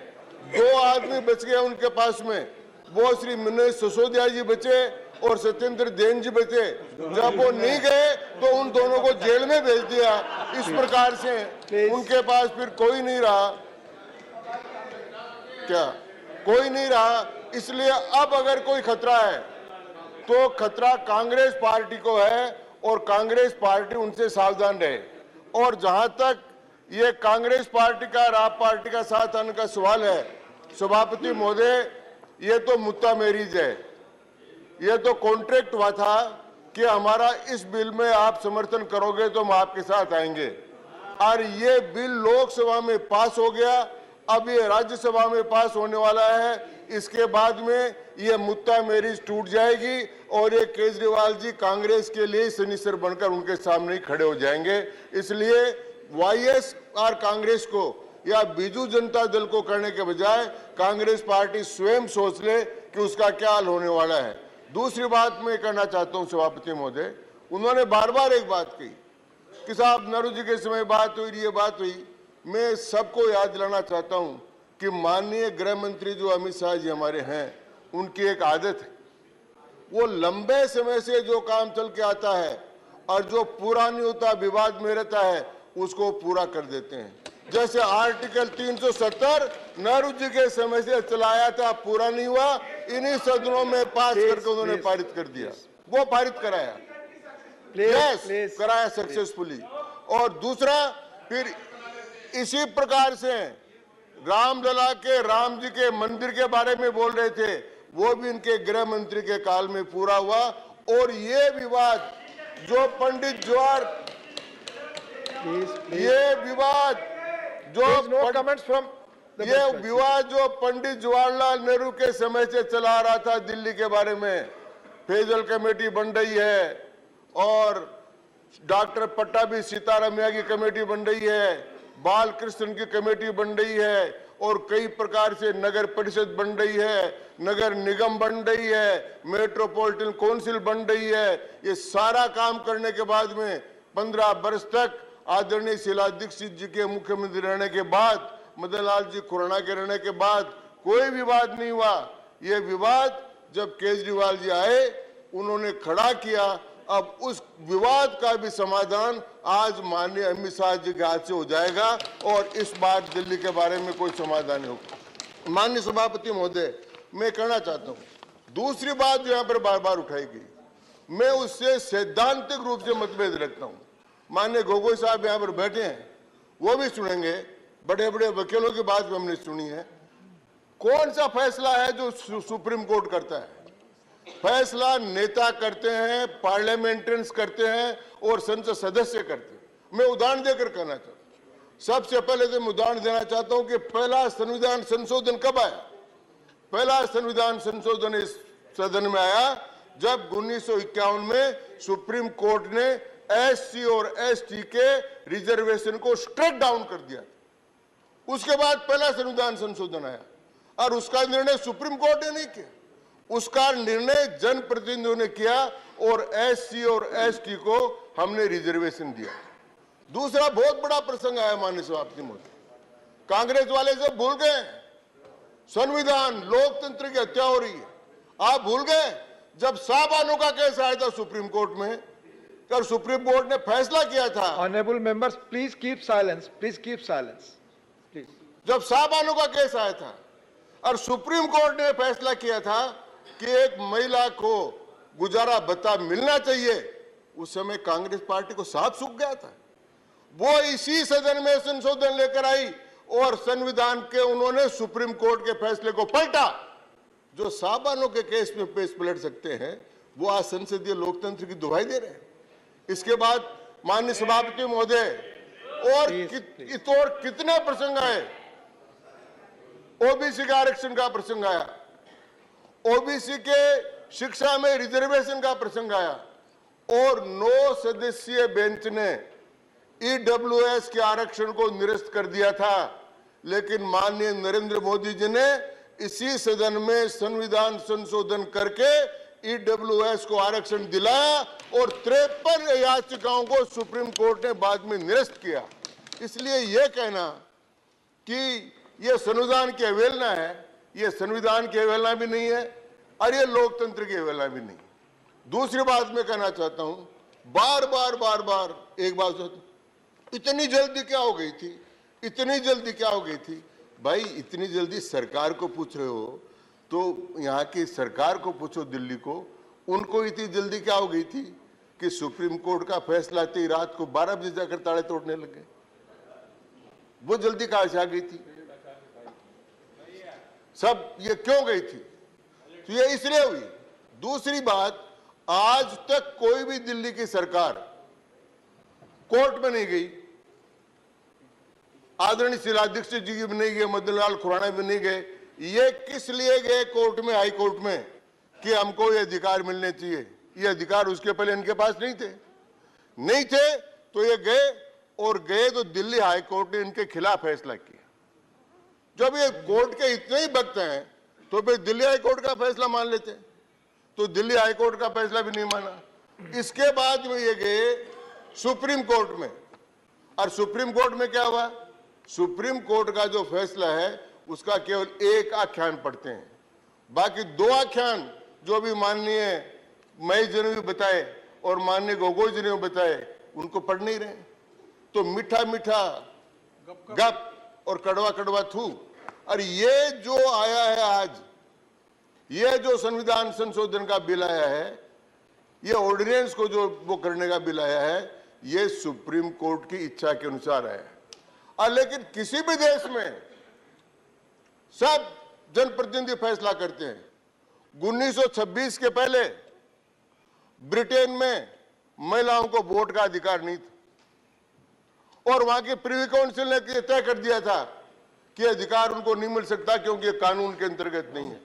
2 आदमी बच गए उनके पास में, वो श्री मनोज सिसोदिया जी बचे और सत्येंद्र जैन जी बचे। जब वो नहीं गए तो उन दोनों को जेल में भेज दिया। इस प्रकार से उनके पास फिर कोई नहीं रहा, क्या कोई नहीं रहा। इसलिए अब अगर कोई खतरा है तो खतरा कांग्रेस पार्टी को है और कांग्रेस पार्टी उनसे सावधान रहे। और जहां तक ये कांग्रेस पार्टी का और आप पार्टी का साथ आने का सवाल है, सभापति महोदय, ये तो मुद्दा मैरिज है, ये तो कॉन्ट्रैक्ट हुआ था कि हमारा इस बिल में आप समर्थन करोगे तो हम आपके साथ आएंगे, और ये बिल लोकसभा में पास हो गया, अब ये राज्यसभा में पास होने वाला है। इसके बाद में ये मुद्दा मैरिज टूट जाएगी और ये केजरीवाल जी कांग्रेस के लिए सनीसर बनकर उनके सामने ही खड़े हो जाएंगे। इसलिए वाईएसआर कांग्रेस को या बीजू जनता दल को करने के बजाय कांग्रेस पार्टी स्वयं सोच ले कि उसका क्या हाल होने वाला है। दूसरी बात मैं करना चाहता हूं सभापति महोदय, उन्होंने बार बार एक बात कही कि साहब नेहरू जी के समय बात हुई, ये बात हुई। मैं सबको याद दिलाना चाहता हूं कि माननीय गृह मंत्री जो अमित शाह जी हमारे हैं, उनकी एक आदत है, वो लंबे समय से जो काम चल के आता है और जो पूरा नहीं होता, विवाद में रहता है, उसको पूरा कर देते हैं। जैसे आर्टिकल 370 नेहरू जी के समय से चलाया था, पूरा नहीं हुआ, इन्हीं सदनों में पास करके उन्होंने पारित कर दिया, वो पारित कराया, कराया सक्सेसफुली। और दूसरा, फिर इसी प्रकार से रामलला के राम जी के मंदिर के बारे में बोल रहे थे, वो भी इनके गृह मंत्री के काल में पूरा हुआ। और ये विवाद जो पंडित जवाहर, ये विवाद जो पंडित जवाहरलाल नेहरू के समय से चला रहा था दिल्ली के बारे में, फेजल कमेटी बन रही है और डॉक्टर पट्टाभी सीतारामैया की कमेटी बन रही है, बाल कृष्ण की कमेटी बन रही है, और कई प्रकार से नगर परिषद बन रही है, नगर निगम बन रही है, मेट्रोपॉलिटन काउंसिल बन रही है। ये सारा काम करने के बाद में 15 वर्ष तक आदरणीय शीला दीक्षित जी के मुख्यमंत्री रहने के बाद, मदन लाल जी खुराना के रहने के बाद कोई विवाद नहीं हुआ। ये विवाद जब केजरीवाल जी आए, उन्होंने खड़ा किया। अब उस विवाद का भी समाधान आज माननीय अमित शाह जी के हाथ से हो जाएगा और इस बार दिल्ली के बारे में कोई समाधान नहीं होगा। माननीय सभापति महोदय, मैं कहना चाहता हूं दूसरी बात जो यहाँ पर बार बार उठाई गई, मैं उससे सैद्धांतिक रूप से मतभेद रखता हूँ। माननीय गोगोई साहब यहाँ पर बैठे हैं, वो भी सुनेंगे, बड़े बड़े वकीलों की बात भी हमने सुनी है। कौन सा फैसला है जो सुप्रीम कोर्ट करता है? फैसला नेता करते हैं, पार्लियामेंटेरियंस करते हैं और संसद सदस्य करते हैं। मैं उदाहरण देकर कहना चाहता हूं। सबसे पहले तो मैं उदाहरण देना चाहता हूं कि पहला संविधान संशोधन कब आया। पहला संविधान संशोधन इस सदन में आया जब 1951 में सुप्रीम कोर्ट ने एससी और एसटी के रिजर्वेशन को स्ट्रेट डाउन कर दिया। उसके बाद पहला संविधान संशोधन आया और उसका निर्णय सुप्रीम कोर्ट ने नहीं किया, उसका निर्णय जनप्रतिनिधियों ने किया और एससी और एसटी को हमने रिजर्वेशन दिया। दूसरा बहुत बड़ा प्रसंग आया माननीय सभापति महोदय, कांग्रेस वाले सब भूल गए संविधान, लोकतंत्र की हत्या हो रही है। आप भूल गए जब साबानों का केस आया था सुप्रीम कोर्ट में, और सुप्रीम कोर्ट ने फैसला किया था। Honourable members please keep silence, please keep silence please. जब साबानों का केस आया था और सुप्रीम कोर्ट ने फैसला किया था कि एक महिला को गुजारा भत्ता मिलना चाहिए, उस समय कांग्रेस पार्टी को सांप सूख गया था। वो इसी सदन में संशोधन लेकर आई और संविधान के उन्होंने सुप्रीम कोर्ट के फैसले को पलटा। जो साबानों के केस में पेश पलट सकते हैं वो आज संसदीय लोकतंत्र की दुहाई दे रहे हैं। इसके बाद माननीय सभापति महोदय और कितने प्रसंग आए। ओबीसी के आरक्षण का प्रसंग आया, ओबीसी के शिक्षा में रिजर्वेशन का प्रसंग आया और 9 सदस्यीय बेंच ने ईडब्ल्यूएस के आरक्षण को निरस्त कर दिया था। लेकिन माननीय नरेंद्र मोदी जी ने इसी सदन में संविधान संशोधन करके ईडब्ल्यूएस को आरक्षण दिलाया और 53 याचिकाओं को सुप्रीम कोर्ट ने बाद में निरस्त किया। इसलिए यह कहना कि यह संविधान की अवहेलना है, यह संविधान की अवहेलना भी नहीं है और यह लोकतंत्र की अवहेलना भी नहीं। दूसरी बात मैं कहना चाहता हूं, बार बार एक बात, इतनी जल्दी क्या हो गई थी, इतनी जल्दी क्या हो गई थी। भाई इतनी जल्दी सरकार को पूछ रहे हो तो यहाँ की सरकार को पूछो, दिल्ली को, उनको इतनी जल्दी क्या हो गई थी कि सुप्रीम कोर्ट का फैसला आते ही रात को 12 बजे जाकर ताले तोड़ने लगे। वो जल्दी कहां से आ गई थी, सब ये क्यों गई थी? तो ये इसलिए हुई। दूसरी बात, आज तक कोई भी दिल्ली की सरकार कोर्ट में नहीं गई। आदरणीय शीला दीक्षित जी भी नहीं गए, मदन लाल खुराना भी नहीं गए। ये किस लिए गए कोर्ट में, हाई कोर्ट में, कि हमको ये अधिकार मिलने चाहिए। ये अधिकार उसके पहले इनके पास नहीं थे तो ये गए, और गए तो दिल्ली हाई कोर्ट ने इनके खिलाफ फैसला किया। जब ये कोर्ट के इतने ही भक्त हैं तो फिर दिल्ली हाई कोर्ट का फैसला मान लेते, तो दिल्ली हाई कोर्ट का फैसला भी नहीं माना। इसके बाद में ये गए सुप्रीम कोर्ट में, और सुप्रीम कोर्ट में क्या हुआ, सुप्रीम कोर्ट का जो फैसला है उसका केवल एक आख्यान पढ़ते हैं, बाकी 2 आख्यान जो भी माननीय मई जी ने भी बताए और माननीय गोगोई जी ने भी बताए, उनको पढ़ नहीं रहे। तो मीठा मीठा गप और कड़वा कड़वा थू। और ये जो आया है आज, ये जो संविधान संशोधन का बिल आया है, ये ऑर्डिनेंस को जो वो करने का बिल आया है, ये सुप्रीम कोर्ट की इच्छा के अनुसार है। और लेकिन किसी भी देश में सब जनप्रतिनिधि फैसला करते हैं। 1926 के पहले ब्रिटेन में महिलाओं को वोट का अधिकार नहीं था और वहां की प्रिवी काउंसिल ने तय कर दिया था कि अधिकार उनको नहीं मिल सकता क्योंकि कानून के अंतर्गत नहीं है।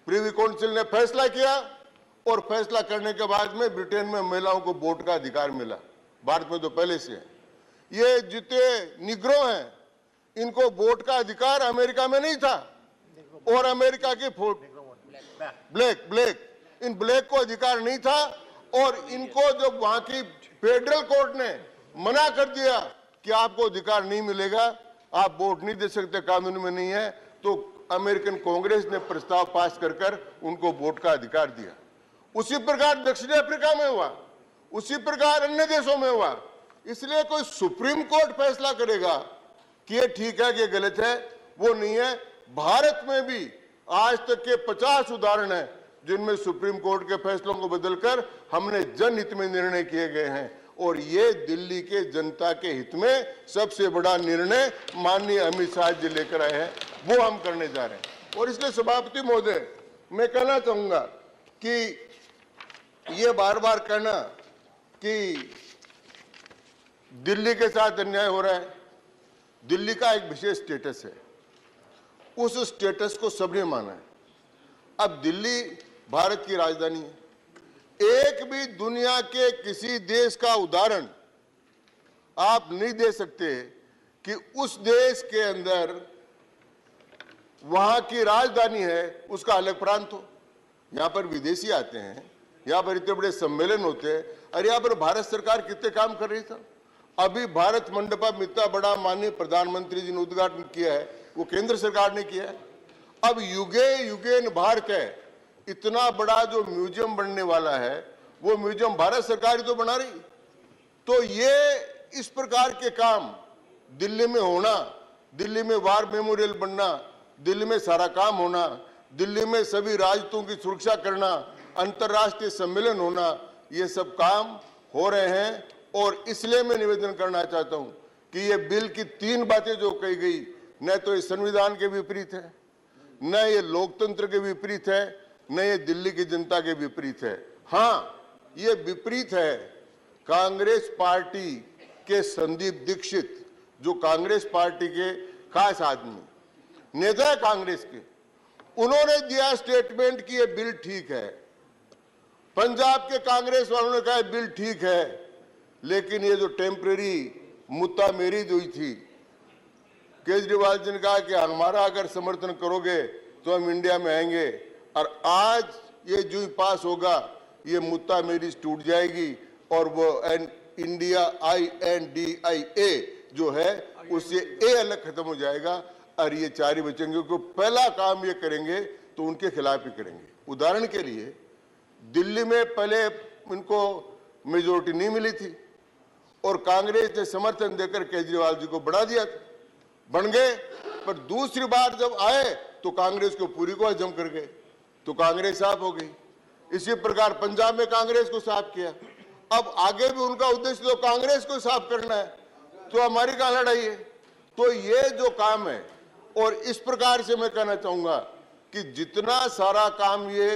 प्रिवी काउंसिल ने फैसला किया और फैसला करने के बाद में ब्रिटेन में महिलाओं को वोट का अधिकार मिला। भारत में तो पहले से है। ये जितने निग्रो हैं इनको वोट का अधिकार अमेरिका में नहीं था, और अमेरिका की ब्लैक इन ब्लैक को अधिकार नहीं था, और इनको जब वहां की फेडरल कोर्ट ने मना कर दिया कि आपको अधिकार नहीं मिलेगा, आप वोट नहीं दे सकते, कानून में नहीं है, तो अमेरिकन कांग्रेस ने प्रस्ताव पास कर उनको वोट का अधिकार दिया। उसी प्रकार दक्षिण अफ्रीका में हुआ, उसी प्रकार अन्य देशों में हुआ। इसलिए कोई सुप्रीम कोर्ट फैसला करेगा कि ये ठीक है कि ये गलत है, वो नहीं है। भारत में भी आज तक के 50 उदाहरण हैं जिनमें सुप्रीम कोर्ट के फैसलों को बदलकर हमने जनहित में निर्णय किए गए हैं, और ये दिल्ली के जनता के हित में सबसे बड़ा निर्णय माननीय अमित शाह जी लेकर आए हैं, वो हम करने जा रहे हैं। और इसलिए सभापति महोदय, मैं कहना चाहूंगा कि ये बार बार कहना कि दिल्ली के साथ अन्याय हो रहा है, दिल्ली का एक विशेष स्टेटस है, उस स्टेटस को सबने माना है। अब दिल्ली भारत की राजधानी है, एक भी दुनिया के किसी देश का उदाहरण आप नहीं दे सकते कि उस देश के अंदर वहां की राजधानी है, उसका अलग प्रांत हो। यहां पर विदेशी आते हैं, यहां पर इतने बड़े सम्मेलन होते हैं, और यहां पर भारत सरकार कितने काम कर रही था। अभी भारत मंडपम इतना बड़ा माननीय प्रधानमंत्री जी ने उद्घाटन किया है, वो केंद्र सरकार ने किया है। अब युगे युगेन भारत है, इतना बड़ा जो म्यूजियम बनने वाला है, वो म्यूजियम भारत सरकार ही तो बना रही। तो ये इस प्रकार के काम दिल्ली में होना, दिल्ली में वार मेमोरियल बनना, दिल्ली में सारा काम होना, दिल्ली में सभी राजदूतों की सुरक्षा करना, अंतर्राष्ट्रीय सम्मेलन होना, ये सब काम हो रहे हैं। और इसलिए मैं निवेदन करना चाहता हूं कि ये बिल की 3 बातें जो कही गई, न तो ये संविधान के विपरीत है, न ये लोकतंत्र के विपरीत है, न ये दिल्ली की जनता के विपरीत है। हाँ, ये विपरीत है कांग्रेस पार्टी के संदीप दीक्षित, जो कांग्रेस पार्टी के खास आदमी नेता है कांग्रेस के, उन्होंने दिया स्टेटमेंट कि ये बिल ठीक है। पंजाब के कांग्रेस वालों ने कहा बिल ठीक है, लेकिन ये जो टेम्परेरी मुद्दा मेरी हुई थी, केजरीवाल जी ने कहा कि हमारा अगर समर्थन करोगे तो हम इंडिया में आएंगे, और आज ये जो ही पास होगा ये मुद्दा मेरी टूट जाएगी, और वो इंडिया INDIA जो है उससे ए अलग खत्म हो जाएगा, और ये 4 ही बचेंगे, क्योंकि पहला काम ये करेंगे तो उनके खिलाफ ही करेंगे। उदाहरण के लिए दिल्ली में पहले इनको मेजोरिटी नहीं मिली थी, और कांग्रेस ने समर्थन देकर केजरीवाल जी को बढ़ा दिया था, बन गए। पर दूसरी बार जब आए तो कांग्रेस को पूरी को हजम कर गए, तो कांग्रेस साफ हो गई। इसी प्रकार पंजाब में कांग्रेस को साफ किया। अब आगे भी उनका उद्देश्य तो कांग्रेस को साफ करना है, तो हमारी कहां लड़ाई है। तो ये जो काम है, और इस प्रकार से मैं कहना चाहूंगा कि जितना सारा काम ये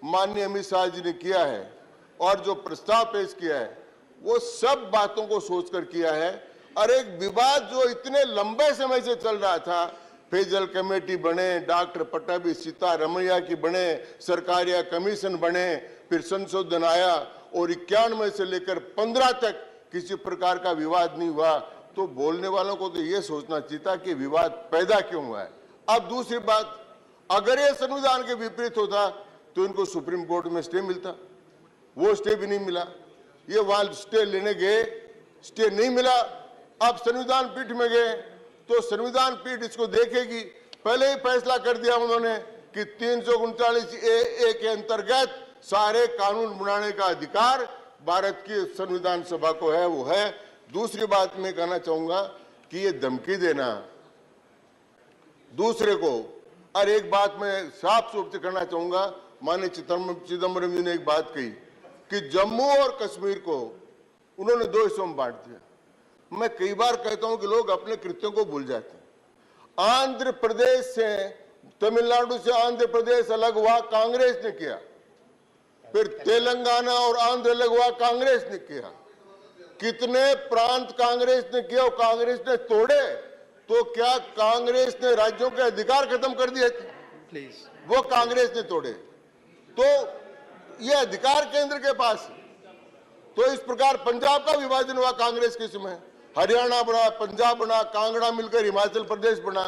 माननीय अमित शाह जी ने किया है, और जो प्रस्ताव पेश किया है, वो सब बातों को सोचकर किया है। और एक विवाद जो इतने लंबे समय से चल रहा था, पेयजल कमेटी बने, डॉक्टर पट्टाभी सीतारमैया की बने, सरकारिया कमीशन बने, फिर संशोधन आया, और 91 से लेकर 15 तक किसी प्रकार का विवाद नहीं हुआ। तो बोलने वालों को तो ये सोचना चाहिए था कि विवाद पैदा क्यों हुआ है। अब दूसरी बात, अगर ये संविधान के विपरीत होता तो इनको सुप्रीम कोर्ट में स्टे मिलता, वो स्टे भी नहीं मिला। ये वहां स्टे लेने गए, स्टे नहीं मिला। अब संविधान पीठ में गए तो संविधान पीठ इसको देखेगी। पहले ही फैसला कर दिया उन्होंने कि 339A के अंतर्गत सारे कानून बनाने का अधिकार भारत की संविधान सभा को है, वो है। दूसरी बात मैं कहना चाहूंगा कि ये धमकी देना दूसरे को, और एक बात मैं साफ रूप से कहना चाहूंगा, माननीय चिदम्बरम जी ने एक बात कही कि जम्मू और कश्मीर को उन्होंने 2 हिस्सों में बांट दिया। मैं कई बार कहता हूं कि लोग अपने कृत्यों को भूल जाते हैं। आंध्र प्रदेश से, तमिलनाडु से आंध्र प्रदेश अलग हुआ, कांग्रेस ने किया। फिर तेलंगाना और आंध्र अलग हुआ, कांग्रेस ने किया। कितने प्रांत कांग्रेस ने किया और कांग्रेस ने तोड़े। तो क्या कांग्रेस ने राज्यों के अधिकार खत्म कर दिए थे? प्लीज, वो कांग्रेस ने तोड़े। तो ये अधिकार केंद्र के पास है। तो इस प्रकार पंजाब का विभाजन हुआ कांग्रेस के समय, हरियाणा बना, पंजाब बना, कांगड़ा मिलकर हिमाचल प्रदेश बना,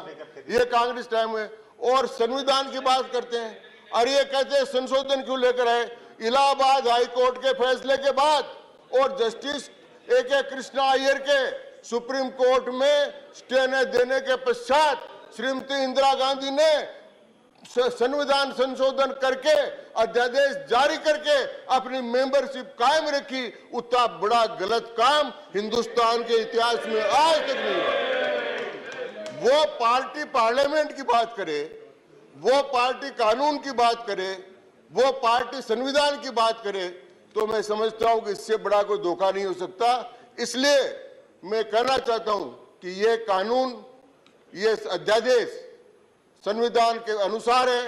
ये कांग्रेस टाइम है। और संविधान की बात करते हैं, और ये कहते हैं संशोधन क्यों लेकर आए। इलाहाबाद हाईकोर्ट के फैसले के बाद और जस्टिस AK कृष्णा अय्यर के सुप्रीम कोर्ट में स्टे न देने के पश्चात श्रीमती इंदिरा गांधी ने संविधान संशोधन करके अध्यादेश जारी करके अपनी मेंबरशिप कायम रखी। उतना बड़ा गलत काम हिंदुस्तान के इतिहास में आज तक नहीं हुआ। वो पार्टी पार्लियामेंट की बात करे, वो पार्टी कानून की बात करे, वो पार्टी संविधान की बात करे तो मैं समझता हूं कि इससे बड़ा कोई धोखा नहीं हो सकता। इसलिए मैं कहना चाहता हूं कि ये कानून, ये अध्यादेश संविधान के अनुसार है,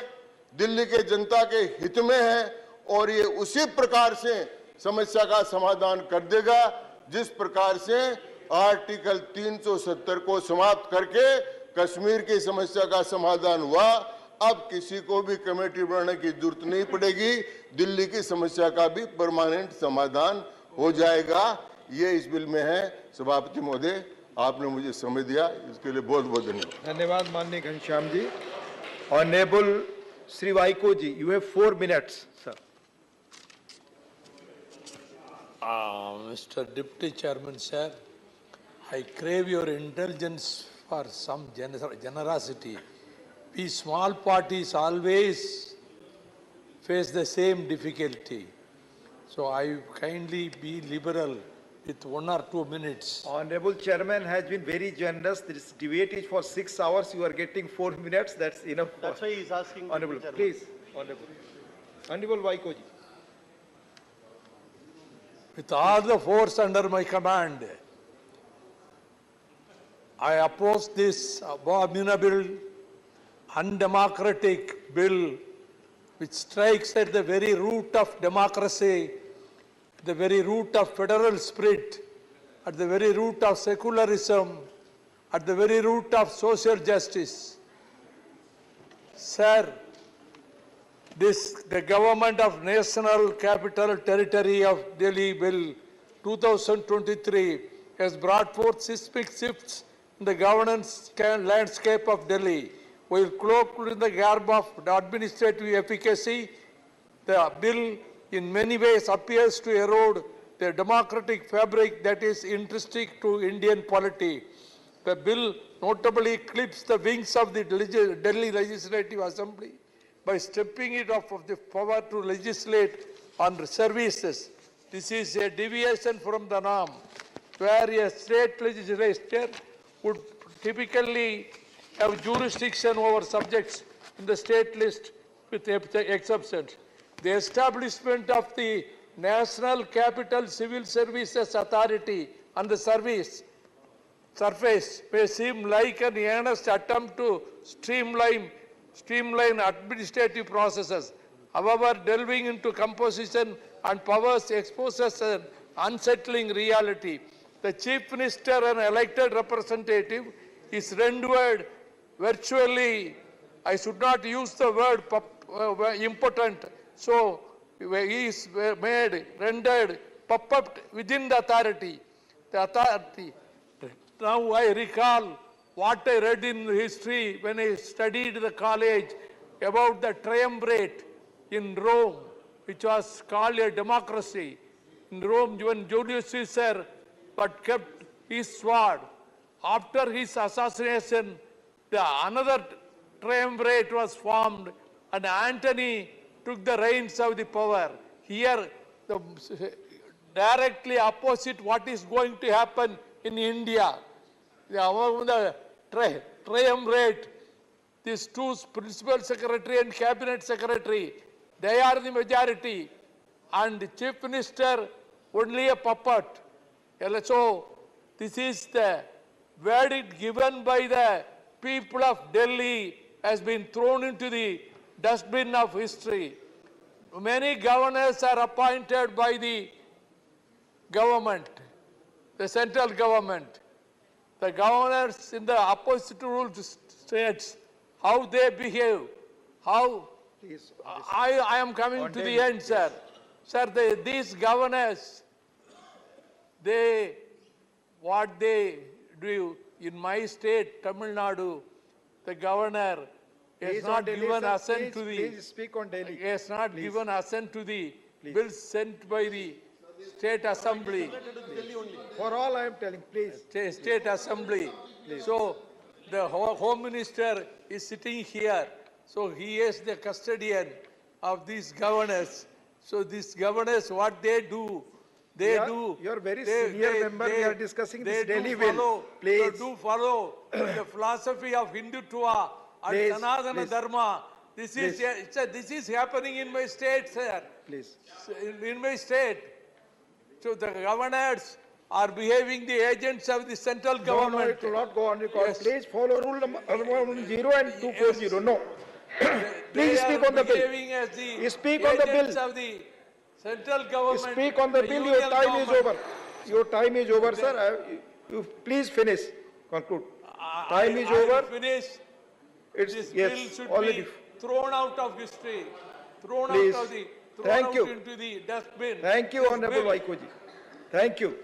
दिल्ली के जनता के हित में है और ये उसी प्रकार से समस्या का समाधान कर देगा जिस प्रकार से आर्टिकल 370 को समाप्त करके कश्मीर की समस्या का समाधान हुआ। अब किसी को भी कमेटी बनाने की जरूरत नहीं पड़ेगी, दिल्ली की समस्या का भी परमानेंट समाधान हो जाएगा। ये इस बिल में है। सभापति महोदय, आपने मुझे समय दिया, इसके लिए बहुत बहुत धन्यवाद। धन्यवाद माननीय Ghanshyam ji. Honourable Shri Vaiko ji, you have 4 minutes, sir. Mr. Deputy Chairman, sir, I crave your indulgence for some generosity. We small parties always face the same difficulty. So I kindly be liberal with 1 or 2 minutes. Honorable Chairman has been very generous. This debate is for 6 hours. You are getting 4 minutes. That's enough. That's why he is asking. Honorable, please. Honorable Vaiko ji. With all the force under my command, I oppose this abominable, undemocratic bill which strikes at the very root of democracy, the very root of federal spirit, at the very root of secularism, at the very root of social justice. Sir, the Government of National Capital Territory of Delhi Bill 2023 has brought forth seismic shifts in the governance landscape of Delhi. While cloaked in the garb of administrative efficacy, the bill in many ways appears to erode the democratic fabric that is intrinsic to Indian polity. The bill notably clips the wings of the Delhi Legislative Assembly by stripping it of the power to legislate on services. This is a deviation from the norm, where a state legislature would typically have jurisdiction over subjects in the state list with exceptions. The establishment of the National Capital Civil Services Authority on the surface may seem like an earnest attempt to streamline administrative processes. However, delving into composition and powers exposes an unsettling reality. The Chief Minister, an elected representative, is rendered virtually, I should not use the word impotent, so he is rendered puppet within the authority. Now I recall what I read in history when I studied the college about the triumvirate in Rome, which was called a democracy. In Rome, when Julius Caesar but kept his sword, after his assassination, another triumvirate was formed and Antony took the reins of the power. Here, directly opposite what is going to happen in India. Among the triumvirate, these two principal secretary and cabinet secretary, they are the majority, and the chief minister only a puppet. So this is the verdict given by the people of Delhi has been thrown into the dustbin of history. Many governors are appointed by the government, the central government. The governors in the opposite ruled states, how they behave, how I am coming to the end, sir. Sir, these governors, what they do in my state, Tamil Nadu, the governor has not given assent to the. Please speak on Delhi. Has not given assent to the bills sent by the State Assembly. For all I am telling, please. State Assembly. So the Home Minister is sitting here. So he is the custodian of these governors. So these governors, what they do, You are very senior member. We are discussing this Delhi bill. Please. They do follow the philosophy of Hindutva and Sanatana Dharma This is, sir, this is happening in my state, sir. Please. In my state. So the governors are behaving the agents of the central government. No, it will not go on record. Yes. Please follow rule number 0 and 240. No. Please They speak are on the bill. behaving as the Speak on the agents bill. of the central government. Speak on the bill. Your union time is government. over. Your time is over, sir. You please finish. Conclude. Time is over. Finish. It's This yes. bill should Already. be thrown out of history. Thrown Please. out of the. Thrown Thank out you. into the dustbin. Thank you, This Honorable bill. Vaikoji. Thank you.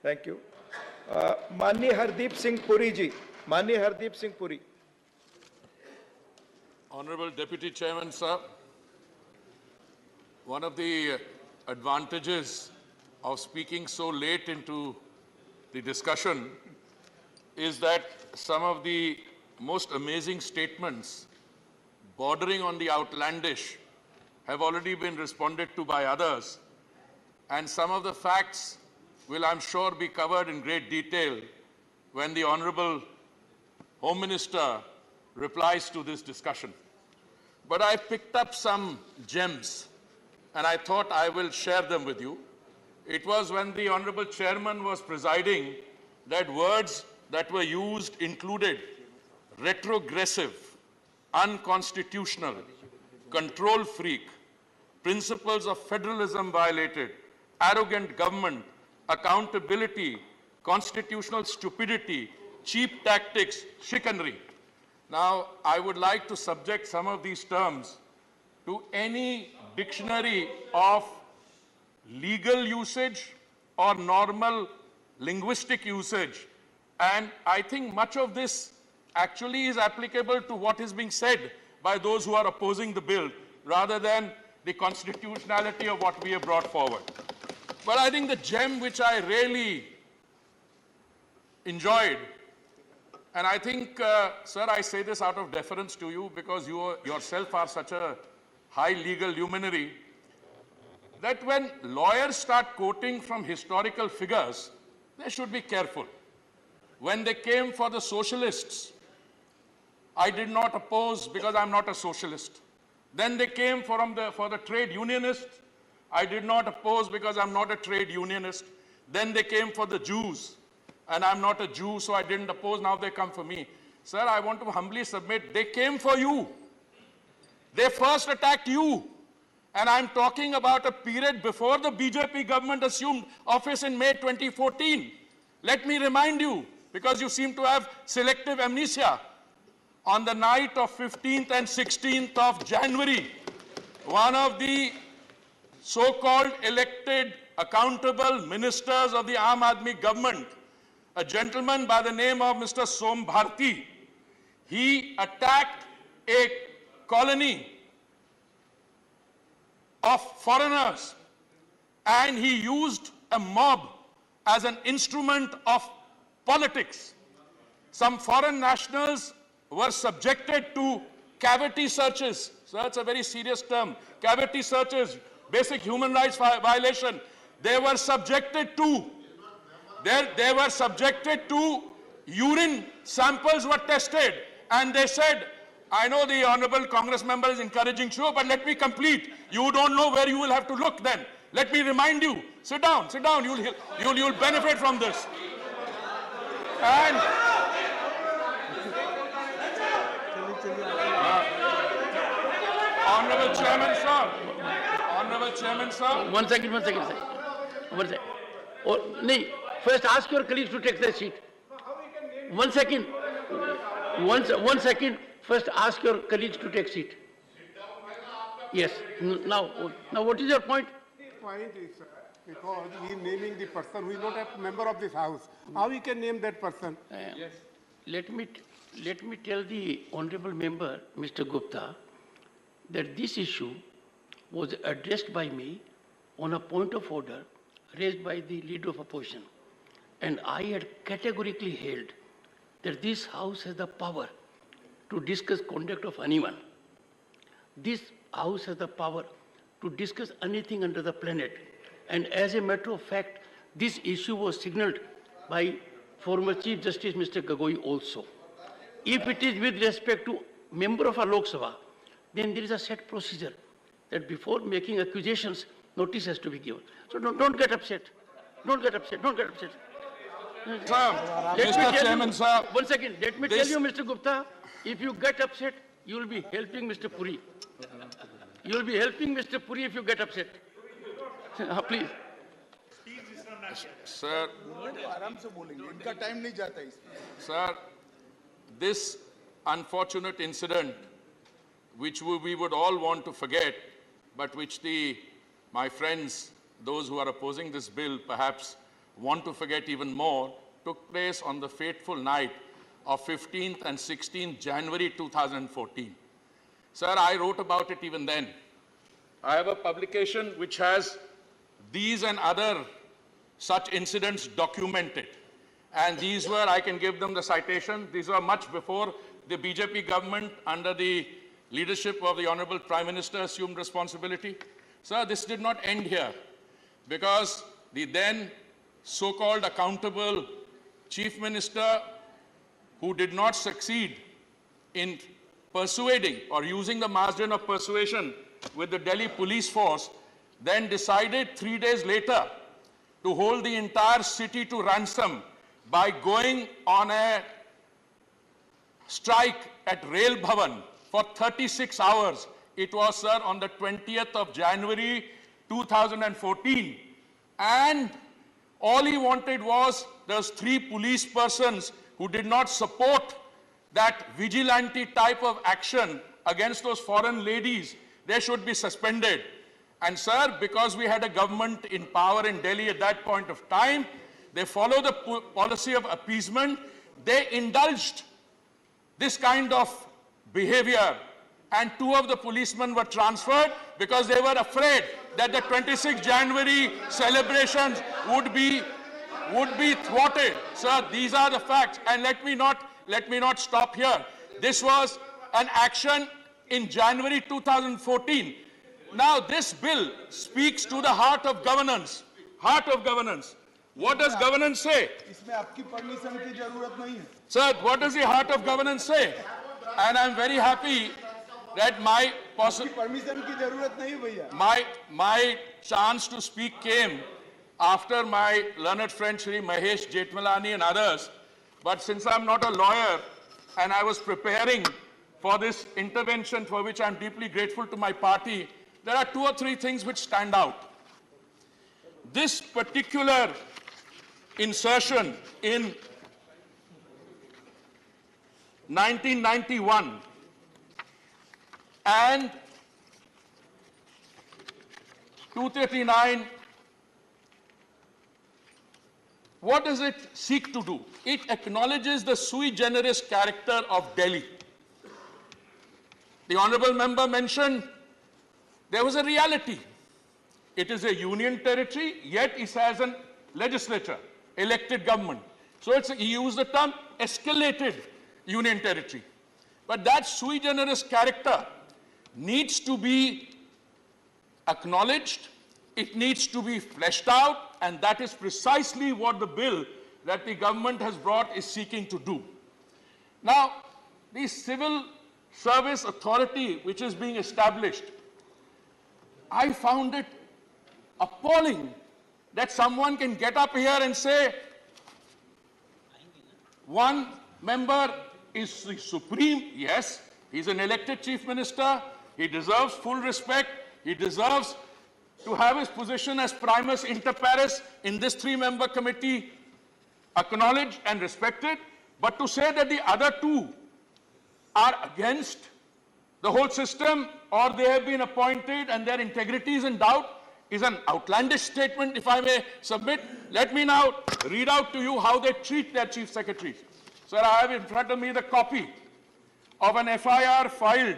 Thank you. Mani Hardeep Singh Puri ji. Mani Hardeep Singh Puri. Honorable Deputy Chairman, sir, one of the advantages of speaking so late into the discussion is that some of the most amazing statements bordering on the outlandish have already been responded to by others, and some of the facts will, I'm sure, be covered in great detail when the Honorable Home Minister replies to this discussion. But I picked up some gems, and I thought I will share them with you. It was when the Honorable Chairman was presiding that words that were used included retrogressive, unconstitutional, control freak, principles of federalism violated, arrogant government, accountability, constitutional stupidity, cheap tactics, chicanery. Now, I would like to subject some of these terms to any dictionary of legal usage or normal linguistic usage. And I think much of this actually is applicable to what is being said by those who are opposing the bill, rather than the constitutionality of what we have brought forward. But I think the gem which I really enjoyed, and I think, sir, I say this out of deference to you because you yourself are such a high legal luminary, that when lawyers start quoting from historical figures, they should be careful. When they came for the socialists, I did not oppose because I'm not a socialist. Then they came for the trade unionists. I did not oppose because I'm not a trade unionist. Then they came for the Jews, and I'm not a Jew, so I didn't oppose. Now they come for me. Sir, I want to humbly submit, they came for you. They first attacked you. And I'm talking about a period before the BJP government assumed office in May 2014. Let me remind you, because you seem to have selective amnesia. On the night of 15th and 16th of January, one of the so-called elected, accountable ministers of the Aam Aadmi government, a gentleman by the name of Mr. Som Bharti, he attacked a colony of foreigners, and he used a mob as an instrument of politics. Some foreign nationals were subjected to cavity searches. So that's a very serious term. Cavity searches, basic human rights violation. They were subjected to, they were subjected to urine samples were tested, and they said, I know the honorable Congress member is encouraging show, but let me complete. You don't know where you will have to look then. Let me remind you. Sit down, you'll benefit from this. And Honorable Chairman, sir. One second, sir. One second. Oh, no, first ask your colleagues to take their seat. 1 second. One second. First ask your colleagues to take seat. Yes. Now what is your point? The point is, because he is naming the person who is not a member of this house. How he can name that person? Yes. Let me tell the honorable member, Mr. Gupta, that this issue was addressed by me on a point of order raised by the leader of opposition. And I had categorically held that this house has the power to discuss conduct of anyone. This house has the power to discuss anything under the planet. And as a matter of fact, this issue was signaled by former Chief Justice Mr. Gogoi also. If it is with respect to member of a Lok Sabha, then there is a set procedure that before making accusations, notice has to be given. So don't get upset. Don't get upset. Don't get upset. Mr. Chairman, sir. One second. Let me tell you, Mr. Gupta, if you get upset, you will be helping Mr. Puri. You will be helping Mr. Puri if you get upset. Please. Sir, sir, this unfortunate incident, which we would all want to forget, but which my friends, those who are opposing this bill, perhaps want to forget even more, took place on the fateful night of 15th and 16th January 2014. Sir, I wrote about it even then. I have a publication which has these and other such incidents documented. And these were, I can give them the citation, these were much before the BJP government under the leadership of the Honorable Prime Minister assumed responsibility. Sir, this did not end here, because the then so-called accountable Chief Minister, who did not succeed in persuading or using the margin of persuasion with the Delhi police force, then decided 3 days later to hold the entire city to ransom by going on a strike at Rail Bhavan for 36 hours. It was, sir, on the 20th of January 2014. And all he wanted was those 3 police persons who did not support that vigilante type of action against those foreign ladies, they should be suspended. And sir, because we had a government in power in Delhi at that point of time, they followed the policy of appeasement. They indulged this kind of behavior, and 2 of the policemen were transferred because they were afraid that the 26th January celebrations would be thwarted. Sir, these are the facts, and let me not stop here. This was an action in January 2014. Now, this bill speaks to the heart of governance. Heart of governance. What does governance say? Sir, what does the heart of governance say? And I'm very happy that my chance to speak came after my learned friend Shri Mahesh Jetmalani and others. But since I'm not a lawyer and I was preparing for this intervention, for which I'm deeply grateful to my party, there are 2 or 3 things which stand out. This particular insertion in 1991 and 239, what does it seek to do? It acknowledges the sui generis character of Delhi. The honorable member mentioned there was a reality. It is a union territory, yet it has a legislature, elected government. So he used the term escalated union territory. But that sui generis character needs to be acknowledged, it needs to be fleshed out, and that is precisely what the bill that the government has brought is seeking to do. Now, the civil service authority which is being established, I found it appalling that someone can get up here and say one member is supreme. Yes, he's an elected chief minister. He deserves full respect. He deserves to have his position as primus inter pares in this 3-member committee acknowledged and respected. But to say that the other 2 are against the whole system, or they have been appointed and their integrity is in doubt, is an outlandish statement, if I may submit. Let me now read out to you how they treat their chief secretaries. Sir, I have in front of me the copy of an FIR filed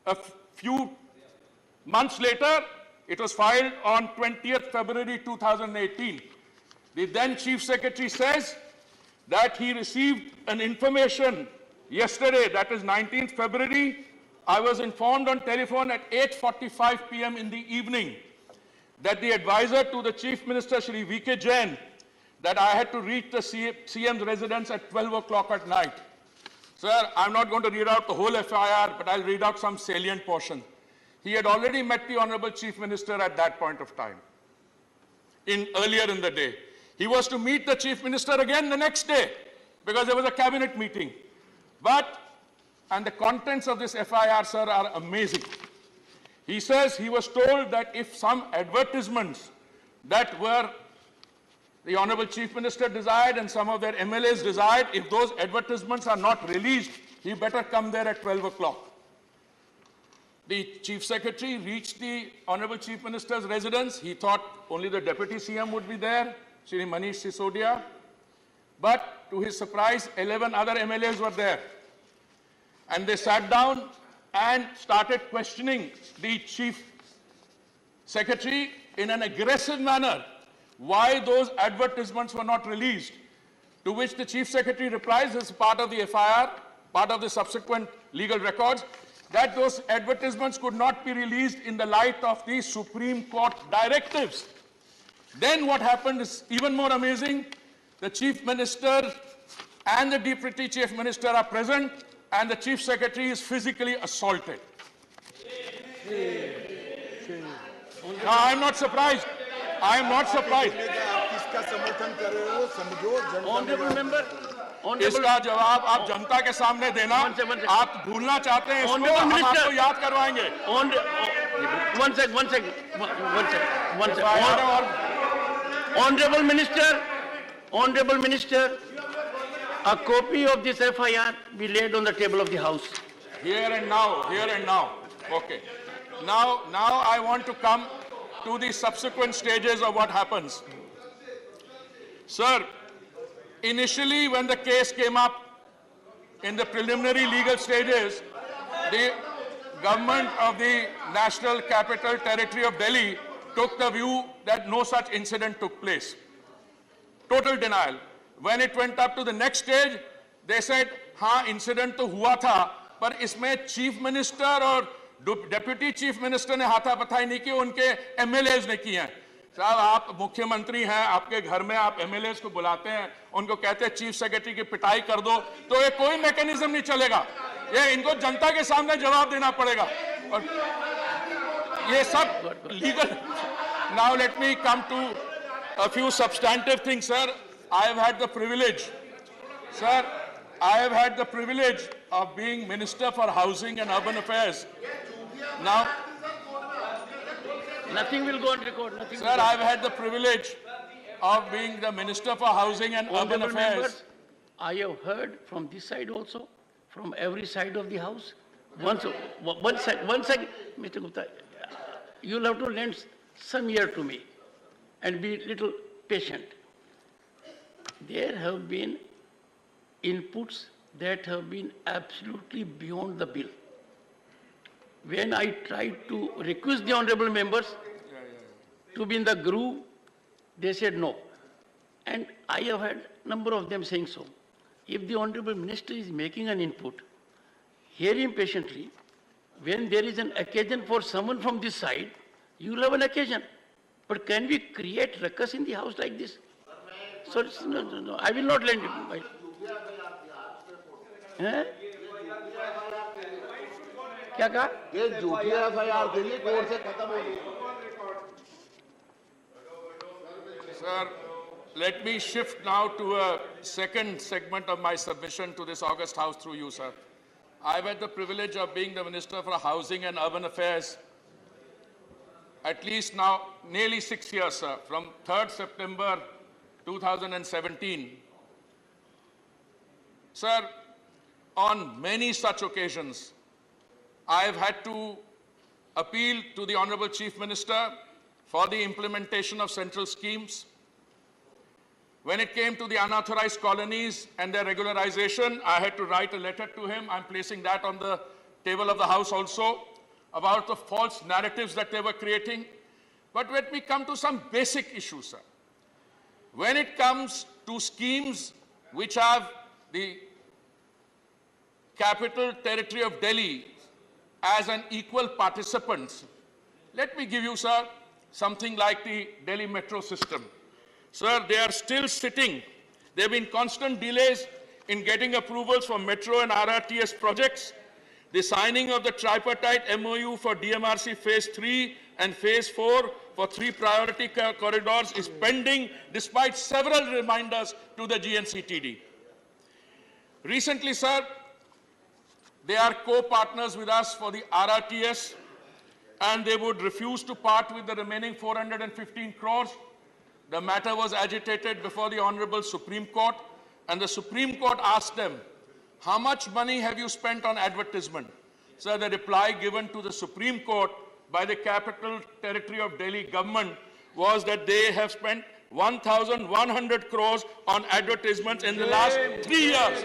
a few months later. It was filed on 20th February 2018. The then chief secretary says that he received an information yesterday, that is 19th February. I was informed on telephone at 8:45 p.m. in the evening that the advisor to the Chief Minister, Shri V.K. Jain, that I had to reach the CM's residence at 12 o'clock at night. Sir, I'm not going to read out the whole FIR, but I'll read out some salient portion. He had already met the Honorable Chief Minister at that point of time, earlier in the day. He was to meet the Chief Minister again the next day because there was a cabinet meeting. And the contents of this FIR, sir, are amazing. He says he was told that if some advertisements that were the Honorable Chief Minister desired and some of their MLAs desired, if those advertisements are not released, he better come there at 12 o'clock. The Chief Secretary reached the Honorable Chief Minister's residence. He thought only the Deputy CM would be there, Shri Manish Sisodia. But to his surprise, 11 other MLAs were there. And they sat down and started questioning the Chief Secretary in an aggressive manner why those advertisements were not released. To which the Chief Secretary replies, as part of the FIR, part of the subsequent legal records, that those advertisements could not be released in the light of the Supreme Court directives. Then what happened is even more amazing. The Chief Minister and the Deputy Chief Minister are present, and the Chief Secretary is physically assaulted. Now, I'm not surprised. I am not surprised. Honorable member. इसका जवाब आप जनता के सामने देना, आप भूलना चाहते हैं इसको, हम आपको याद करवाएंगे। Honorable Minister, a copy of this FIR be laid on the table of the House. Here and now. Okay. Now I want to come to the subsequent stages of what happens. Sir, initially when the case came up in the preliminary legal stages, the government of the National Capital Territory of Delhi took the view that no such incident took place. Total denial. When it went up to the next stage, they said, हाँ incident तो हुआ था, पर इसमें Chief Minister और Deputy Chief Minister ने हाथापाई नहीं की, उनके MLAs ने किए हैं। साहब आप मुख्यमंत्री हैं, आपके घर में आप MLAs को बुलाते हैं, उनको कहते हैं Chief Secretary की पिटाई कर दो, तो ये कोई मैकेनिज्म नहीं चलेगा। ये इनको जनता के सामने जवाब देना पड़ेगा। और ये सब legal. Now let me come to a few substantive things, sir. I have had the privilege, sir, of being Minister for Housing and Urban Affairs. Now, nothing will go on record. Sir, I've had the privilege of being the Minister for Housing and Urban Affairs. Members, I have heard from this side also, from every side of the House. One second, Mr. Gupta, you'll have to lend some ear to me and be a little patient. There have been inputs that have been absolutely beyond the bill. When I tried to request the honorable members to be in the groove, they said no. And I have had a number of them saying so. If the honorable minister is making an input, hear him patiently. When there is an occasion for someone from this side, you will have an occasion. But can we create ruckus in the house like this? So, no, I will not lend him. क्या कहा? ये झूठी FIR के लिए court से खत्म हो गई। Sir, let me shift now to a second segment of my submission to this august House through you, sir. I've had the privilege of being the Minister for Housing and Urban Affairs at least now nearly 6 years, sir, from 3rd September 2017. Sir, on many such occasions, I have had to appeal to the Honorable Chief Minister for the implementation of central schemes. When it came to the unauthorized colonies and their regularization, I had to write a letter to him. I'm placing that on the table of the House also, about the false narratives that they were creating. But let me come to some basic issues, sir. When it comes to schemes which have the Capital Territory of Delhi as an equal participant, let me give you, sir, something like the Delhi metro system. Sir, they are still sitting. There have been constant delays in getting approvals for metro and RRTS projects. The signing of the tripartite MOU for DMRC Phase 3 and Phase 4 for 3 priority corridors is pending despite several reminders to the GNCTD. Recently, sir, they are co-partners with us for the RRTS, and they would refuse to part with the remaining 415 crores. The matter was agitated before the Honorable Supreme Court, and the Supreme Court asked them, how much money have you spent on advertisement? So the reply given to the Supreme Court by the Capital Territory of Delhi government was that they have spent 1,100 crores on advertisements in the last 3 years.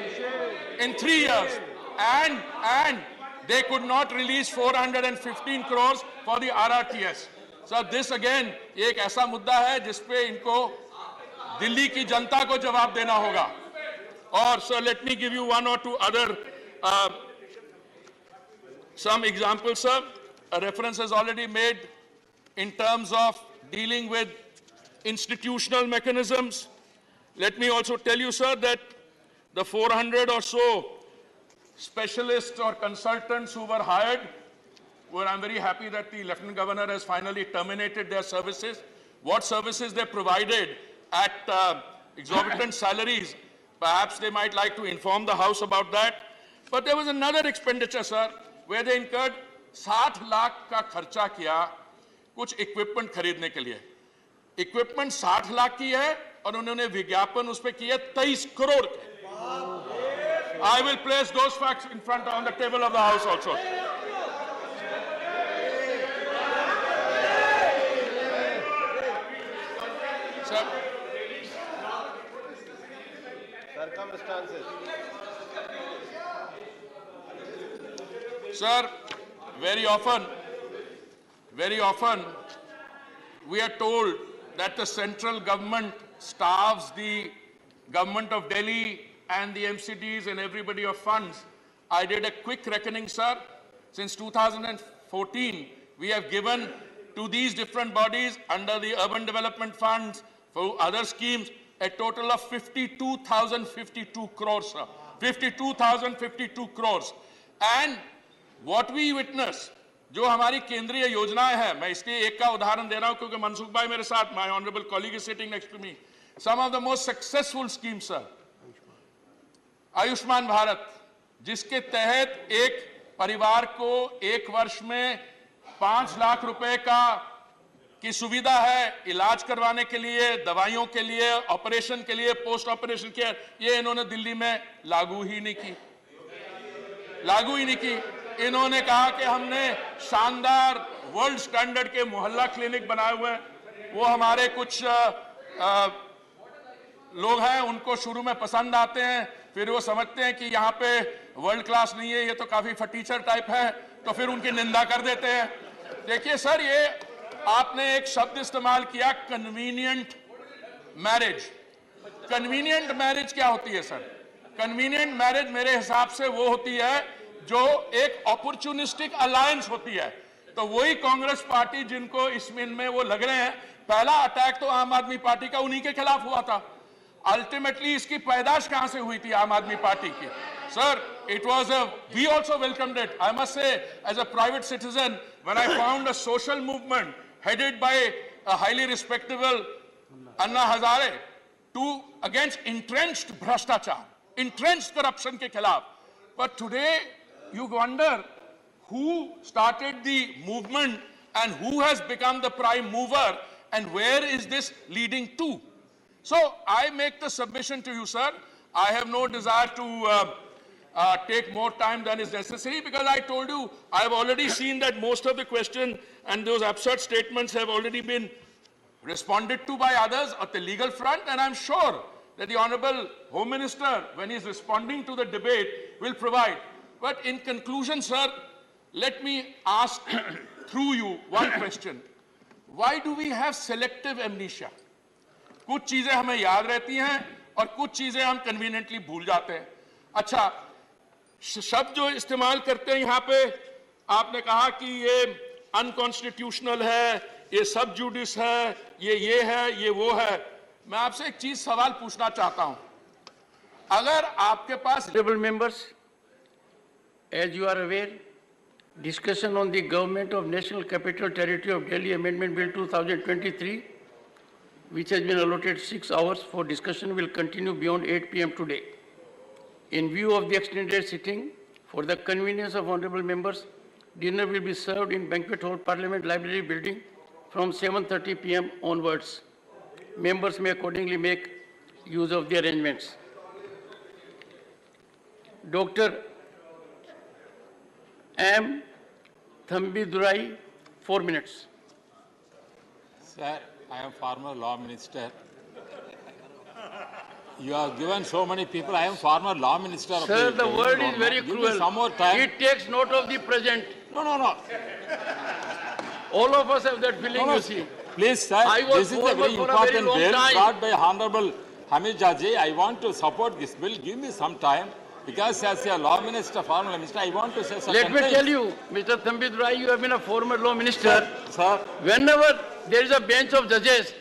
In 3 years. And they could not release 415 crores for the RRTS. So this again, एक ऐसा मुद्दा है जिसपे इनको दिल्ली की जनता को जवाब देना होगा. Or so let me give you one or two other some examples, sir. A reference is already made in terms of dealing with institutional mechanisms. Let me also tell you, sir, that the 400 or so specialists or consultants who were hired, well, I'm very happy that the Lieutenant Governor has finally terminated their services. What services they provided at exorbitant salaries, perhaps they might like to inform the House about that. But there was another expenditure, sir, where they incurred 60 lakh का खर्चा किया कुछ equipment खरीदने के लिए. Equipment 60 lakh की है और उन्होंने विज्ञापन उस पे किया 23 करोड़ के. I will place those facts in front on the table of the House also. Sir. Circumstances. Sir, very often, we are told that the central government starves the government of Delhi and the MCDs and everybody of funds. I did a quick reckoning, sir. Since 2014, we have given to these different bodies under the urban development funds for other schemes a total of 52,052 crores, sir. 52,052 crores. And what we witness, जो हमारी केंद्रीय योजनाएं हैं, मैं इसलिए एक का उदाहरण दे रहा हूं क्योंकि मनसुख भाई मेरे साथ, my honorable colleague is sitting next to me. Some of the most successful schemes, sir. Ayushman Bharat, जिसके तहत एक परिवार को एक वर्ष में 5 लाख रुपए की सुविधा है इलाज करवाने के लिए, दवाइयों के लिए, ऑपरेशन के लिए, पोस्ट ऑपरेशन केयर, ये इन्होंने दिल्ली में लागू ही नहीं की. इन्होंने कहा कि हमने शानदार वर्ल्ड स्टैंडर्ड के मोहल्ला क्लिनिक बनाए हुए हैं. वो हमारे कुछ लोग हैं, उनको शुरू में पसंद आते हैं, फिर वो समझते हैं कि यहाँ पे वर्ल्ड क्लास नहीं है, ये तो काफी फटीचर टाइप है, तो फिर उनकी निंदा कर देते हैं. देखिए सर, ये आपने एक शब्द इस्तेमाल किया, कन्वीनियंट मैरिज. कन्वीनियंट मैरिज क्या होती है सर? कन्वीनियंट मैरिज मेरे हिसाब से वो होती है जो एक अपॉर्चुनिस्टिक अलायंस होती है. तो वही कांग्रेस पार्टी जिनको इसमें वो लग रहे हैं, पहला अटैक तो आम आदमी पार्टी का उन्हीं के खिलाफ हुआ था. अल्टीमेटली इसकी पैदाश कहां से हुई थी आम आदमी पार्टी की? Sir, it was we also welcomed it. I must say, as a private citizen, when I found a social movement headed by a highly respectable Anna Hazare against entrenched भ्रष्टाचार, entrenched corruption के खिलाफ. But today you wonder who started the movement and who has become the prime mover and where is this leading to? So I make the submission to you, sir. I have no desire to take more time than is necessary because I told you I have already seen that most of the question and those absurd statements have already been responded to by others at the legal front, and I'm sure that the Honorable Home Minister, when he is responding to the debate, will provide. But in conclusion, sir, let me ask through you one question. Why do we have selective amnesia? कुछ चीजें हमें याद रहती हैं और कुछ चीजें हम कन्वीनियंटली भूल जाते हैं. अच्छा, शब्द जो इस्तेमाल करते हैं यहाँ पे, आपने कहा कि ये अनकॉन्स्टिट्यूशनल है, ये सब जुडिस है, ये है, ये वो है. मैं आपसे एक चीज सवाल पूछना चाहता हूं. अगर आपके पास Honorable members, as you are aware, discussion on the Government of National Capital Territory of Delhi Amendment Bill 2023, which has been allotted 6 hours for discussion, will continue beyond 8 p.m. today. In view of the extended sitting, for the convenience of honorable members, dinner will be served in Banquet Hall, Parliament Library Building from 7:30 p.m. onwards. Members may accordingly make use of the arrangements. Dr. M. Thambidurai, 4 minutes. Sir, I am former law minister. You have given so many people. I am former law minister. Sir, the word is very Give cruel. me some more time. It takes note of the present. No. All of us have that feeling, you see. Please, sir, I was this is a very former for a important very long bill time. brought by Honorable Hamid Jaji. I want to support this bill. Give me some time. Because as a law minister, former minister, I want to say something. Let me tell you, Mr. Thambidurai, you have been a former law minister. Sir. Whenever there is a bench of judges,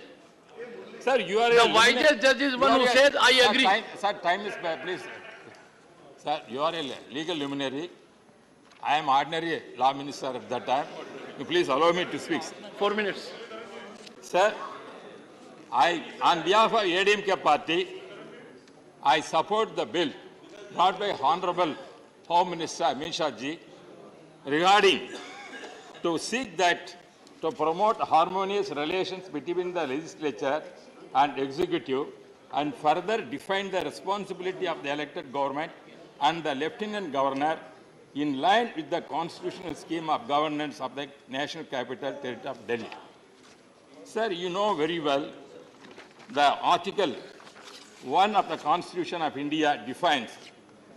sir, you are the wisest judge is one who says, I agree. Time is please. Sir, you are a legal luminary. I am ordinary law minister at that time. You please allow me to speak. 4 minutes. Sir, on behalf of ADMK party, I support the bill brought by Honorable Home Minister Amit Shah ji regarding to seek that to promote harmonious relations between the legislature and executive and further define the responsibility of the elected government and the lieutenant governor in line with the constitutional scheme of governance of the National Capital Territory of Delhi. Sir, you know very well the Article 1 of the Constitution of India defines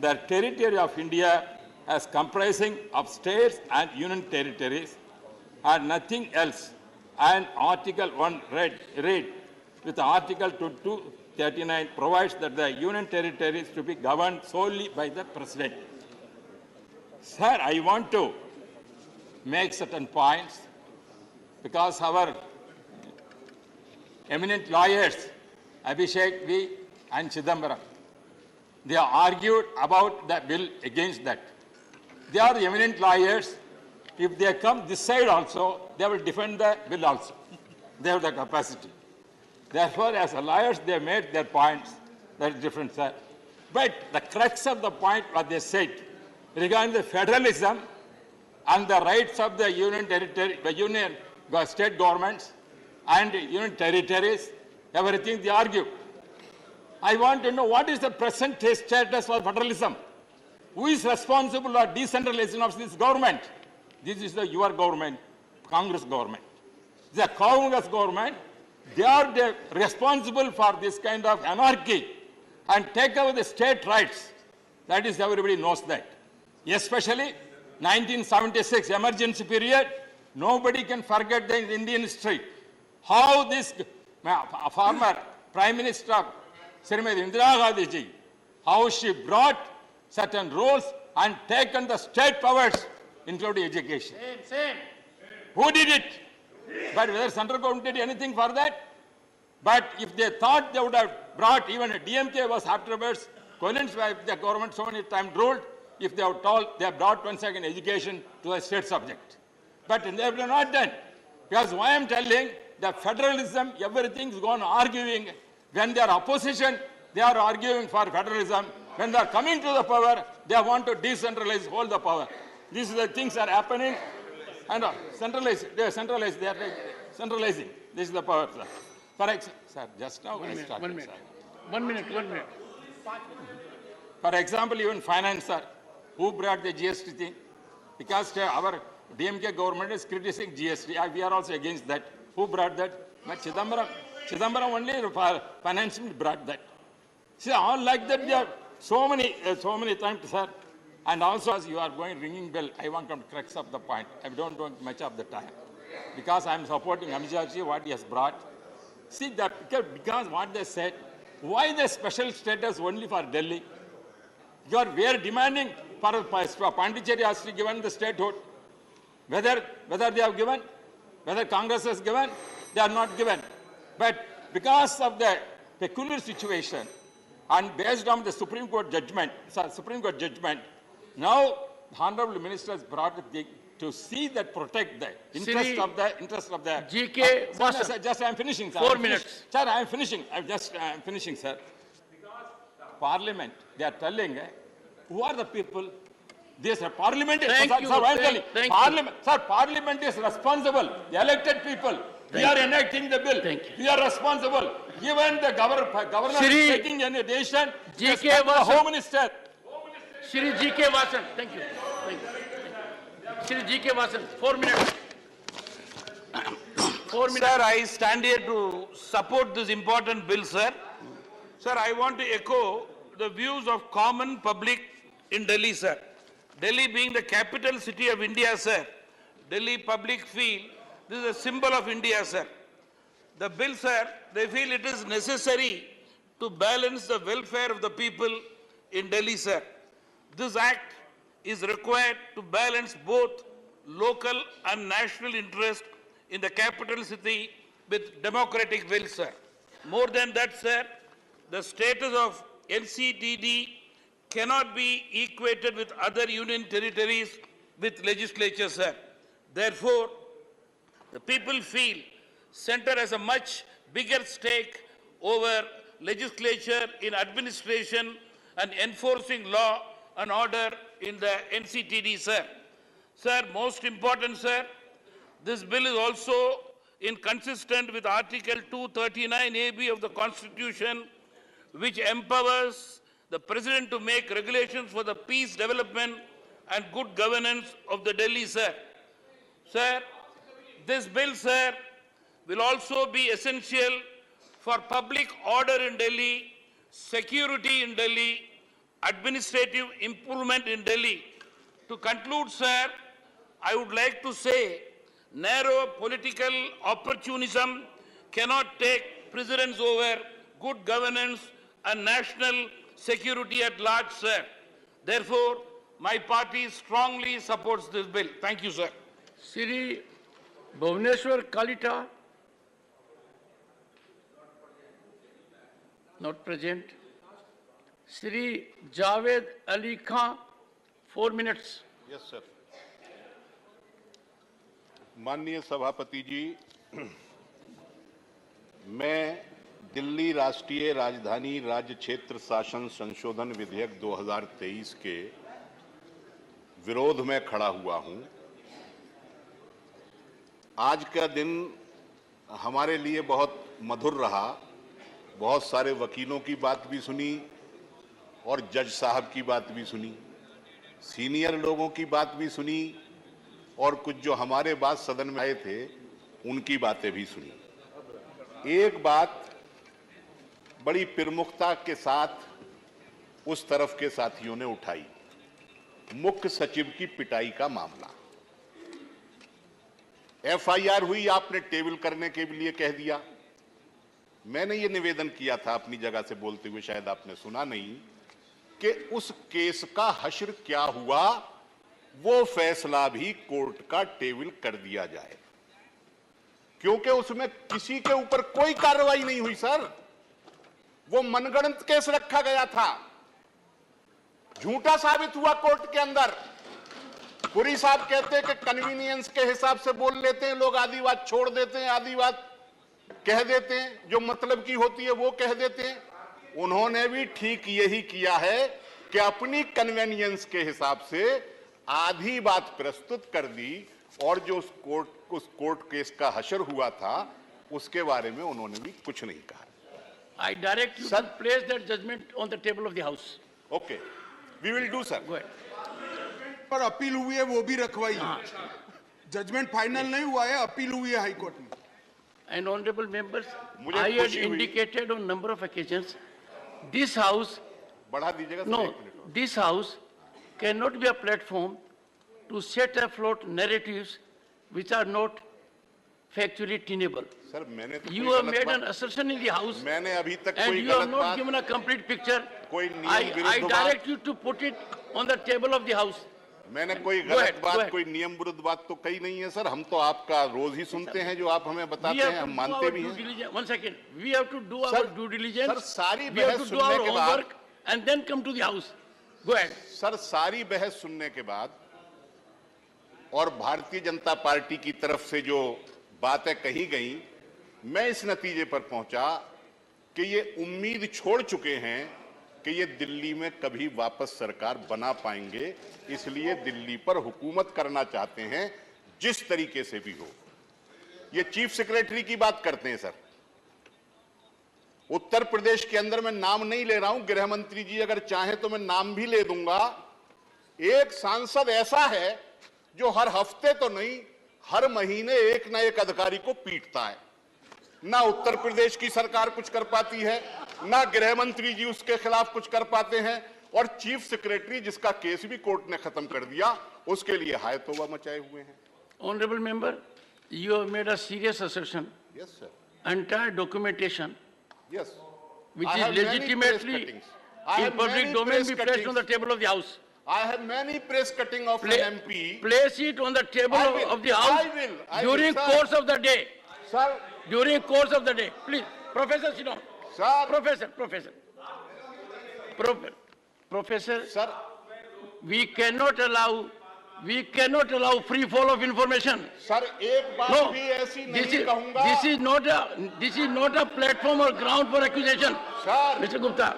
the territory of India as comprising of states and union territories and nothing else. And Article 1 read with Article 239 provides that the union territories to be governed solely by the President. Sir, I want to make certain points because our eminent lawyers, Abhishek V. and Chidambaram, they argued about the bill against that. They are the eminent lawyers. If they come this side also, they will defend the bill also. They have the capacity. Therefore, as lawyers, they made their points. That is different, sir. But the crux of the point, what they said, regarding the federalism and the rights of the union territory, the union state governments and union territories, everything they argue. I want to know what is the present status for federalism? Who is responsible for decentralization of this government? This is your government, Congress government. The Congress government, they are responsible for this kind of anarchy and take away the state rights. That is, everybody knows that. Especially 1976 emergency period, nobody can forget the Indian history. How this former Prime Minister Srimati Indira Gandhi ji, how she brought certain rules and taken the state powers, including education. Same. Who did it? But whether central government did anything for that? But if they thought they would have brought, even a DMK was afterwards, coincided with the government so many times ruled, if they have told, they have brought once again education to a state subject. But they have not done. Because why I am telling, the federalism, everything is gone arguing. When they are opposition, they are arguing for federalism. When they are coming to the power, they want to decentralize, hold the power. These are the things are happening. And centralize, they are centralizing. This is the power, sir. For example, sir, just now I started, 1 minute. sir. 1 minute, 1 minute. For example, even finance, sir, who brought the GST thing? Because our DMK government is criticizing GST. We are also against that. Who brought that? But Chidambaram only finance brought that. See, all like that, there are so many times, sir. And also, as you are going ringing bell, I want to crux up the point. I don't want much of the time. Because I am supporting Amit Shah ji, what he has brought. See, that because what they said, why the special status only for Delhi? We are demanding for Pondicherry has to given the statehood. Whether they have given, whether Congress has given, they are not given. But because of the peculiar situation And based on the Supreme Court judgment, now the Honorable Minister has brought the thing to see that protect the interest of the GK sir, just I am finishing, sir. 4 minutes. Sir, I am finishing. I am finishing, sir. Parliament, they are telling, who are the people? This Parliament is, Parliament is responsible. The elected people. We are enacting the bill. We are responsible. Given the governor is taking any decision, GK the Home Minister. Shri GK Vasan, thank you. Shri GK Vasan, 4 minutes. 4 minutes. Sir, I stand here to support this important bill, sir. Sir, I want to echo the views of common public in Delhi, sir. Delhi being the capital city of India, sir. Delhi public feel this is a symbol of India, sir. The bill, sir, they feel it is necessary to balance the welfare of the people in Delhi, sir. This act is required to balance both local and national interest in the capital city with democratic will, sir. More than that, sir, the status of NCTD cannot be equated with other union territories with legislature, sir. Therefore, the people feel center has a much bigger stake over legislature in administration and enforcing law and order in the NCTD, sir. Sir, most important, sir, this bill is also inconsistent with Article 239 AB of the Constitution, which empowers the President to make regulations for the peace, development and good governance of the Delhi, sir. Sir, this bill, sir, will also be essential for public order in Delhi, security in Delhi, administrative improvement in Delhi. To conclude, sir, I would like to say narrow political opportunism cannot take precedence over good governance and national security at large, sir. Therefore, my party strongly supports this bill. Thank you, sir. Shri Bhuvaneshwar Kalita, not present. Shri Javed Ali Khan, 4 minutes. Yes, sir. माननीय सभापति जी, मैं दिल्ली राष्ट्रीय राजधानी राज्य क्षेत्र शासन संशोधन विधेयक 2023 के विरोध में खड़ा हुआ हूं। आज का दिन हमारे लिए बहुत मधुर रहा। बहुत सारे वकीलों की बात भी सुनी और जज साहब की बात भी सुनी, सीनियर लोगों की बात भी सुनी और कुछ जो हमारे बाद सदन में आए थे उनकी बातें भी सुनी। एक बात बड़ी प्रमुखता के साथ उस तरफ के साथियों ने उठाई, मुख्य सचिव की पिटाई का मामला। एफआईआर हुई, आपने टेबल करने के लिए कह दिया। मैंने ये निवेदन किया था अपनी जगह से बोलते हुए, शायद आपने सुना नहीं, कि उस केस का हश्र क्या हुआ, वो फैसला भी कोर्ट का टेबल कर दिया जाए, क्योंकि उसमें किसी के ऊपर कोई कार्रवाई नहीं हुई सर। वो मनगढ़ंत केस रखा गया था, झूठा साबित हुआ कोर्ट के अंदर। पुरी साहब कहते हैं कि कन्वीनियंस के हिसाब से बोल लेते हैं लोग, आधी बात छोड़ देते हैं, आधी बात कह देते हैं, जो मतलब की होती है वो कह देते हैं। उन्होंने भी ठीक यही किया है कि अपनी कन्वीनियंस के हिसाब से आधी बात प्रस्तुत कर दी और जो उस कोर्ट केस का हशर हुआ था उसके बारे में उन्होंने भी कुछ नहीं कहा। I direct you to place that judgment on the table of the house. Okay, we will do, sir. Go ahead. पर अपील हुई है वो भी रखवाइए। जजमेंट फाइनल नहीं हुआ है, अपील हुई है हाई कोर्ट में। And honorable members, I had indicated on number of occasions, this house, this house cannot be a platform to set afloat narratives which are not factually tenable. Sir, मैंने तो you have made an assertion in the house, मैंने अभी तक and कोई you have गलत not बात, given a complete picture. कोई नियम I विरुद्ध direct you to put it on the table of the house. मैंने कोई गलत बात, कोई नियम विरुद्ध बात तो कही नहीं है सर। हम तो आपका रोज ही सुनते हैं, जो आप हमें बताते हैं, हम मानते भी हैं। One second, we have to do our due diligence. Sir, सारी we have बहस to do सुनने our के बाद, homework and then come to the house. Go ahead. Sir, सारी बहस सुनने के बाद और भारतीय जनता पार्टी की तरफ से जो बातें कही गई, मैं इस नतीजे पर पहुंचा कि ये उम्मीद छोड़ चुके हैं कि ये दिल्ली में कभी वापस सरकार बना पाएंगे, इसलिए दिल्ली पर हुकूमत करना चाहते हैं, जिस तरीके से भी हो। ये चीफ सेक्रेटरी की बात करते हैं सर। उत्तर प्रदेश के अंदर मैं नाम नहीं ले रहा हूं, गृह मंत्री जी अगर चाहें तो मैं नाम भी ले दूंगा। एक सांसद ऐसा है जो हर हफ्ते तो नहीं, हर महीने एक ना एक अधिकारी को पीटता है। ना उत्तर प्रदेश की सरकार कुछ कर पाती है, ना गृह मंत्री जी उसके खिलाफ कुछ कर पाते हैं, और चीफ सेक्रेटरी जिसका केस भी कोर्ट ने खत्म कर दिया, उसके लिए हाय तौबा मचाए हुए हैं। Honorable member, you have made a serious assertion. Yes, sir. Entire documentation, Yes. which I is have many legitimately press cuttings. I in have public many domain, press be placed on cuttings. the table of the house. I have many press cutting of an MP. Place it on the table I will, of the house I will, during sir. course of the day. Sir. During course of the day. Please, Professor, sit down. Sir. Professor. Professor. Sir. We cannot allow free fall of information. Sir, एक बात No, भी ऐसी नहीं कहूंगा। this is not a platform or ground for accusation. Sir. Mr. Gupta.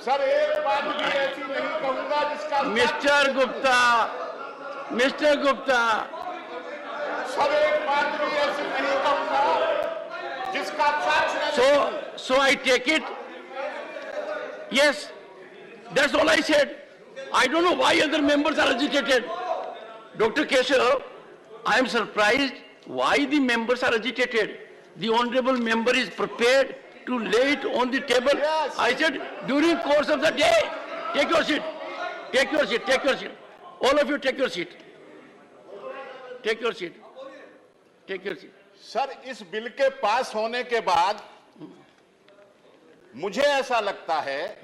Sir, एक बात भी ऐसी नहीं कहूंगा जिसका Mr. Gupta. सर, एक बात भी ऐसी नहीं कहूंगा जिसका साक्ष्य So I take it. Yes, that's all I said. I don't know why other members are agitated. Dr. Keshav, I am surprised why the members are agitated. The honorable member is prepared to lay it on the table. Yes. I said during course of the day. Take your seat. All of you take your seat. Sir, इस bill के पास होने के बाद मुझे ऐसा लगता है,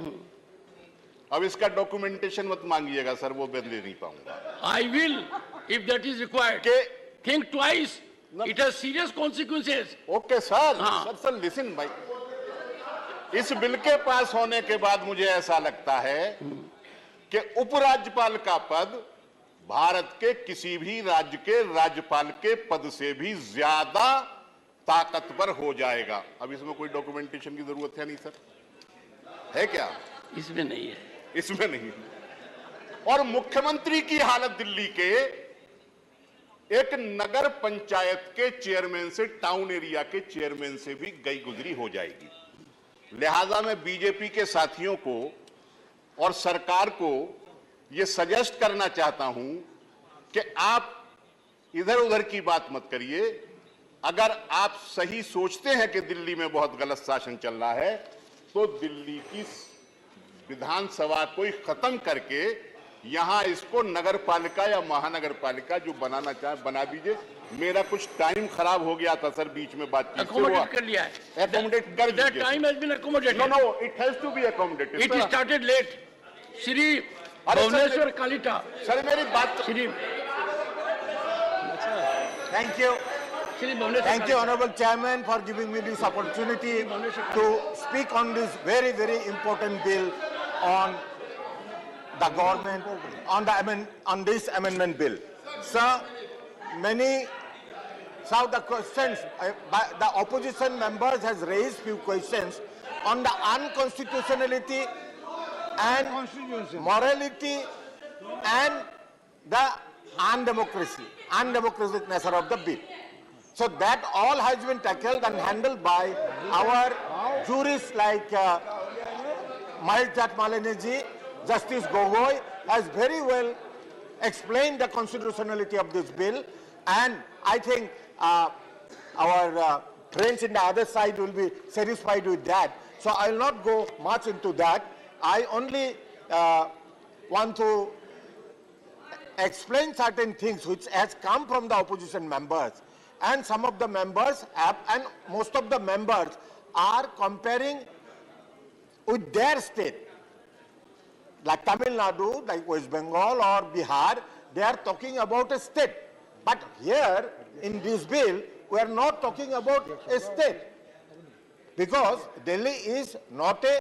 अब इसका डॉक्यूमेंटेशन मत मांगिएगा सर, वो मैं दे नहीं पाऊंगा। I will, if that is required. Think twice. It has serious consequences. Okay sir, sir listen भाई, इस बिल के पास होने के बाद मुझे ऐसा लगता है कि उपराज्यपाल का पद भारत के किसी भी राज्य के राज्यपाल के पद से भी ज्यादा ताकतवर हो जाएगा। अब इसमें कोई डॉक्यूमेंटेशन की जरूरत है नहीं सर, है क्या? इसमें नहीं है। इसमें नहीं है। और मुख्यमंत्री की हालत दिल्ली के एक नगर पंचायत के चेयरमैन से, टाउन एरिया के चेयरमैन से भी गई गुजरी हो जाएगी। लिहाजा मैं बीजेपी के साथियों को और सरकार को यह सजेस्ट करना चाहता हूं कि आप इधर उधर की बात मत करिए। अगर आप सही सोचते हैं कि दिल्ली में बहुत गलत शासन चल रहा है, तो दिल्ली की विधानसभा को ही खत्म करके यहां इसको नगर पालिका या महानगर पालिका जो बनाना चाहे बना दीजिए। मेरा कुछ टाइम खराब हो गया था सर, बीच में बातचीत Accommodate कर लिया है। Accommodate कर That दीजिए। time has been accommodated. No, it has to be accommodated. It started late. Shri Bhubaneswar Kalita. Sir मेरी बात, Shri Thank you. Thank you, Honorable Chairman, for giving me this opportunity to speak on this very, very important bill on the government, on this amendment bill. Sir, some of the questions, the opposition members has raised few questions on the unconstitutionality and morality and the undemocratic nature of the bill. So that all has been tackled and handled by our jurists like Mahesh Malini, Justice Gogoi has very well explained the constitutionality of this bill, and I think our friends in the other side will be satisfied with that. So I will not go much into that. I only want to explain certain things which has come from the opposition members, and some of the members and most of the members are comparing with their state. like Tamil Nadu, like West Bengal or Bihar, they are talking about a state. But here in this bill, we are not talking about a state, because Delhi is not a